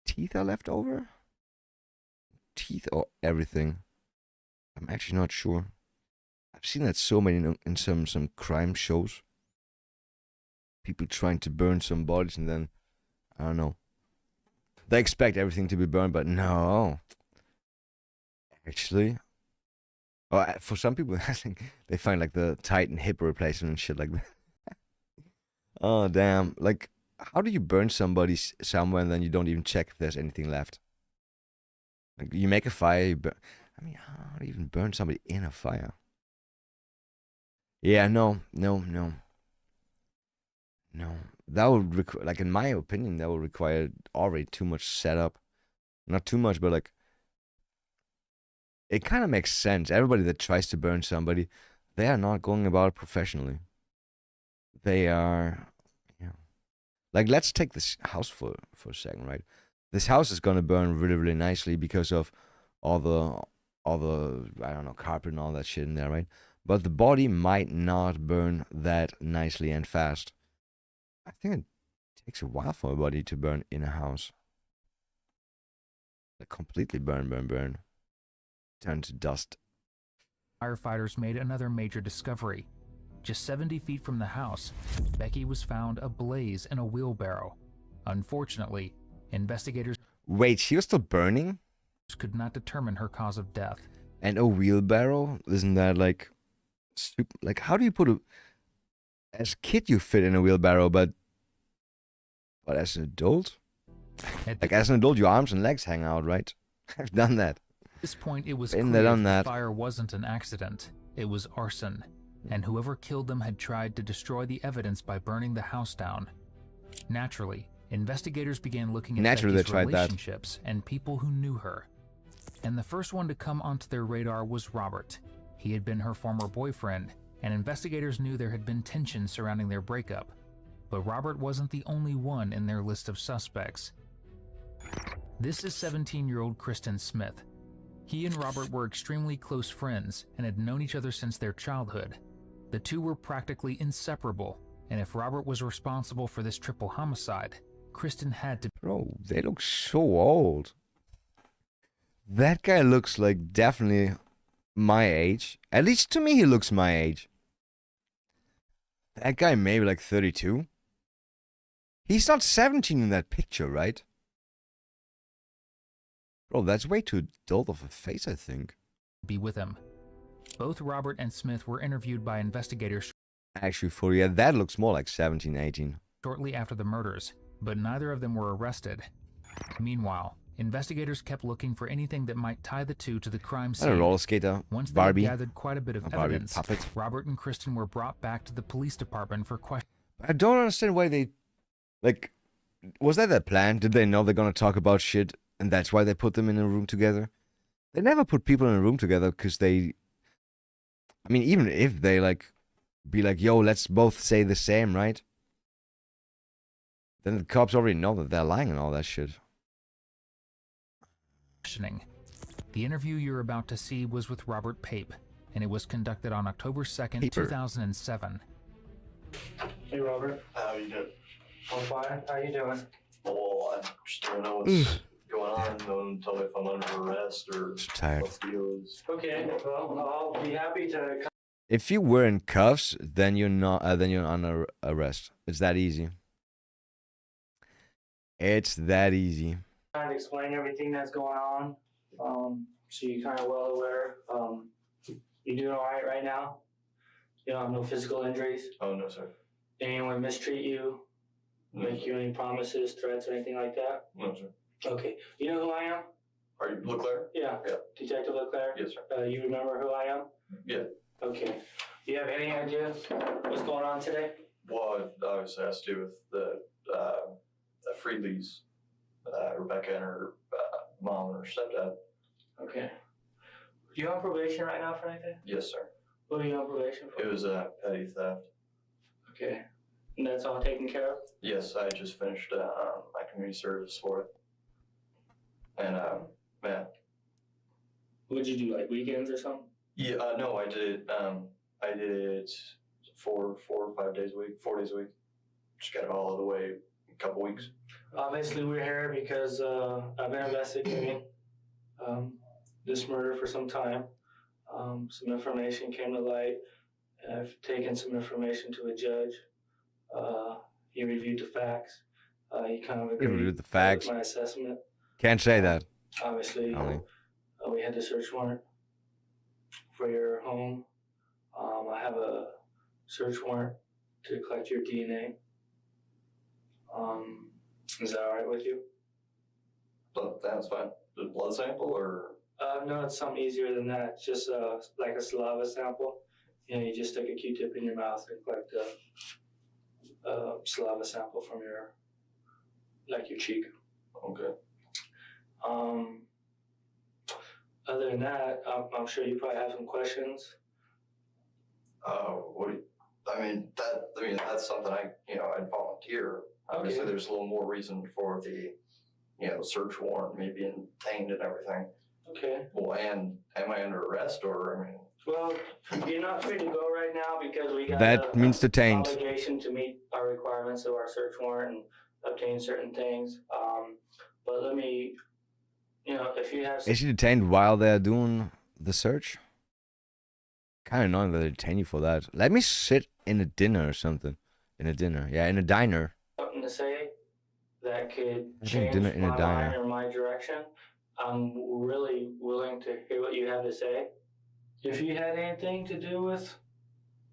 teeth are left over? Teeth or everything? I'm actually not sure. I've seen that so many in some crime shows. People trying to burn some bodies and then, I don't know. They expect everything to be burned, but no. Actually, for some people, I think they find like the Titan hip replacement and shit like that. Oh, damn. Like, how do you burn somebody somewhere and then you don't even check if there's anything left? Like, you make a fire, I mean, how do you even burn somebody in a fire? Yeah, no. That would require, like, in my opinion, that would require already too much setup. Not too much, but like, it kind of makes sense. Everybody that tries to burn somebody, they are not going about it professionally. They are, like, let's take this house for a second, right? This house is gonna burn really, really nicely because of all the I don't know, carpet and all that shit in there, right? But the body might not burn that nicely and fast. I think it takes a while for a body to burn in a house. Like completely burn. Turn to dust.
Firefighters made another major discovery. Just 70 feet from the house, Becky was found ablaze in a wheelbarrow. Unfortunately, investigators
Wait, she was still burning?
Could not determine her cause of death.
And a wheelbarrow? Isn't that like like, how do you put as a kid you fit in a wheelbarrow, but as an adult? Like, as an adult, your arms and legs hang out, right? I've done that.
At this point, it was
Been
clear
there, done
the
that.
fire wasn't an accident. It was arson, and whoever killed them had tried to destroy the evidence by burning the house down. Naturally, investigators began looking at Becky's relationships and people who knew her. And the first one to come onto their radar was Robert. He had been her former boyfriend, and investigators knew there had been tension surrounding their breakup. But Robert wasn't the only one in their list of suspects. This is 17-year-old Kristen Smith. He and Robert were extremely close friends and had known each other since their childhood. The two were practically inseparable, and if Robert was responsible for this triple homicide, Kristen had to—
Bro, they look so old. That guy looks like definitely my age. At least to me, he looks my age. That guy maybe like 32. He's not 17 in that picture, right? Bro, that's way too adult of a face, I think.
Be with him. Both Robert and Smith were interviewed by investigators
Actually, yeah, that looks more like 17, 18.
shortly after the murders, but neither of them were arrested. Meanwhile, Investigators kept looking for anything that might tie the two to the crime
I don't
scene.
roller skater.
Once they
Barbie.
had gathered quite a bit of
Barbie
evidence,
puppet.
Robert and Kristen were brought back to the police department for questioning.
I don't understand why they, like, was that their plan? Did they know they're gonna talk about shit, and that's why they put them in a room together? They never put people in a room together because they. I mean, even if they like, be like, "Yo, let's both say the same," right? Then the cops already know that they're lying and all that shit.
The interview you're about to see was with Robert Pape, and it was conducted on October 2nd,
Paper.
2007.
Hey, Robert.
How you doing?
I'm fine. How you doing?
Well, I just don't know what's going on. No one tell me if I'm under arrest or
Tired.
what the deal is.
Okay, well, I'll be happy to.
If you were in cuffs, then you're not. Then you're under arrest. It's that easy. It's that easy.
Kind of explain everything that's going on, so you're kind of well aware. You doing all right now? You don't have no physical injuries?
Oh, no, sir.
Anyone mistreat you?
No,
Make you any promises, threats, or anything like that?
No, sir.
Okay. You know who I am?
Are you Leclerc?
Yeah.
Yeah.
Detective Leclerc?
Yes, sir.
You remember who I am?
Yeah.
Okay. Do you have any idea what's going on today?
Well, it obviously has to do with the Freeleys, Rebecca and her mom and her stepdad.
Okay. You on probation right now for anything?
Yes, sir.
What are you on probation for?
It was petty theft.
Okay. And that's all taken care of?
Yes, I just finished my community service for it. And man.
What'd you do, like weekends or something?
Yeah, no, I did it 4 or 5 days a week, 4 days a week. Just got it all out of the way in a couple weeks.
Obviously, we're here because I've been investigating this murder for some time. Some information came to light. I've taken some information to a judge. He reviewed the facts. He kind of agreed
reviewed the facts.
with my assessment.
Can't say that.
Obviously, we had the search warrant for your home. I have a search warrant to collect your DNA. Is that all right with you?
That's fine. The blood sample or?
No, it's something easier than that. It's just like a saliva sample. You know, you just stick a Q-tip in your mouth and collect a saliva sample from your cheek.
Okay.
Other than that, I'm sure you probably have some questions.
That's something I'd volunteer. Obviously,
Okay.
there's a little more reason for the, search warrant, me being detained and everything.
Okay.
Well, and am I under arrest or,
Well, you're not free to go right now because we got
That means detained.
obligation to meet our requirements of our search warrant and obtain certain things. But let me, if you have.
Is she detained while they're doing the search? Kind of annoying that they detain you for that. Let me sit in a dinner or something. In a dinner. Yeah, in a diner.
Something to say that could
I think
change
dinner in a
my
diner.
mind or my direction, I'm really willing to hear what you have to say. If you had anything to do with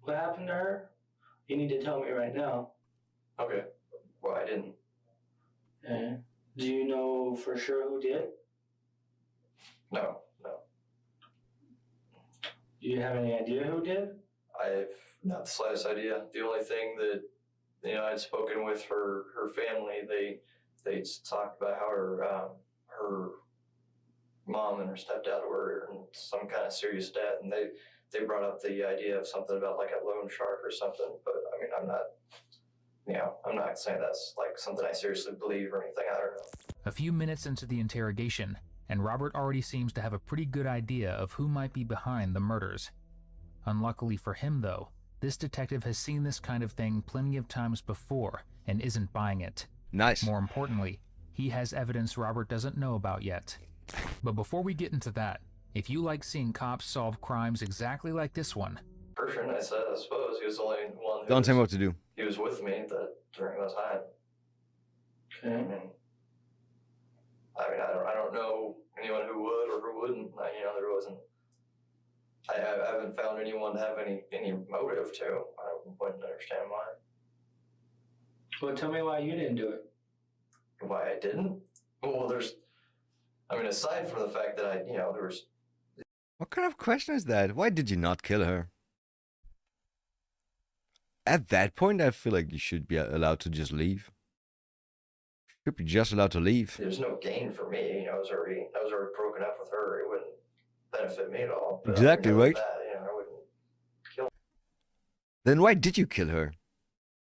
what happened to her, you need to tell me right now.
okay. Well, I didn't.
Okay. Do you know for sure who did?
No.
Do you have any idea who did?
I've not the slightest idea. The only thing that, I'd spoken with her family, they talked about how her mom and her stepdad were in some kind of serious debt, and they brought up the idea of something about like a loan shark or something, but I'm not saying that's like something I seriously believe or anything. I don't know.
A few minutes into the interrogation, and Robert already seems to have a pretty good idea of who might be behind the murders. Unluckily for him, though, this detective has seen this kind of thing plenty of times before and isn't buying it.
Nice.
More importantly, he has evidence Robert doesn't know about yet. But before we get into that, if you like seeing cops solve crimes exactly like this one,
Bertrand, I suppose he was the only one who
Don't tell me what to do.
He was with me during that time.
Okay.
I don't know anyone who would or who wouldn't. There wasn't. I haven't found anyone to have any motive to. I wouldn't understand why.
Well, tell me why you didn't do it.
Why I didn't? Well, I mean, aside from the fact that there was.
What kind of question is that? Why did you not kill her? At that point, I feel like you should be allowed to just leave. Should be just allowed to leave.
There's no gain for me. I was already broken up with her. It wouldn't benefit me at all. But
Exactly,
other than
right?
that, I wouldn't kill.
Then why did you kill her?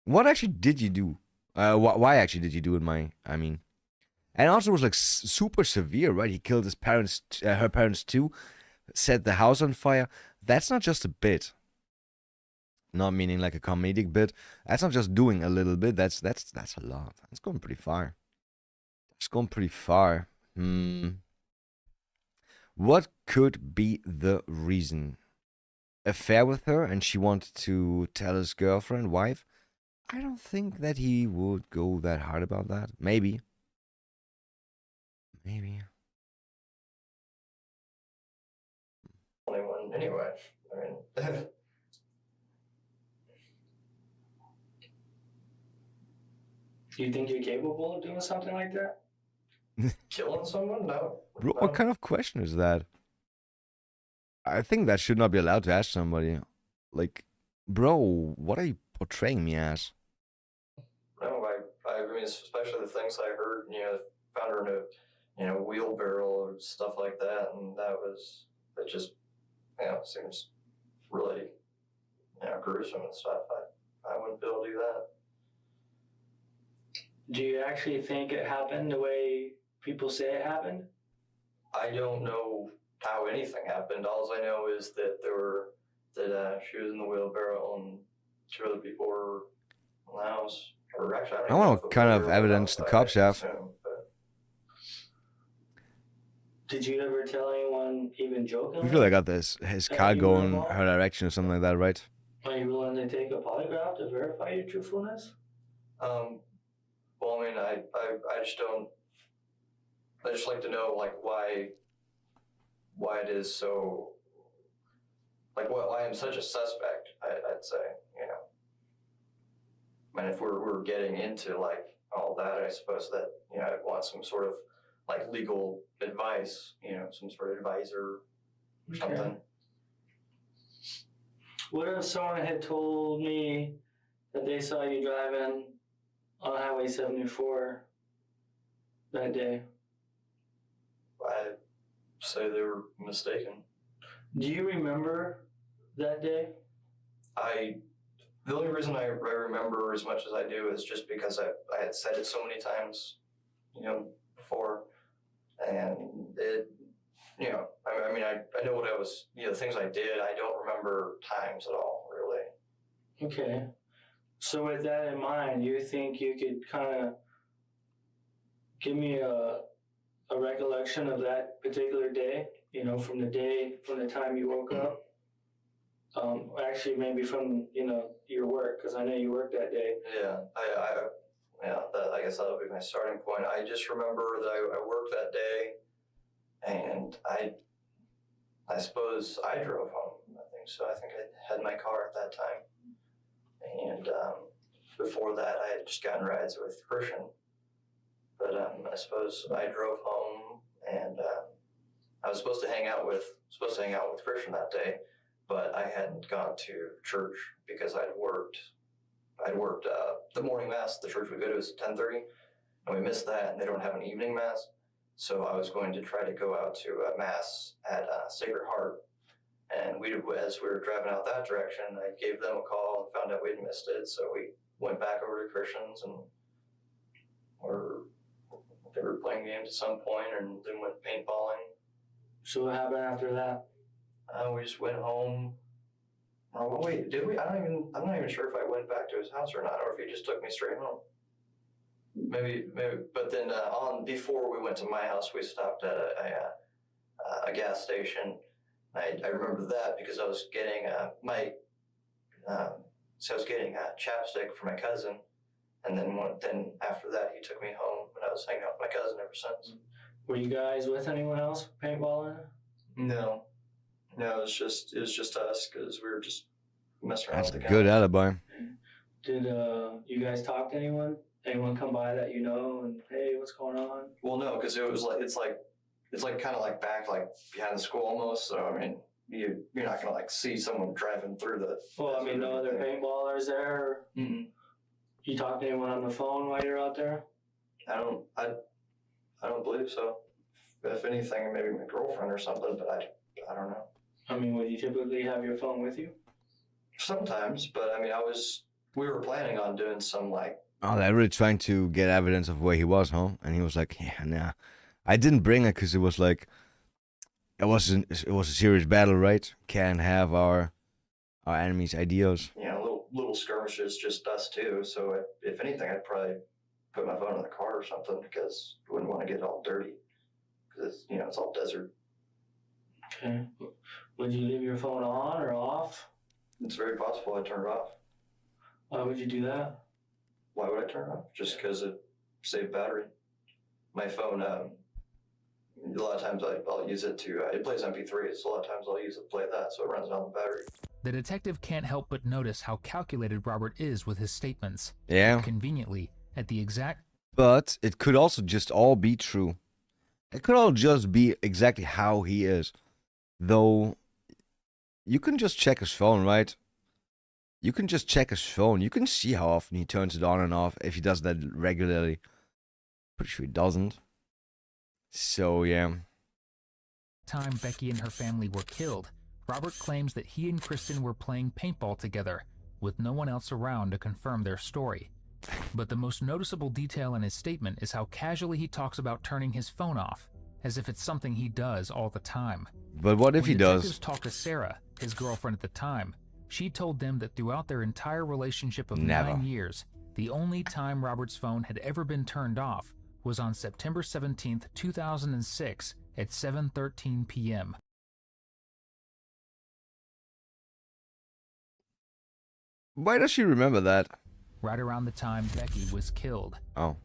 What actually did you do? Why actually did you do it? I mean, and also it was like super severe, right? He killed his parents, her parents too, set the house on fire. That's not just a bit. Not meaning like a comedic bit. That's not just doing a little bit. That's a lot. It's going pretty far. It's gone pretty far. What could be the reason? Affair with her, and she wanted to tell his girlfriend, wife? I don't think that he would go that hard about that. Maybe. Maybe.
Only one anyway. I mean.
Do you think you're capable of doing something like that?
Killing someone? No.
Bro, what kind of question is that? I think that should not be allowed to ask somebody. Like, bro, what are you portraying me as?
No, I mean, especially the things I heard, found her in a wheelbarrow or stuff like that, and that just, seems really, gruesome and stuff. I wouldn't be able to do that.
Do you actually think it happened the way people say it happened?
I don't know how anything happened. All I know is that she was in the wheelbarrow and two other people were in the house. Or actually, I don't
I
even know
want
if
to
it
kind
was
of
her or
evidence the
not,
cops
I
have.
assume, but
Did you ever tell anyone, even jokingly?
You feel like I got his car
you were
going
involved?
her direction or something like that, right?
Are you willing to take a polygraph to verify your truthfulness?
Well, I mean, I just don't. I just like to know, like, why it is so. Like, why I'm such a suspect. I'd say, And if we're getting into like all that, I suppose that I'd want some sort of like legal advice. Some sort of advisor or something.
What if someone had told me that they saw you driving on Highway 74 that day?
I'd say they were mistaken.
Do you remember that day?
The only reason I remember as much as I do is just because I had said it so many times, before, and it, I mean, I know what I was, the things I did. I don't remember times at all, really.
Okay. So with that in mind, you think you could kind of give me a recollection of that particular day, from the time you woke up? Actually, maybe from, your work, because I know you worked that day.
Yeah, I guess that'll be my starting point. I just remember that I worked that day, and I suppose I drove home. I think so. I think I had my car at that time, and before that, I had just gotten rides with Christian. But I suppose I drove home, and I was supposed to hang out with Christian that day, but I hadn't gone to church because I'd worked the morning mass. The church we go to is at 10:30, and we missed that, and they don't have an evening mass. So I was going to try to go out to a mass at Sacred Heart, and as we were driving out that direction, I gave them a call and found out we'd missed it. So we went back over to Christian's, and they were playing games at some point, and then went paintballing.
So what happened after that?
We just went home. Oh wait, did we? I'm not even sure if I went back to his house or not, or if he just took me straight home. Maybe. But then before we went to my house, we stopped at a gas station. I remember that because I was getting chapstick for my cousin, and then after that he took me home, and I was hanging out with my cousin ever since.
Were you guys with anyone else paintballing?
No, it was just us because we were just messing around
That's
with
a
the
good
guy.
alibi.
Did you guys talk to anyone? Anyone come by that and hey, what's going on?
Well, no, because it's like it's like kind of like back like behind the school almost. So I mean, you're not gonna like see someone driving through the.
Well, I mean, no other paintballers there.
Mm-mm.
You talk to anyone on the phone while you're out there?
I don't believe so. If anything, maybe my girlfriend or something, but I don't know.
I mean, would you typically have your phone with you?
Sometimes, but I mean, we were planning on doing some like.
Oh, they're really trying to get evidence of where he was, huh? And he was like, yeah, nah. I didn't bring it because it was like, it was a serious battle, right? Can't have our enemies' ideas.
You know, little skirmishes, just us two. So if anything, I'd probably put my phone in the car or something because I wouldn't want to get it all dirty. Because it's all desert.
Okay. Would you leave your phone on or off?
It's very possible I turn it off.
Why would you do that?
Why would I turn it off? Just because it saved battery. My phone, a lot of times I'll use it to, it plays MP3s, so a lot of times I'll use it to play that, so it runs down the battery.
The detective can't help but notice how calculated Robert is with his statements.
Yeah.
Conveniently, at the exact...
But it could also just all be true. It could all just be exactly how he is. Though, you can just check his phone, right? You can just check his phone. You can see how often he turns it on and off if he does that regularly. Pretty sure he doesn't. So, yeah.
Time Becky and her family were killed, Robert claims that he and Kristen were playing paintball together, with no one else around to confirm their story. But the most noticeable detail in his statement is how casually he talks about turning his phone off, as if it's something he does all the time.
But what if he does?
When detectives talked to Sarah, his girlfriend at the time, she told them that throughout their entire relationship of 9 years, the only time Robert's phone had ever been turned off was on September 17th, 2006 at 7:13 p.m.
Why does she remember that?
Right around the time Becky was killed.
Oh.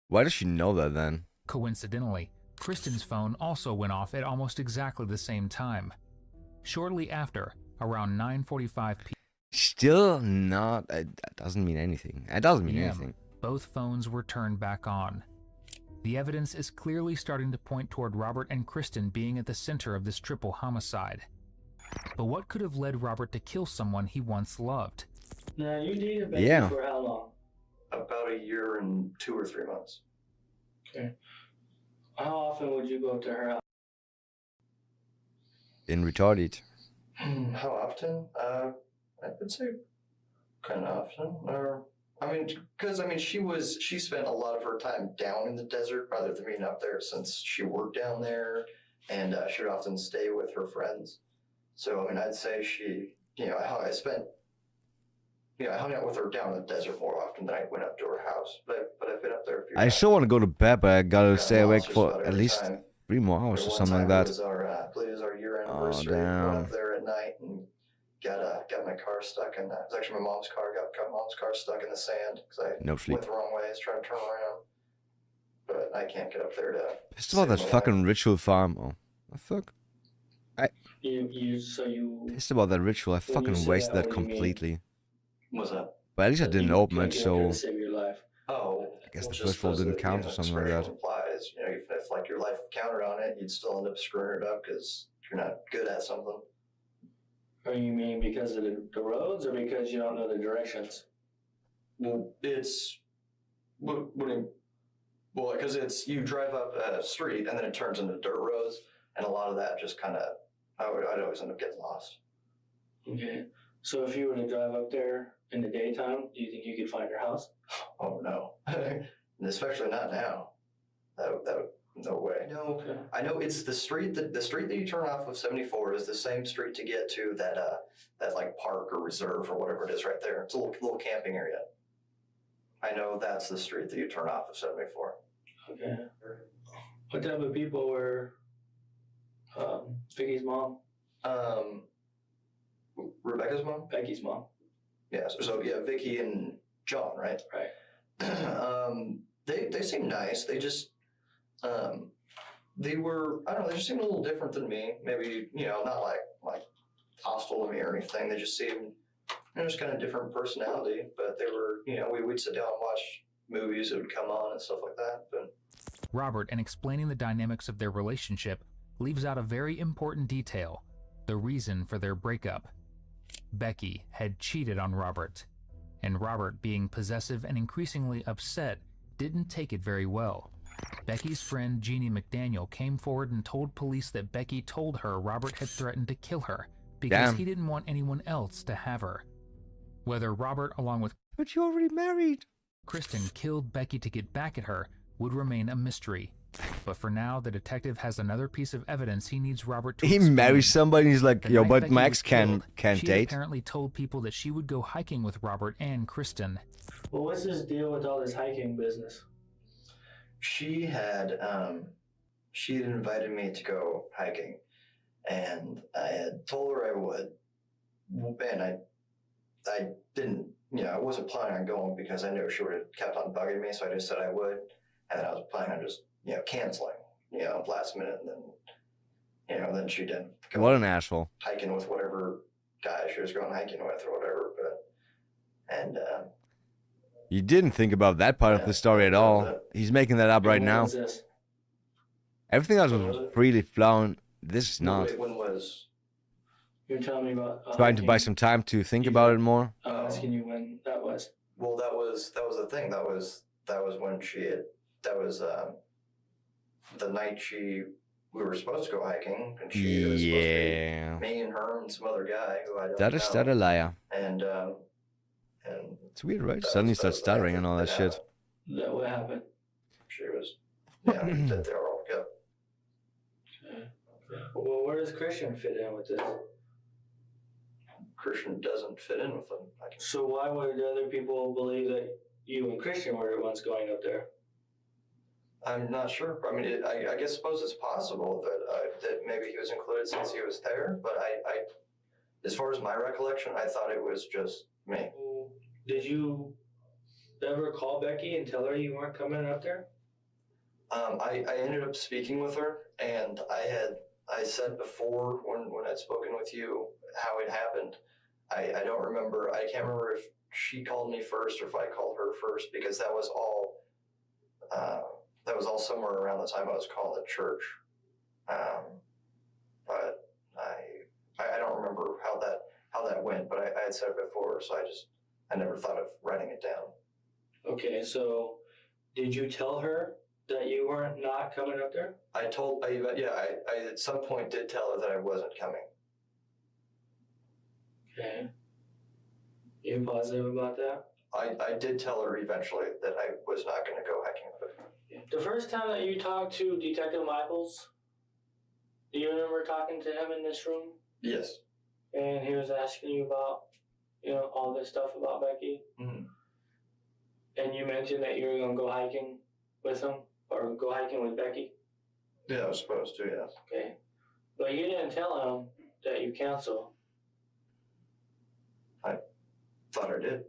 Why does she know that then?
Coincidentally, Kristen's phone also went off at almost exactly the same time. Shortly after, around 9:45 p.m.
Still not. That doesn't mean anything. It doesn't mean anything.
Both phones were turned back on. The evidence is clearly starting to point toward Robert and Kristen being at the center of this triple homicide. But what could have led Robert to kill someone he once loved?
Now, you dated Becky for how long?
About a year and 2 or 3 months.
Okay. How often would you go up to her house?
In retarded.
How often? I would say kind of often. Or she spent a lot of her time down in the desert rather than being up there since she worked down there, and she would often stay with her friends. So I'd say I hung out with her down in the desert more often than I went up to her house. But I've been up there a few times.
I still want to go to bed, but I gotta stay awake for at least 3 more hours or something like that.
I believe it was our year anniversary.
damn.
Went up there at night and got my car stuck in. It was actually my mom's car. Got mom's car stuck in the sand because I
No sleep.
went the wrong way. I was trying to turn around, but I can't get up there to.
Pissed about that fucking ritual farm. Oh, the fuck. Pissed about that ritual. I fucking wasted that completely.
What's that?
But at least I didn't open it, so
Save your life.
Oh,
I guess the first roll didn't count or something like that.
Implies, even if like your life counted on it, you'd still end up screwing it up because you're not good at something.
Or you mean because of the roads, or because you don't know the directions?
Well, because you drive up a street and then it turns into dirt roads, and a lot of that just kind of, I'd always end up getting lost.
Okay. So if you were to drive up there in the daytime, do you think you could find your house?
Oh no, especially not now. That would, no way. No,
Okay.
I know it's the street that you turn off of 74 is the same street to get to that like park or reserve or whatever it is right there. It's a little camping area. I know that's the street that you turn off of 74.
Okay. What type of people were Vicky's mom?
Rebecca's mom?
Becky's mom.
Yeah, so Vicky and John, right?
Right.
They seem nice. They just they were, I don't know, they just seemed a little different than me. Maybe, not like hostile to me or anything. They just seemed, just kind of different personality. But they were, we'd sit down and watch movies that would come on and stuff like that. But
Robert, in explaining the dynamics of their relationship, leaves out a very important detail: the reason for their breakup. Becky had cheated on Robert, and Robert, being possessive and increasingly upset, didn't take it very well. Becky's friend Jeannie McDaniel came forward and told police that Becky told her Robert had threatened to kill her because
Damn.
he didn't want anyone else to have her. Whether Robert, along with
But you're already married.
Kristen, killed Becky to get back at her would remain a mystery. But for now, the detective has another piece of evidence he needs Robert to
He
explain.
marries somebody and he's like,
The
yo,
night
but
Becky
Max
was killed,
can't
she
date.
apparently told people that she would go hiking with Robert and Kristen.
Well, what's this deal with all this hiking business?
She had invited me to go hiking, and I had told her I would, and I didn't, I wasn't planning on going because I knew she would have kept on bugging me, so I just said I would, and then I was planning on just, canceling, last minute, and then, then she didn't go
What an asshole.
hiking with whatever guy she was going hiking with or whatever, and
You didn't think about that part of the story at all. He's making that up right
When
now.
was this?
Everything else was freely flown. This is not.
Wait, when was?
You're telling me about
Trying to buy some time to think about it more.
I'm asking you when that was.
Well, that was the thing. That was when she had. That was the night we were supposed to go hiking, and she was supposed to be me and her and some other guy who I don't
That
know.
is that a liar.
And
It's weird, right? Suddenly starts stuttering and all that shit.
That what happened?
she was that they were all good.
Okay. Well, where does Christian fit in with this?
Christian doesn't fit in with them.
So why would the other people believe that you and Christian were the ones going up there?
I'm not sure. I mean, I guess suppose it's possible that maybe he was included since he was there. But I, as far as my recollection, I thought it was just me.
Did you ever call Becky and tell her you weren't coming up there?
I ended up speaking with her, and I said before when I'd spoken with you how it happened. I don't remember. I can't remember if she called me first or if I called her first, because that was all somewhere around the time I was calling the church. But I don't remember how that went. But I had said it before, so I never thought of writing it down.
Okay, so did you tell her that you weren't not coming up there?
I at some point did tell her that I wasn't coming.
Okay. You positive about that?
I did tell her eventually that I was not going to go hiking with her.
The first time that you talked to Detective Michaels, do you remember talking to him in this room?
Yes.
And he was asking you about, all this stuff about Becky?
Mm-hmm.
And you mentioned that you were going to go hiking with him, or go hiking with Becky?
Yeah, I was supposed to, yes.
Okay. But you didn't tell him that you canceled.
I thought I did.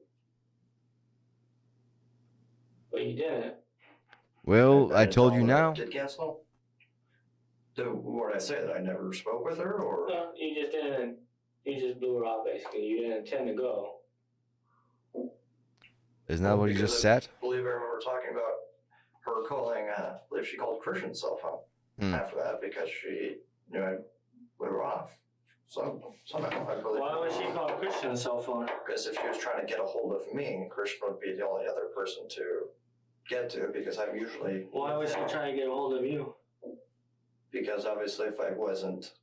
But you didn't.
Well, I told you now.
Did cancel? What did I say? That I never spoke with her, or?
No, you just didn't. You just blew her off, basically. You didn't intend to go.
Isn't that what you just said?
I believe I remember talking about her calling, I believe she called Christian's cell phone after that because she knew I blew her off. Somehow, I believe.
Why would she call Christian's cell phone?
Because if she was trying to get a hold of me, Christian would be the only other person to get to, because I'm usually...
Why was she trying to get a hold of you?
Because obviously if I wasn't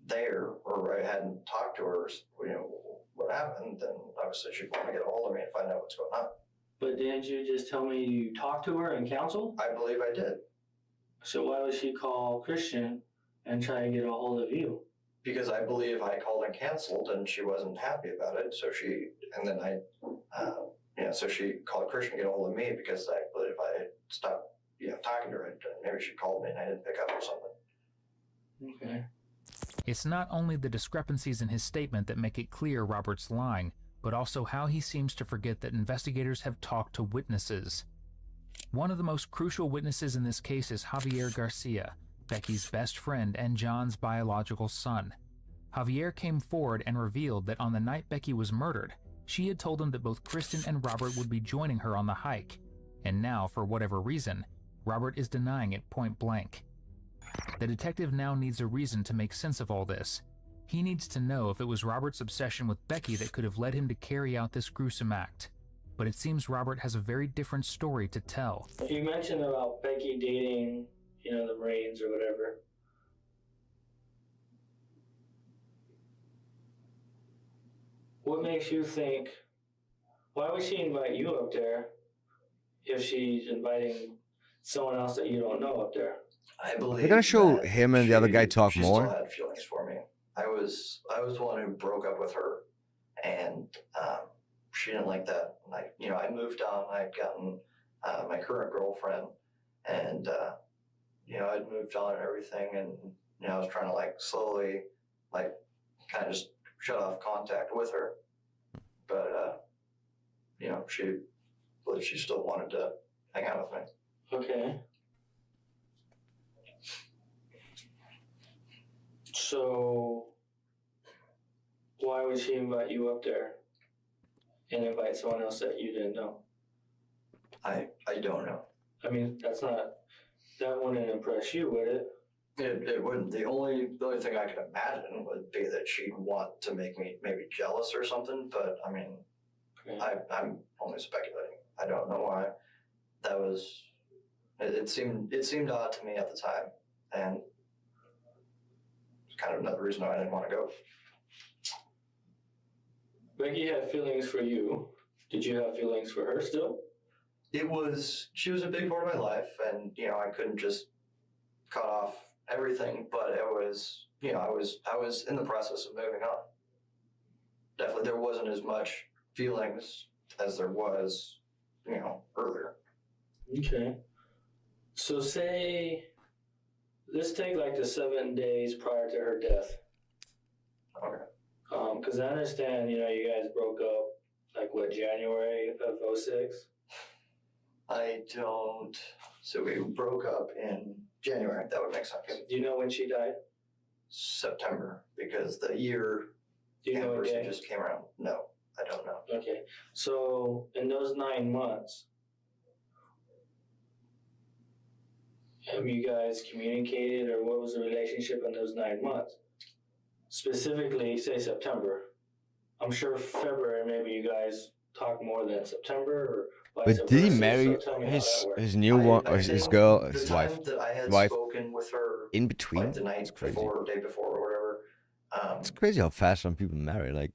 there, or I hadn't talked to her, what happened, then obviously she'd want to get a hold of me and find out what's going on.
But didn't you just tell me you talked to her and counseled?
I believe I did.
So why would she call Christian and try to get a hold of you?
Because I believe I called and canceled, and she wasn't happy about it. So she called Christian to get a hold of me, because I believe I had stopped, talking to her. Maybe she called me and I didn't pick up or something.
Okay.
It's not only the discrepancies in his statement that make it clear Robert's lying, but also how he seems to forget that investigators have talked to witnesses. One of the most crucial witnesses in this case is Javier Garcia, Becky's best friend and John's biological son. Javier came forward and revealed that on the night Becky was murdered, she had told him that both Kristen and Robert would be joining her on the hike. And now, for whatever reason, Robert is denying it point blank. The detective now needs a reason to make sense of all this. He needs to know if it was Robert's obsession with Becky that could have led him to carry out this gruesome act. But it seems Robert has a very different story to tell.
You mentioned about Becky dating, the Marines or whatever. What makes you think, why would she invite you up there if she's inviting someone else that you don't know up there?
I believe
They're gonna show
that
him and the other guy talk
she
more.
still had feelings for me. I was the one who broke up with her, and she didn't like that. Like, I moved on. I'd gotten my current girlfriend, and I'd moved on and everything, and I was trying to slowly kind of just shut off contact with her, but she still wanted to hang out with me.
Okay. So, why would she invite you up there and invite someone else that you didn't know?
I don't know.
I mean, that wouldn't impress you, would it?
It wouldn't. The only thing I could imagine would be that she'd want to make me maybe jealous or something, but I mean, okay. I'm only speculating. I don't know why. That was, it seemed odd to me at the time, and it's kind of another reason why I didn't want to go.
Becky had feelings for you. Did you have feelings for her still?
She was a big part of my life, and I couldn't just cut off everything, but it was, I was in the process of moving on. Definitely there wasn't as much feelings as there was, earlier.
Okay. So let's take the 7 days prior to her death.
Okay.
Because I understand, you guys broke up, January of 06?
So we broke up in January. That would make sense.
Do you know when she died?
September, because the year anniversary just came around. No, I don't know.
Okay. So in those 9 months, have you guys communicated, or what was the relationship in those 9 months? Specifically, say September. I'm sure February, maybe you guys talk more than September, or vice
But did he
versa,
marry
so tell me how that works.
his new one, or his girl,
The
his
time
wife,
that I had
wife
spoken with her,
in between?
the night
It's crazy.
before or day before or whatever.
It's crazy how fast some people marry.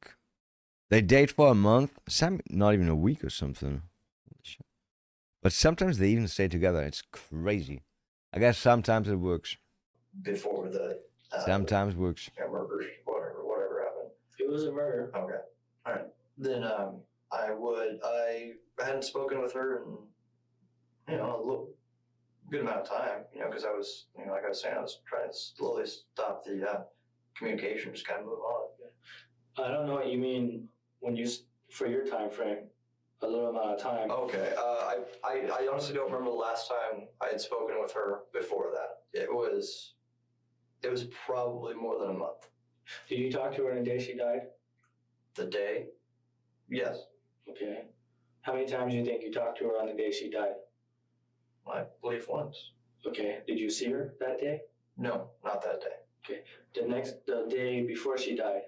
They date for a month, some not even a week or something. But sometimes they even stay together. It's crazy. I guess sometimes it works.
Before the
Sometimes works.
murder, whatever happened.
It was a murder.
Okay. All right. Then I hadn't spoken with her in a good amount of time, because I was, like I was saying, I was trying to slowly stop the communication, just kind of move on.
I don't know what you mean when for your time frame, a little amount of time.
Okay. I honestly don't remember the last time I had spoken with her before that. It was probably more than a month.
Did you talk to her on the day she died?
The day? Yes.
Okay. How many times do you think you talked to her on the day she died?
I believe once.
Okay. Did you see her that day?
No, not that day.
Okay. The day before she died,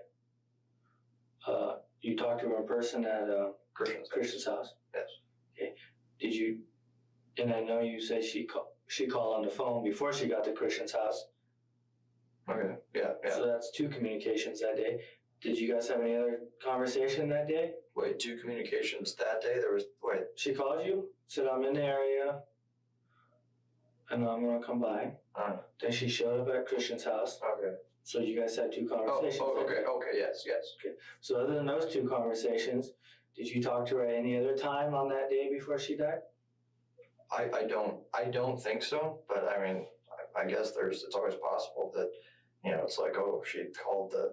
you talked to her in person at Christian's house?
Yes.
Okay. Did you, and I know you said she called on the phone before she got to Christian's house.
Okay. Yeah.
So that's 2 communications that day. Did you guys have any other conversation that day?
Wait, 2 communications that day?
She called you, said I'm in the area, and I'm gonna come by. Then she showed up at Christian's house.
Okay.
So you guys had 2 conversations.
Okay. Yes.
Okay. So other than those 2 conversations, did you talk to her at any other time on that day before she died?
I don't think so, but I mean, I guess it's always possible that, it's like, oh, she called to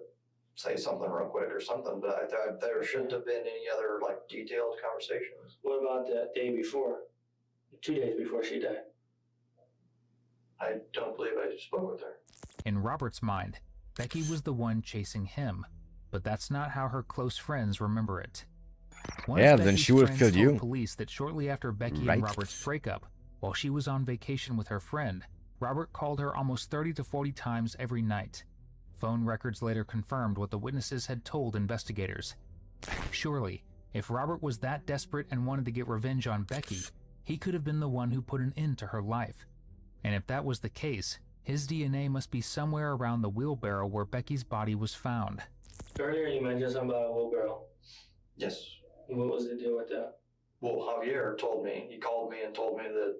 say something real quick or something, but there shouldn't have been any other detailed conversations.
What about that day before? 2 days before she died?
I don't believe I spoke with her.
In Robert's mind, Becky was the one chasing him, but that's not how her close friends remember it. One of
Yeah, then
Becky's
she would have
friends
killed
told
you.
police that shortly after Becky
Right.
and Robert's breakup, While she was on vacation with her friend, Robert called her almost 30 to 40 times every night. Phone records later confirmed what the witnesses had told investigators. Surely, if Robert was that desperate and wanted to get revenge on Becky, he could have been the one who put an end to her life. And if that was the case, his DNA must be somewhere around the wheelbarrow where Becky's body was found.
Earlier you mentioned something about a wheelbarrow.
Yes.
What was the deal with that?
Well, Javier told me, he called me and told me that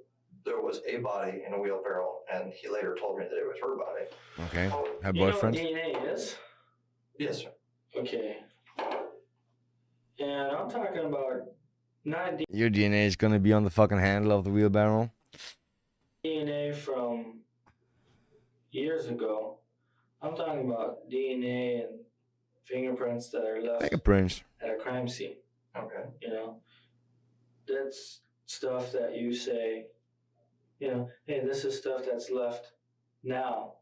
there was a body in a wheelbarrow, and he later told me that it was her body.
Okay. Her
You know what
boyfriend?
DNA is?
Yes, sir.
Okay. And I'm talking about not
Your DNA is gonna be on the fucking handle of the wheelbarrow.
DNA from years ago. I'm talking about DNA and fingerprints that are left
Fingerprints.
at a crime scene.
Okay.
You know, that's stuff that you say, you know, hey, this is stuff that's left now,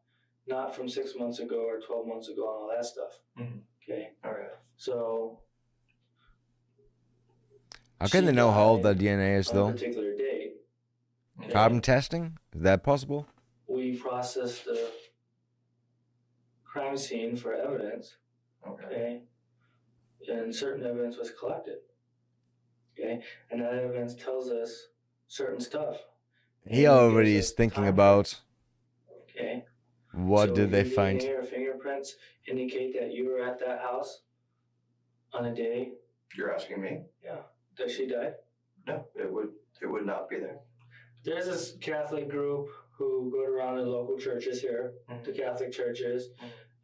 not from 6 months ago or 12 months ago and all that stuff.
Mm-hmm.
Okay.
Okay.
So
How can they know how old that DNA is
on a
though?
particular date,
Carbon testing? Is that possible?
we processed the crime scene for evidence. Okay. And certain evidence was collected. Okay. And that evidence tells us certain stuff.
He already is thinking about
Okay.
what
So
did
if
they
your
find.
DNA or fingerprints indicate that you were at that house on a day.
You're asking me?
Yeah. That she died?
No, it would not be there.
There's this Catholic group who go around the local churches here, the Catholic churches,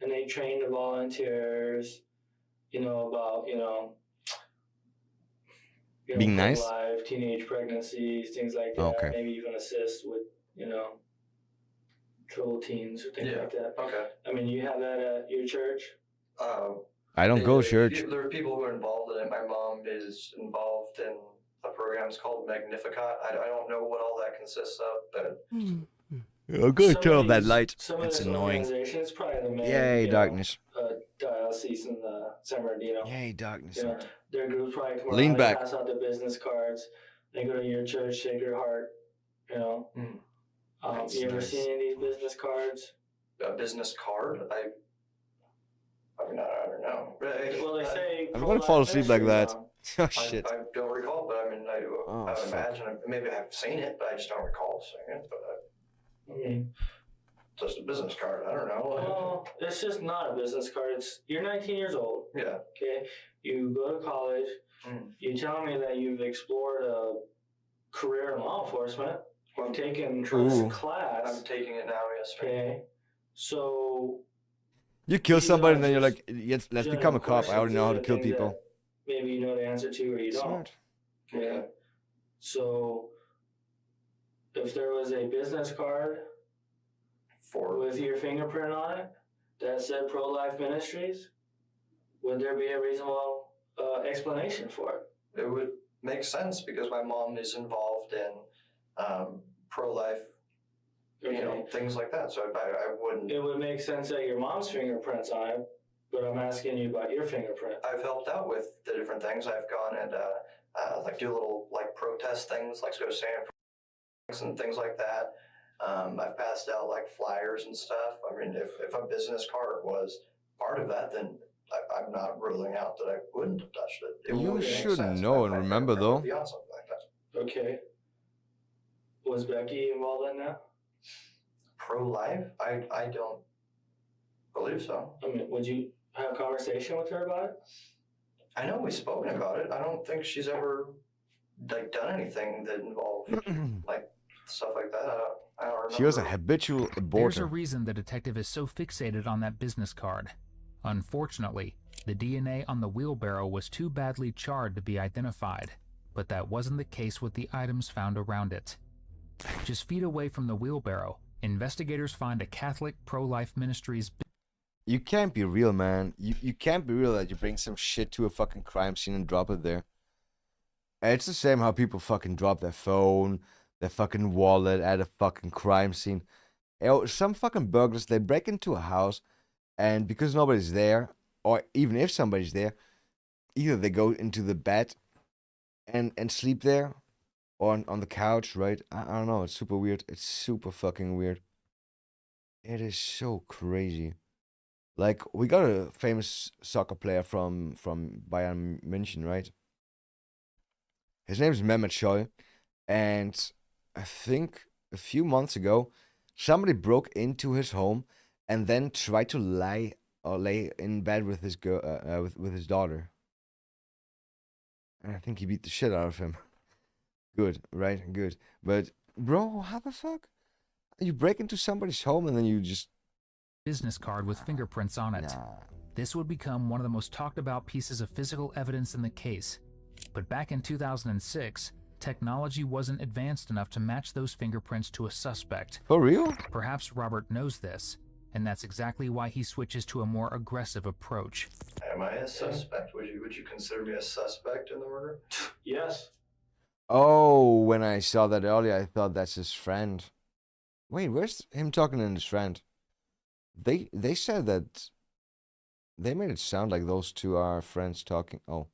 and they train the volunteers, you know, about,
Being nice?
pro-life, teenage pregnancies, things like that.
Okay.
Maybe even assist with, trouble teens or things like that.
Okay.
I mean, you have that at your church?
I don't go to church.
There are people who are involved in it. My mom is involved in a program. It's called Magnificat. I don't know what all that consists of, but
I'm gonna turn off that light.
Some of
It's
this
annoying.
organization, it's probably the main,
Yay, darkness.
diocese in San Bernardino.
Yay, darkness.
You know, their groups probably come
Lean
around,
back.
they pass out their business cards. They go to your church, Sacred Heart. You know,
That's
you ever
nice.
seen any of these business cards?
A business card? I don't know.
Well, they say
I'm gonna fall asleep like that. Oh
I
shit.
don't recall, but I mean, I would
fuck.
imagine maybe I've seen it, but I just don't recall seeing it. But
I mean,
just a business card. I don't know.
well, it's just not a business card. You're 19 years old.
Yeah.
Okay. You go to college. You tell me that you've explored a career in law enforcement. You've taken
Ooh.
class.
I'm taking it now. Yes. Sir.
Okay. So
You kill
these
somebody
are
and then you're
just
like, yes, let's
general
become a cop. I already know how to
questions
kill
and things
people.
that maybe you know the answer to or you don't.
Smart.
Okay. So if there was a business card with your fingerprint on it that said Pro-Life Ministries, would there be a reasonable explanation for it?
It would make sense because my mom is involved in pro-life, things like that. So I wouldn't.
It would make sense that your mom's fingerprint's on it, but I'm asking you about your fingerprint.
I've helped out with the different things. I've gone and like do little like protest things, like go stand for and things like that. I've passed out like flyers and stuff. I mean, if a business card was part of that, then I'm not ruling out that I wouldn't have touched it. It
You
would make
should
sense.
know
I
and
think
remember
I would
though.
be on something like that.
Okay. Was Becky involved in that?
Pro-life? I don't believe so.
I mean, would you have a conversation with her about it?
I know we've spoken about it. I don't think she's ever like done anything that involved like stuff like that. I don't remember.
She was a habitual
There's a
aborter.
reason the detective is so fixated on that business card. Unfortunately, the DNA on the wheelbarrow was too badly charred to be identified, but that wasn't the case with the items found around it. Just feet away from the wheelbarrow, investigators find a Catholic pro-life ministry's.
You can't be real, man. You can't be real that you bring some shit to a fucking crime scene and drop it there. And it's the same how people fucking drop their phone, their fucking wallet at a fucking crime scene. Some fucking burglars, they break into a house and because nobody's there, or even if somebody's there, either they go into the bed and sleep there, on the couch, right? I don't know. It's super weird. It's super fucking weird. It is so crazy. Like we got a famous soccer player from Bayern München, right? His name is Mehmet Scholl, and I think a few months ago, somebody broke into his home and then tried to lay in bed with his girl with his daughter. And I think he beat the shit out of him. Good, right? Good. But bro, how the fuck? You break into somebody's home and then you just
business card with fingerprints on it. This would become one of the most talked about pieces of physical evidence in the case. But back in 2006, technology wasn't advanced enough to match those fingerprints to a suspect.
For real?
Perhaps Robert knows this, and that's exactly why he switches to a more aggressive approach.
Am I a suspect? Would you consider me a suspect in the murder?
Yes.
Oh, when I saw that earlier, I thought that's his friend. Wait, where's him talking to his friend? They said that they made it sound like those two are friends talking. Oh,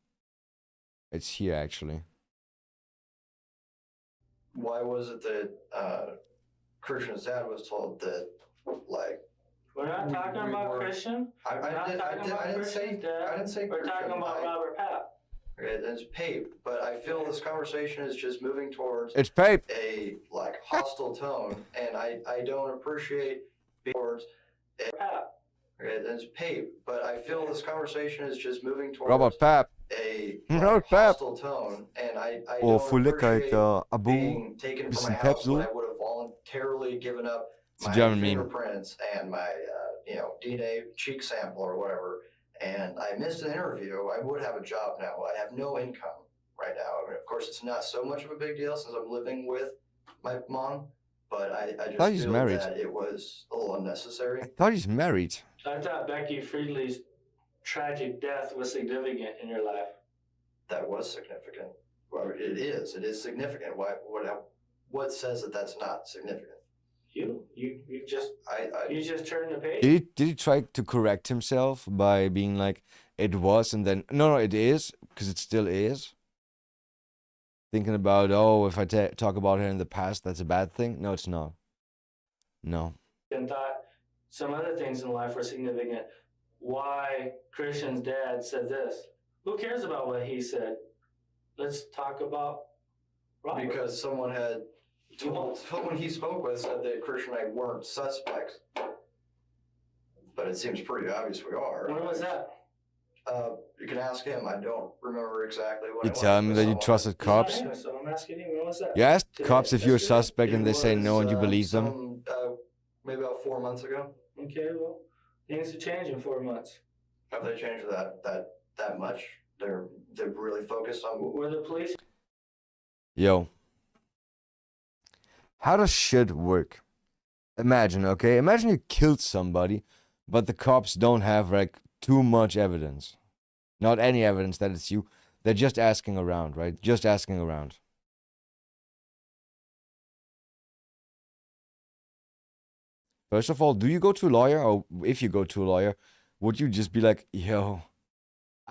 it's here actually.
Why was it that Christian's dad was told that, like...
We're not talking about Christian.
I didn't say
We're talking about Robert Papp.
Okay, it's Pape, but I feel this conversation is just moving towards
It's Pape.
a like hostile tone, and I don't appreciate being towards a okay, it's Pape, but I feel this conversation is just moving towards
Robert Papp.
a
Robert
like,
Papp.
hostile tone, and I
Oh,
don't
Voelligkeit,
appreciate
Abu.
being taken from my
Bisschen
house when
Pep
I would have voluntarily given up
It's a
my
German meme.
fingerprints and my DNA cheek sample or whatever, and I missed an interview. I would have a job now. I have no income right now. I mean, of course, it's not so much of a big deal since I'm living with my mom, but I
thought
just
he's
feel
married.
that it was a little unnecessary.
I thought he's married.
I thought Becky Friedli's tragic death was significant in your life.
That was significant. Well, it is. It is significant. What says that that's not significant?
You just you just turned the page.
Did he try to correct himself by being like, it was, and then, no, it is, because it still is? Thinking about, oh, if I talk about her in the past, that's a bad thing? No, it's not. No.
And thought some other things in life were significant. Why Christian's dad said this. Who cares about what he said? Let's talk about Robert.
Because someone he spoke with said that Christian and I weren't suspects. But it seems pretty obvious we are.
When was that?
You can ask him. I don't remember exactly when
You
it was.
tell me that you
Someone-
trusted cops?
So I'm asking you, when was that?
You asked
Today?
cops if you're a
Yesterday?
suspect and they say no and you believe them?
Maybe about 4 months ago.
Okay, well, things have changed in 4 months.
Have they changed that much? They're really focused on.
Were the police?
Yo. How does shit work? Imagine, okay? Imagine you killed somebody, but the cops don't have, like, too much evidence. Not any evidence that it's you. They're just asking around, right? Just asking around. First of all, do you go to a lawyer? Or if you go to a lawyer, would you just be like, yo,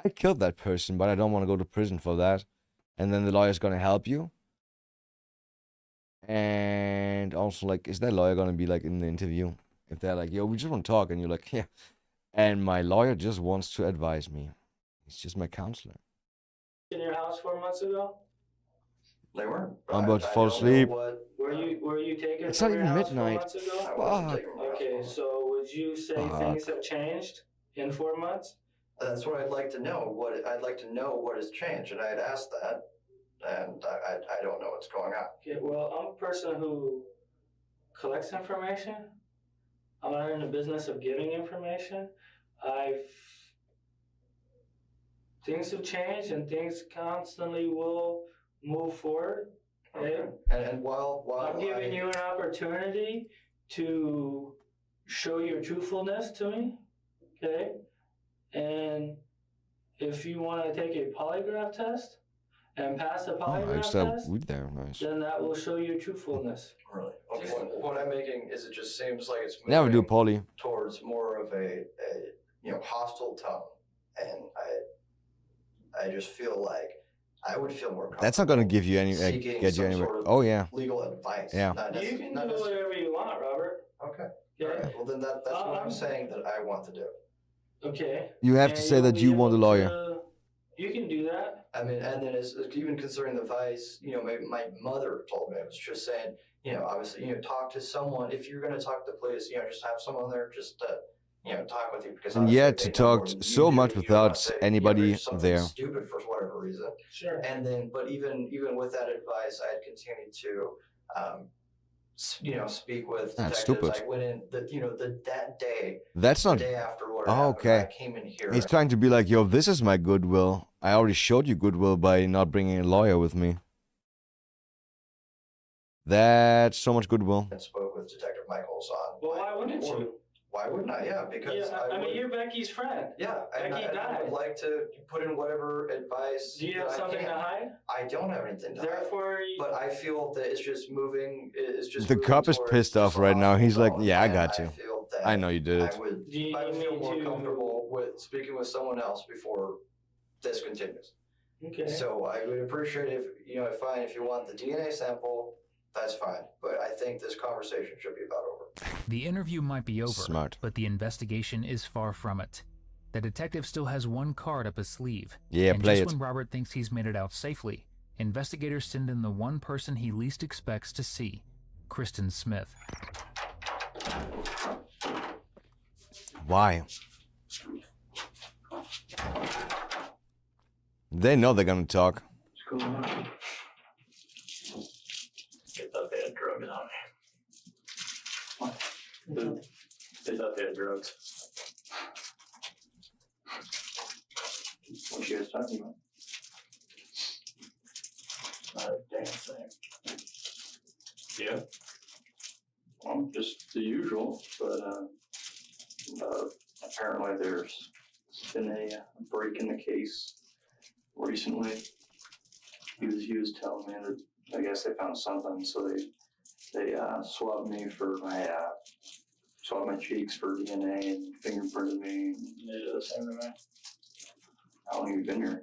I killed that person, but I don't want to go to prison for that. And then the lawyer's going to help you? And also, like, is that lawyer going to be, like, in the interview? If they're like, yo, we just want to talk. And you're like, yeah. And my lawyer just wants to advise me. He's just my counselor.
In your house 4 months ago?
They weren't.
I'm about to fall asleep.
Were you taken
It's
from
not
your
even
house 4
midnight.
months ago?
Fuck.
Okay, so would you say
Fuck.
things have changed in 4 months?
That's what I'd like to know. I'd like to know what has changed, and I'd asked that, and I don't know what's going on.
Okay, well, I'm a person who collects information. I'm not in the business of giving information. Things have changed, and things constantly will move forward. Okay?
And while
I'm giving you an opportunity to show your truthfulness to me, okay? And if you want to take a polygraph test and pass the
Oh,
polygraph
extra
test,
weed there. Nice.
then that will show your truthfulness.
Really? Okay. What I'm making is it just seems like it's
Never do
moving
poly.
towards more of a hostile tone, and I just feel like I would feel more comfortable.
That's not gonna give you any
seeking
get you
some
anywhere.
sort of
Oh yeah.
legal advice.
Yeah.
You can do whatever you want, Robert.
Okay.
Okay.
Well, then that's what I'm saying that I want to do.
Okay.
You have
And
to say
you'll
that
be
you want a
able
lawyer.
You can do that.
I mean, and then even considering the advice, maybe my mother told me, it was just saying, obviously, talk to someone. If you're going to talk to the police, just have someone there just to, talk with you. Because
And yet to talk so much without anybody there.
Stupid for whatever reason.
Sure.
And then, but even with that advice, I had continued to, speak with
That's
detectives.
stupid.
I went in, that day.
That's not.
The day after what
Oh,
happened,
okay.
I came in here.
He's trying to be like, yo, this is my goodwill. I already showed you goodwill by not bringing a lawyer with me. That's so much goodwill.
And spoke with Detective Michaels on.
Well, why wouldn't you?
Why wouldn't I? Yeah, because
Yeah, I mean, you're Becky's friend.
Yeah, and
Becky
I
died.
would like to put in whatever advice.
Do you have
that I
something
can.
to hide?
I don't have anything to hide.
Therefore,
But I feel that it's just moving. It's just
The
moving
cop is
towards
pissed off
just a
right now. He's like,
hospital
yeah, I
zone,
got
and
you.
I feel that
I know you did it.
I would feel more comfortable with speaking with someone else before this continues.
Okay.
So I would appreciate if you want the DNA sample, that's fine. But I think this conversation should be about over.
The interview might be over,
Smart.
but the investigation is far from it. The detective still has one card up his sleeve.
Yeah,
and
play
just
it.
when Robert thinks he's made it out safely, investigators send in the one person he least expects to see, Kristen Smith.
Why? They know they're gonna talk.
What's going on?
They thought they had drugs on me. What? They thought they had drugs.
What you guys talking about?
Not a damn thing. Yeah. Well, just the usual, but apparently there's been a break in the case recently. He was telling me that I guess they found something, so they swabbed me for swabbed my cheeks for DNA and fingerprinted me. They did the same to me. How long have you been here?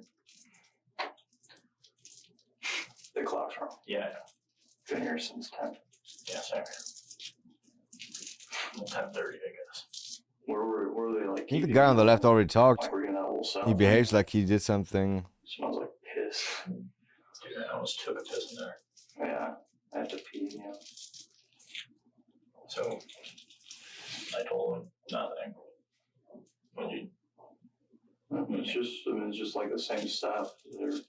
The clock's wrong. Yeah, I know. Been here since 10. Yeah, same here. 10:30, I guess. Where were they like?
I think the guy on the left already talked.
Like we're in that little cell.
He behaves like he did something.
Smells like piss. Dude, I almost took a piss in there. Yeah, I had to pee, yeah. So, I told him nothing. When you... It's just like the same stuff. You just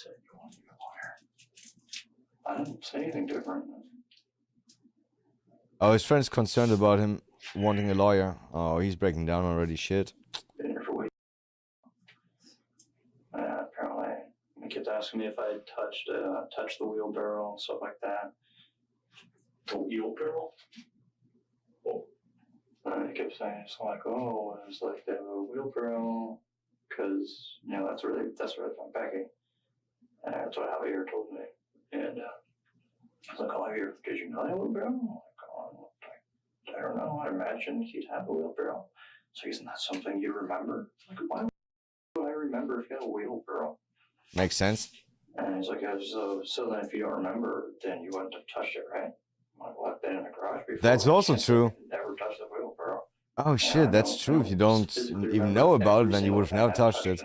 said you wanted to be a lawyer. I didn't say anything different.
Oh, his friend's concerned about him wanting a lawyer. Oh, he's breaking down already. Shit.
Been here for weeks. Apparently, he kept asking me if I had touched the wheelbarrow and stuff like that. The wheelbarrow? Oh. He kept saying, it's like, oh, it was like the wheelbarrow, because, that's where they found Becky. And that's what Javier told me. And I was like, oh, Javier, did you know that wheelbarrow? I'm like, oh, I don't know. I imagine he'd have a wheelbarrow. So isn't that something you remember? Like, why would I remember if you had a wheelbarrow?
Makes sense.
And he's like, yeah, so then if you don't remember, then you wouldn't have touched it, right? I'm like, well, I've been in the garage before.
That's also true.
Never touched the wheelbarrow.
Oh shit, that's true. If you don't even know about it, then you would have never touched it.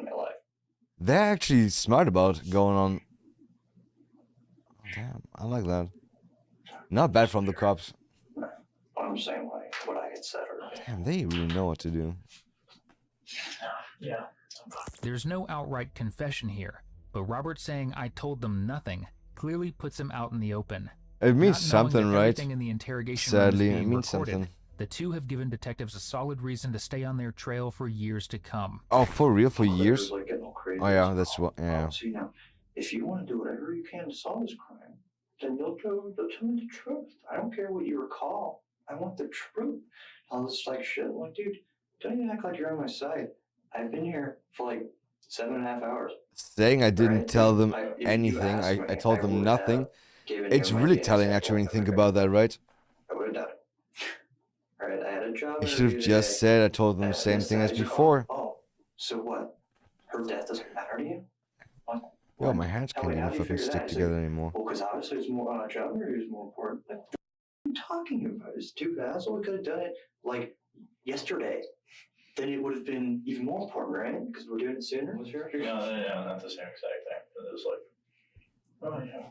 They're actually smart about going on. Damn, I like that. Not bad from the cops.
I'm saying, like, what I had said earlier.
Damn, they really know what to do.
Yeah.
There's no outright confession here, but Robert saying I told them nothing clearly puts him out in the open.
It means
Not knowing
something,
that
right?
everything in the interrogation room is
Sadly, it
being
means
recorded,
something.
the two have given detectives a solid reason to stay on their trail for years to come.
Oh, for real? For years?
Like getting all crazy.
Oh yeah, that's what. Yeah.
See, now, if you want to do whatever you can to solve this crime, then they'll tell me the truth. I don't care what you recall. I want the truth. All this like shit. I'm like, dude, don't even act like you're on my side. I've been here for like 7.5 hours.
Saying I didn't
Right?
tell them
If you
anything,
asked
I
me,
told
I
them
would
nothing.
have given
It's
you my
really
DNA
telling
sample
actually when you think
everything.
about that, right?
I would have done it. Right? I had a job.
You should have
interview
just
today,
said I told them
and
the same
this
thing as
guy's
before.
going, oh, so what? Her death doesn't matter to you? Like,
Yo, my hands
How,
can't
how
even
do you
fucking
figure
stick
that?
together anymore.
Well, because obviously it's more John Murray is more important. Like, what are you talking about? It's too fast. Well, we could have done it like yesterday. Then it would have been even more important, right? Because we're doing it sooner. Sure.
No, not the same exact thing. It was like, oh yeah,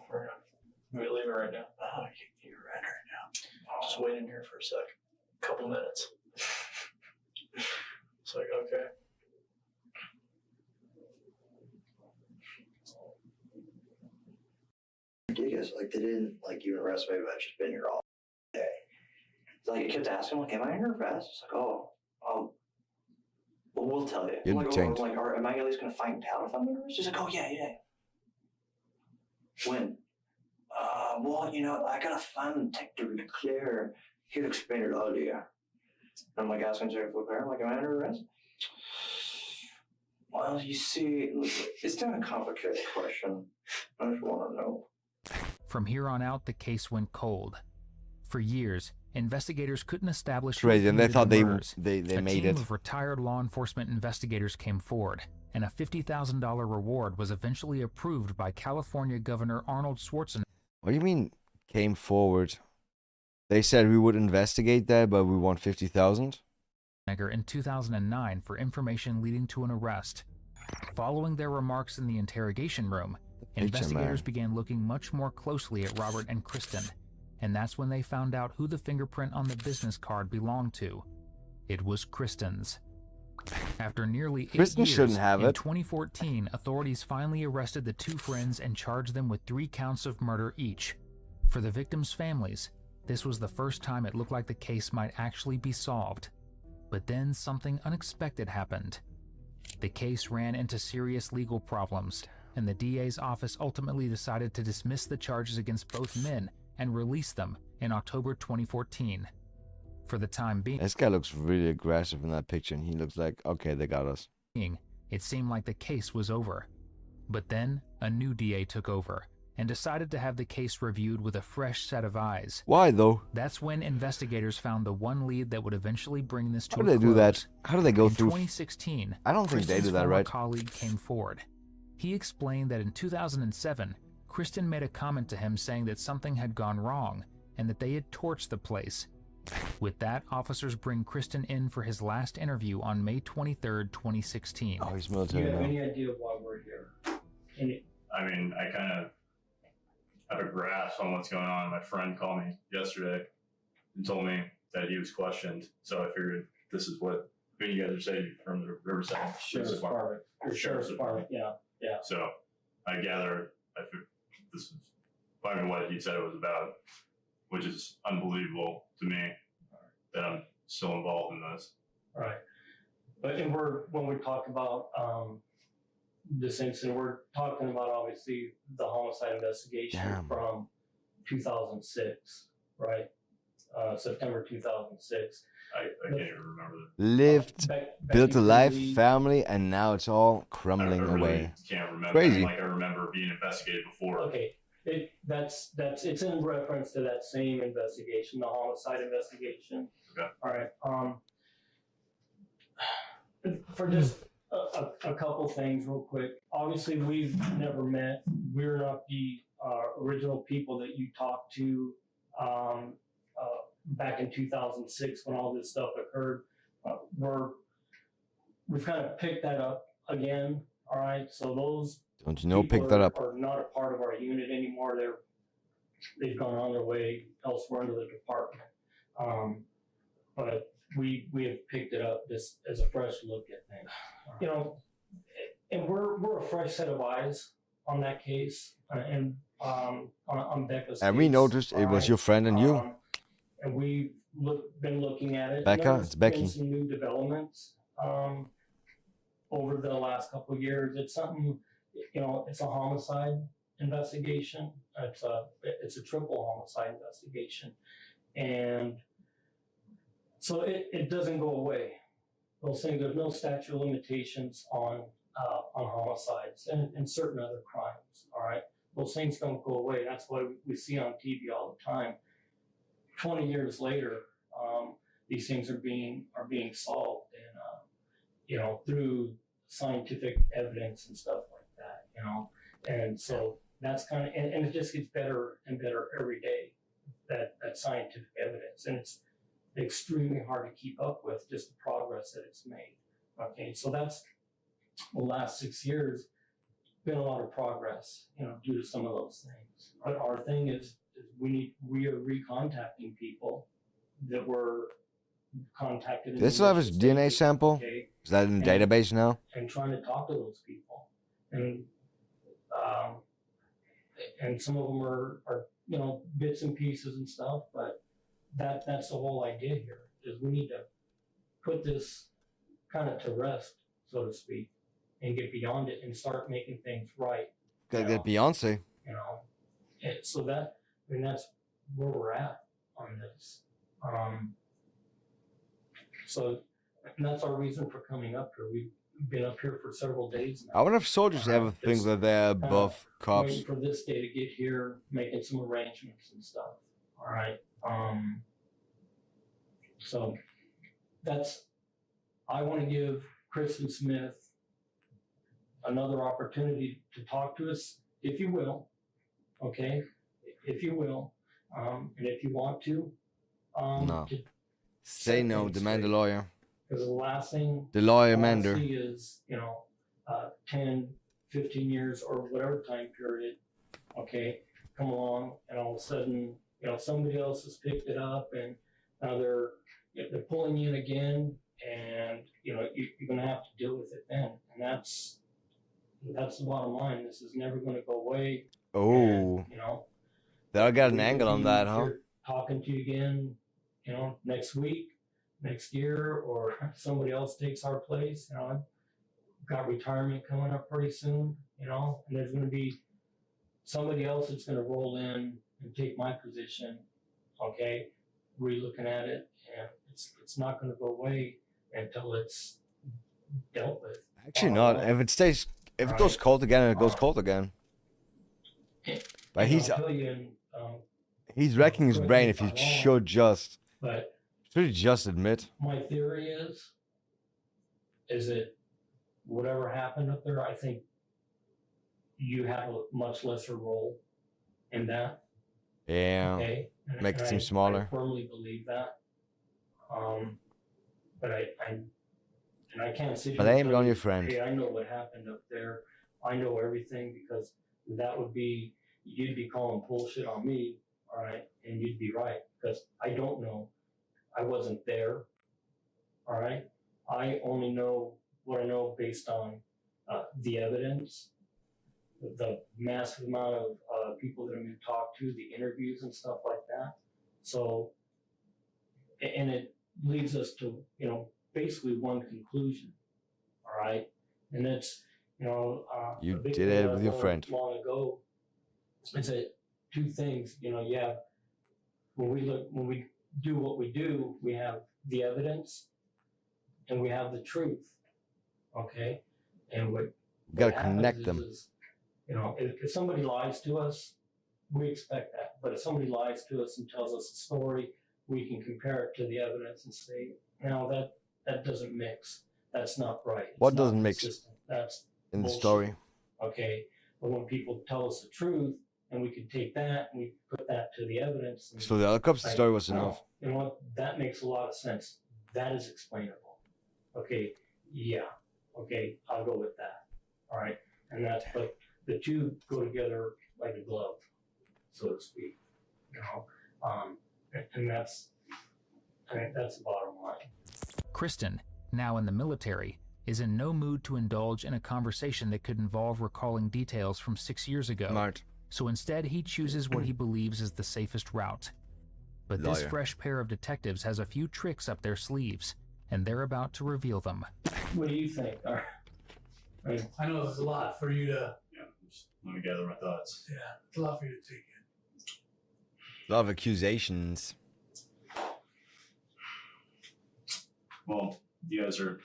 we leave it right now. Oh, you're right now. Just wait in here for a sec. Couple minutes. It's like, okay.
Ridiculous. Like they didn't like even arrest me, but I've just been here all day. It's like I kept asking, like, am I here fast? It's like, oh, well, we'll tell you.
You're
I'm like,
detained.
or am I at least gonna find out if I'm gonna arrest? She's like, oh yeah. When? Well, you know, I gotta find Detective Leclerc. He'll explain it all to you. And I'm like asking Detective Leclerc, I'm like, am I under arrest? Well, you see, it's not a complicated question. I just want to know.
From here on out, the case went cold. For years, investigators couldn't establish who
Crazy, and they
committed
thought
the
they
murders.
made
A
it.
team of retired law enforcement investigators came forward, and a $50,000 reward was eventually approved by California Governor Arnold Schwarzenegger.
What do you mean came forward? They said we would investigate that, but we want 50,000.
In 2009 for information leading to an arrest. Following their remarks in the interrogation room, investigators began looking much more closely at Robert and Kristen, and that's when they found out who the fingerprint on the business card belonged to. It was Kristen's. After nearly 8
Kristen
years,
shouldn't have
in
it.
2014, authorities finally arrested the two friends and charged them with 3 counts of murder each. For the victims' families, this was the first time it looked like the case might actually be solved. But then something unexpected happened. The case ran into serious legal problems, and the DA's office ultimately decided to dismiss the charges against both men and release them in October 2014. For the time being,
This guy looks really aggressive in that picture, and he looks like, okay, they got us.
it seemed like the case was over. But then a new DA took over and decided to have the case reviewed with a fresh set of eyes.
Why though?
That's when investigators found the one lead that would eventually bring this to
How
a
do they
close.
do that? How do they go
In
through?
2016,
I don't think they
Kristen's
do that,
former
right?
colleague came forward. He explained that in 2007, Kristen made a comment to him saying that something had gone wrong and that they had torched the place. With that, officers bring Kristen in for his last interview on May 23rd, 2016.
Oh, he's
Do
military
you have
now.
any idea why we're here?
I mean, I kind of have a grasp on what's going on. My friend called me yesterday and told me that he was questioned. So I figured this is what you guys are saying from the Riverside
Sheriff's Department. Sheriff's Department, yeah.
So I gather this is probably what he said it was about, which is unbelievable to me that I'm still involved in this.
Right. But when we talk about this incident, we're talking about obviously the homicide investigation from 2006, right? September 2006.
I can't even remember that.
Lived, built a life, family, and now it's all crumbling
I really
away.
can't remember.
Crazy.
I remember being investigated before.
Okay. It's in reference to that same investigation, the homicide investigation.
Okay.
All right. For just a couple things real quick. Obviously, we've never met. We're not the original people that you talked to back in 2006 when all this stuff occurred. We've kind of picked that up again. All right. So those
Don't you know?
people
Pick that up.
are not a part of our unit anymore. They've gone on their way elsewhere into the department. But we have picked it up just as a fresh look at things. You know, and we're a fresh set of eyes on that case and on Becca's
And
case.
we noticed it was your friend and you.
And we've been looking at it.
Becca,
There's
it's Becky.
been some new developments over the last couple of years. It's something, you know, it's a homicide investigation. It's a triple homicide investigation, and so it doesn't go away. Those things, there's no statute of limitations on homicides and certain other crimes. All right, those things don't go away. That's why we see on TV all the time. 20 years later, these things are being solved, and you know, through scientific evidence and stuff like that. You know, And so that's kind of, and it just gets better and better every day, that scientific evidence. And it's extremely hard to keep up with, just the progress that it's made. Okay, so that's the last 6 years, been a lot of progress, due to some of those things. But our thing is we are recontacting people that were contacted.
Does this have his DNA sample?
Okay?
Is that in the database now?
And trying to talk to those people. And some of them are bits and pieces and stuff, but that's the whole idea here, is we need to put this kind of to rest, so to speak, and get beyond it and start making things right.
Gotta get Beyonce.
So that's where we're at on this. So that's our reason for coming up here. We've been up here for several days now.
I wonder if soldiers ever think that they're above cops.
Waiting for this day to get here, making some arrangements and stuff. All right. So I want to give Kristen Smith another opportunity to talk to us, if you will. Okay, if you will, and if you want to.
No. Say no, demand a lawyer.
Because the last thing
the lawyer
I
mender
see is 10, 15 years or whatever time period, okay, come along, and all of a sudden somebody else has picked it up, and now they're pulling you in again, and you're gonna have to deal with it then, and that's the bottom line. This is never going to go away.
Oh,
and,
I got an angle on that, huh?
Talking to you again, next week, next year, or somebody else takes our place. I've got retirement coming up pretty soon, and there's going to be somebody else that's going to roll in and take my position. Okay, re-looking at it, and it's not going to go away until it's dealt with.
Actually, not. If it goes cold again, it goes cold again. But he's racking his brain if he should just admit.
My theory is that whatever happened up there, I think you have a much lesser role in that.
Yeah.
Okay?
Make it seem smaller.
I firmly believe that. But I can't sit here and
Blame it
tell
on
you,
your friend.
hey, I know what happened up there. I know everything, because that would be, you'd be calling bullshit on me, all right? And you'd be right, because I don't know. I wasn't there, all right? I only know what I know based on the evidence, the massive amount of people that I'm going to talk to, the interviews and stuff like that. So, and it leads us to, basically one conclusion, all right? And it's,
you did it with your friend.
Long ago, is that two things, when we do what we do, we have the evidence and we have the truth, okay? And what
you gotta connect them.
Is, if somebody lies to us, we expect that. But if somebody lies to us and tells us a story, we can compare it to the evidence and say, that doesn't mix. That's not right.
What doesn't mix?
That's
in
bullshit.
The story.
Okay, but when people tell us the truth, and we can take that and we put that to the evidence. And
so the helicopter story was enough.
You know what? That makes a lot of sense. That is explainable. Okay, yeah. Okay, I'll go with that. All right, and that's, but the two go together like a glove, so to speak. And that's the bottom line.
Kristen, now in the military, is in no mood to indulge in a conversation that could involve recalling details from 6 years ago.
Smart.
So instead, he chooses what he believes is the safest route. But this fresh pair of detectives has a few tricks up their sleeves, and they're about to reveal them.
What do you think?
I know there's a lot for you to...
Yeah, just let me gather my thoughts.
Yeah, it's a lot for you to take in.
A lot of accusations.
Well, you guys are...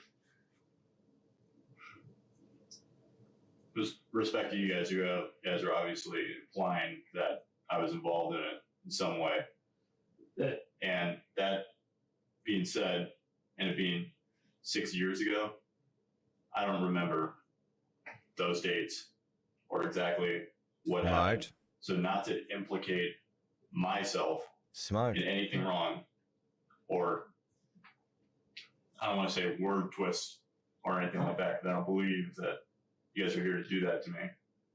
With respect to you guys are obviously implying that I was involved in it in some way. And that being said, and it being 6 years ago, I don't remember those dates or exactly what happened. So not to implicate myself in anything wrong, or I don't want to say word twist or anything like that, because I don't believe that you guys are here to do that to me.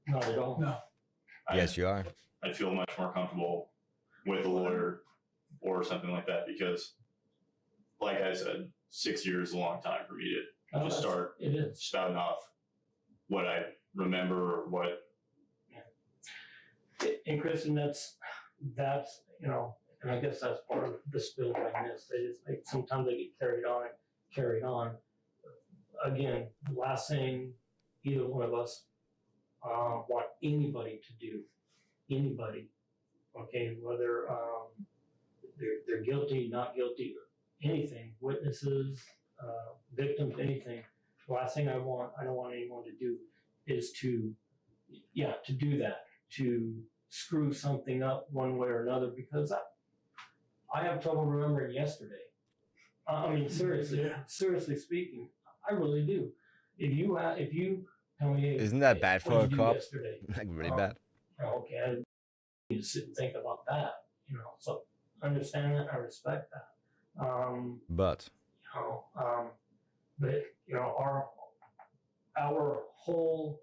Not at all.
No.
Yes, you are.
I'd feel much more comfortable with a lawyer or something like that, because, like I said, 6 years is a long time for me to just start spouting off what I remember or what.
And Kristen, that's you know, and I guess that's part of the spill this. They just like sometimes they get carried on. Again, the last thing either one of us want anybody to do, anybody, okay, whether they're guilty, not guilty, anything, witnesses, victims, anything. The last thing I don't want anyone to do is to do that, to screw something up one way or another, because I have trouble remembering yesterday. I mean, seriously speaking, I really do. If you tell me,
Isn't that bad for a cop? Like really bad.
Okay, I need to sit and think about that. You know, so I understand that, I respect that.
But
but you know, our whole,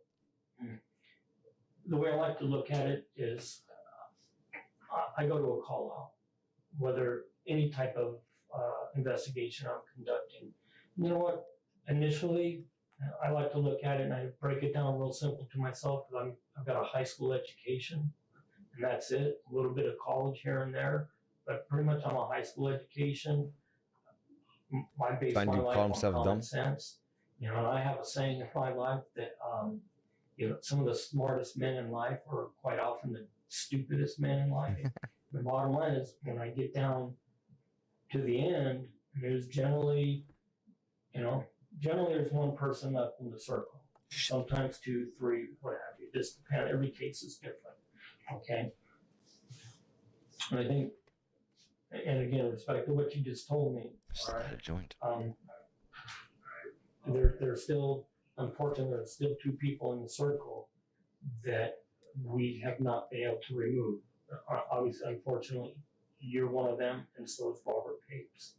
the way I like to look at it is, I go to a call out, whether any type of investigation I'm conducting. You know what? Initially, I like to look at it and I break it down real simple to myself, because I've got a high school education, and that's it. A little bit of college here and there, but pretty much I'm a high school education. I base my life on common sense. You know, and I have a saying in my life that you know, some of the smartest men in life are quite often the stupidest men in life. The bottom line is, when I get down to the end, there's generally there's one person left in the circle. Sometimes 2, 3, what have you. Just depends. Every case is different. Okay. And I think, and again, respect to what you just told me. All right.
A joint.
There's still, unfortunately, there's still 2 people in the circle that we have not been able to remove. Obviously, unfortunately, you're one of them, and so is Robert Papes.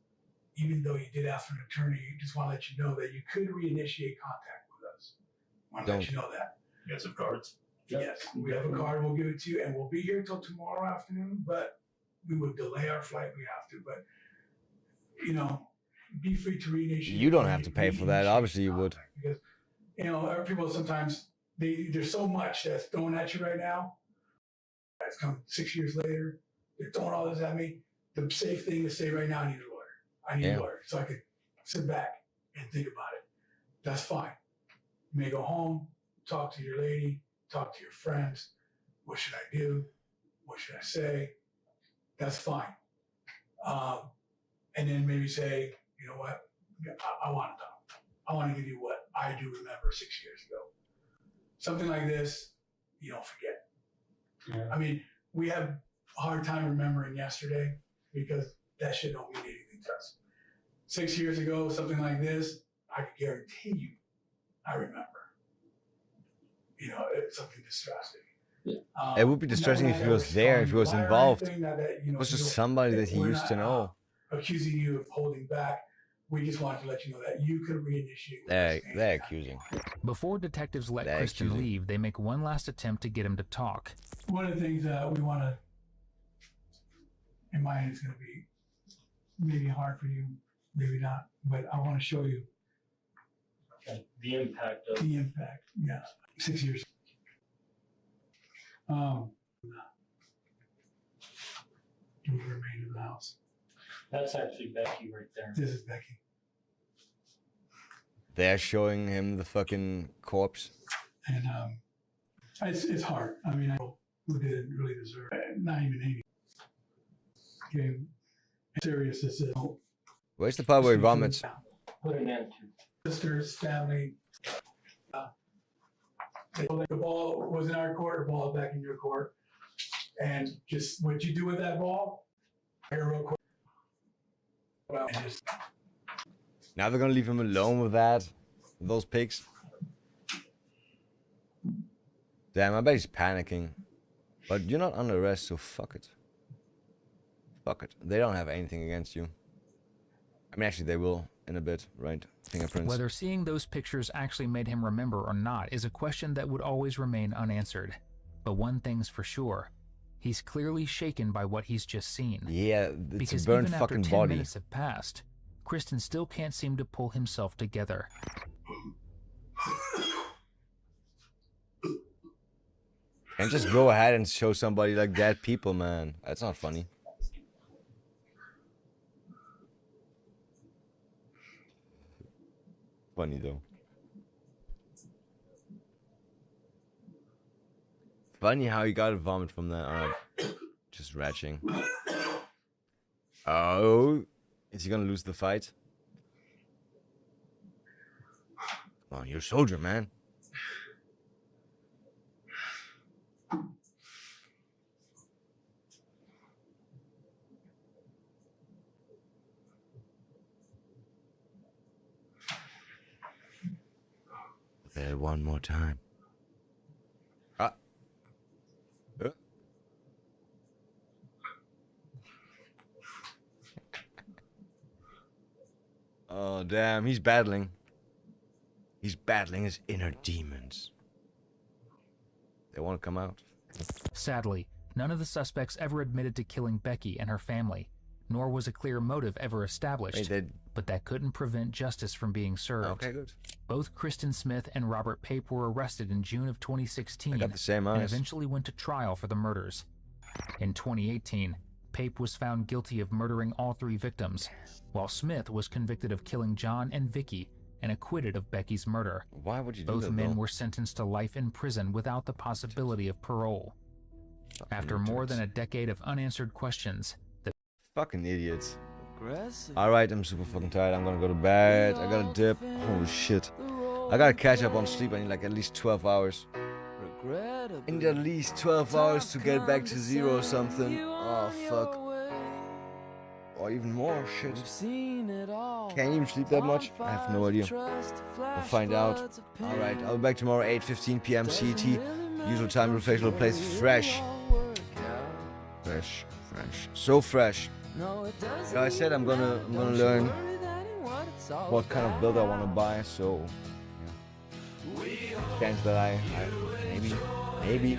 Even though you did ask for an attorney, just want to let you know that you could reinitiate contact with us. Want to let you know that.
You got some cards?
Yes, we have a card. We'll give it to you, and we'll be here till tomorrow afternoon. But we would delay our flight. We have to, but you know, be free to reinitiate.
You don't have to pay for that. Obviously, you would.
Because you know, people sometimes there's so much that's thrown at you right now. It's come 6 years later. They're throwing all this at me. The safe thing to say right now, I need a lawyer. I need a lawyer, so I could sit back and think about it. That's fine. You may go home, talk to your lady, talk to your friends. What should I do? What should I say? That's fine. And then maybe say, you know what? I want to talk. I want to give you what I do remember 6 years ago. Something like this, you don't forget.
Yeah.
I mean, we have a hard time remembering yesterday because that shit don't mean anything to us. 6 years ago, something like this, I can guarantee you, I remember. You know, it's something distressing.
It would be distressing if he was there, if he was involved. It was just somebody that he used to know.
Accusing you of holding back. We just wanted to let you know that you could reinitiate.
They're accusing.
Before detectives let Christian leave, they make one last attempt to get him to talk.
One of the things we want to, in my end, it's going to be maybe hard for you, maybe not, but I want to show you
the impact of
the impact. Yeah, 6 years. Do we remain in the house?
That's actually Becky right there.
This is Becky.
They're showing him the fucking corpse.
And it's hard. I mean, who didn't really deserve it? Not even 80. Okay, serious this is.
Where's the part where he vomits?
Put an end to.
Sisters, family. The ball was in our court. The ball is back in your court. And just what you do with that ball, here real quick. Well,
Now they're gonna leave him alone with that. Those pigs. Damn, I bet he's panicking. But you're not under arrest, so fuck it. Fuck it. They don't have anything against you. I mean, actually, they will in a bit, right? Fingerprints.
Whether seeing those pictures actually made him remember or not is a question that would always remain unanswered. But one thing's for sure. He's clearly shaken by what he's just seen.
Yeah, it's
because
a burned
even
fucking
after 10
body.
minutes have passed, Kristen still can't seem to pull himself together.
And just go ahead and show somebody like dead people, man. That's not funny. Funny though. Funny how you got to vomit from that. Alright. Just retching. Oh. Is he gonna lose the fight? Come on, you're a soldier, man. There one more time. Ah. Oh, damn. He's battling. He's battling his inner demons. They want to come out.
Sadly, none of the suspects ever admitted to killing Becky and her family, nor was a clear motive ever established.
Wait,
but that couldn't prevent justice from being served.
Okay, good.
Both Kristen Smith and Robert Pape were arrested in June of 2016
I got the same
and
eyes.
eventually went to trial for the murders. In 2018, Pape was found guilty of murdering all 3 victims, while Smith was convicted of killing John and Vicky and acquitted of Becky's murder.
Why would you do
Both
that,
men
though?
were sentenced to life in prison without the possibility of parole. After more than a decade of unanswered questions, the
Fucking idiots. Alright, I'm super fucking tired. I'm gonna go to bed. I gotta dip. Holy shit. I gotta catch up on sleep. I need like at least 12 hours. I need at least 12 hours to get back to 0 or something. Oh, fuck. Or even more. Shit. Can't even sleep that much? I have no idea. We'll find out. Alright, I'll be back tomorrow, 8:15 p.m. CET. Usual time, rotational place. Fresh. Fresh. So fresh. Like I said, I'm gonna learn what kind of build I want to buy. So, yeah. Chance that I maybe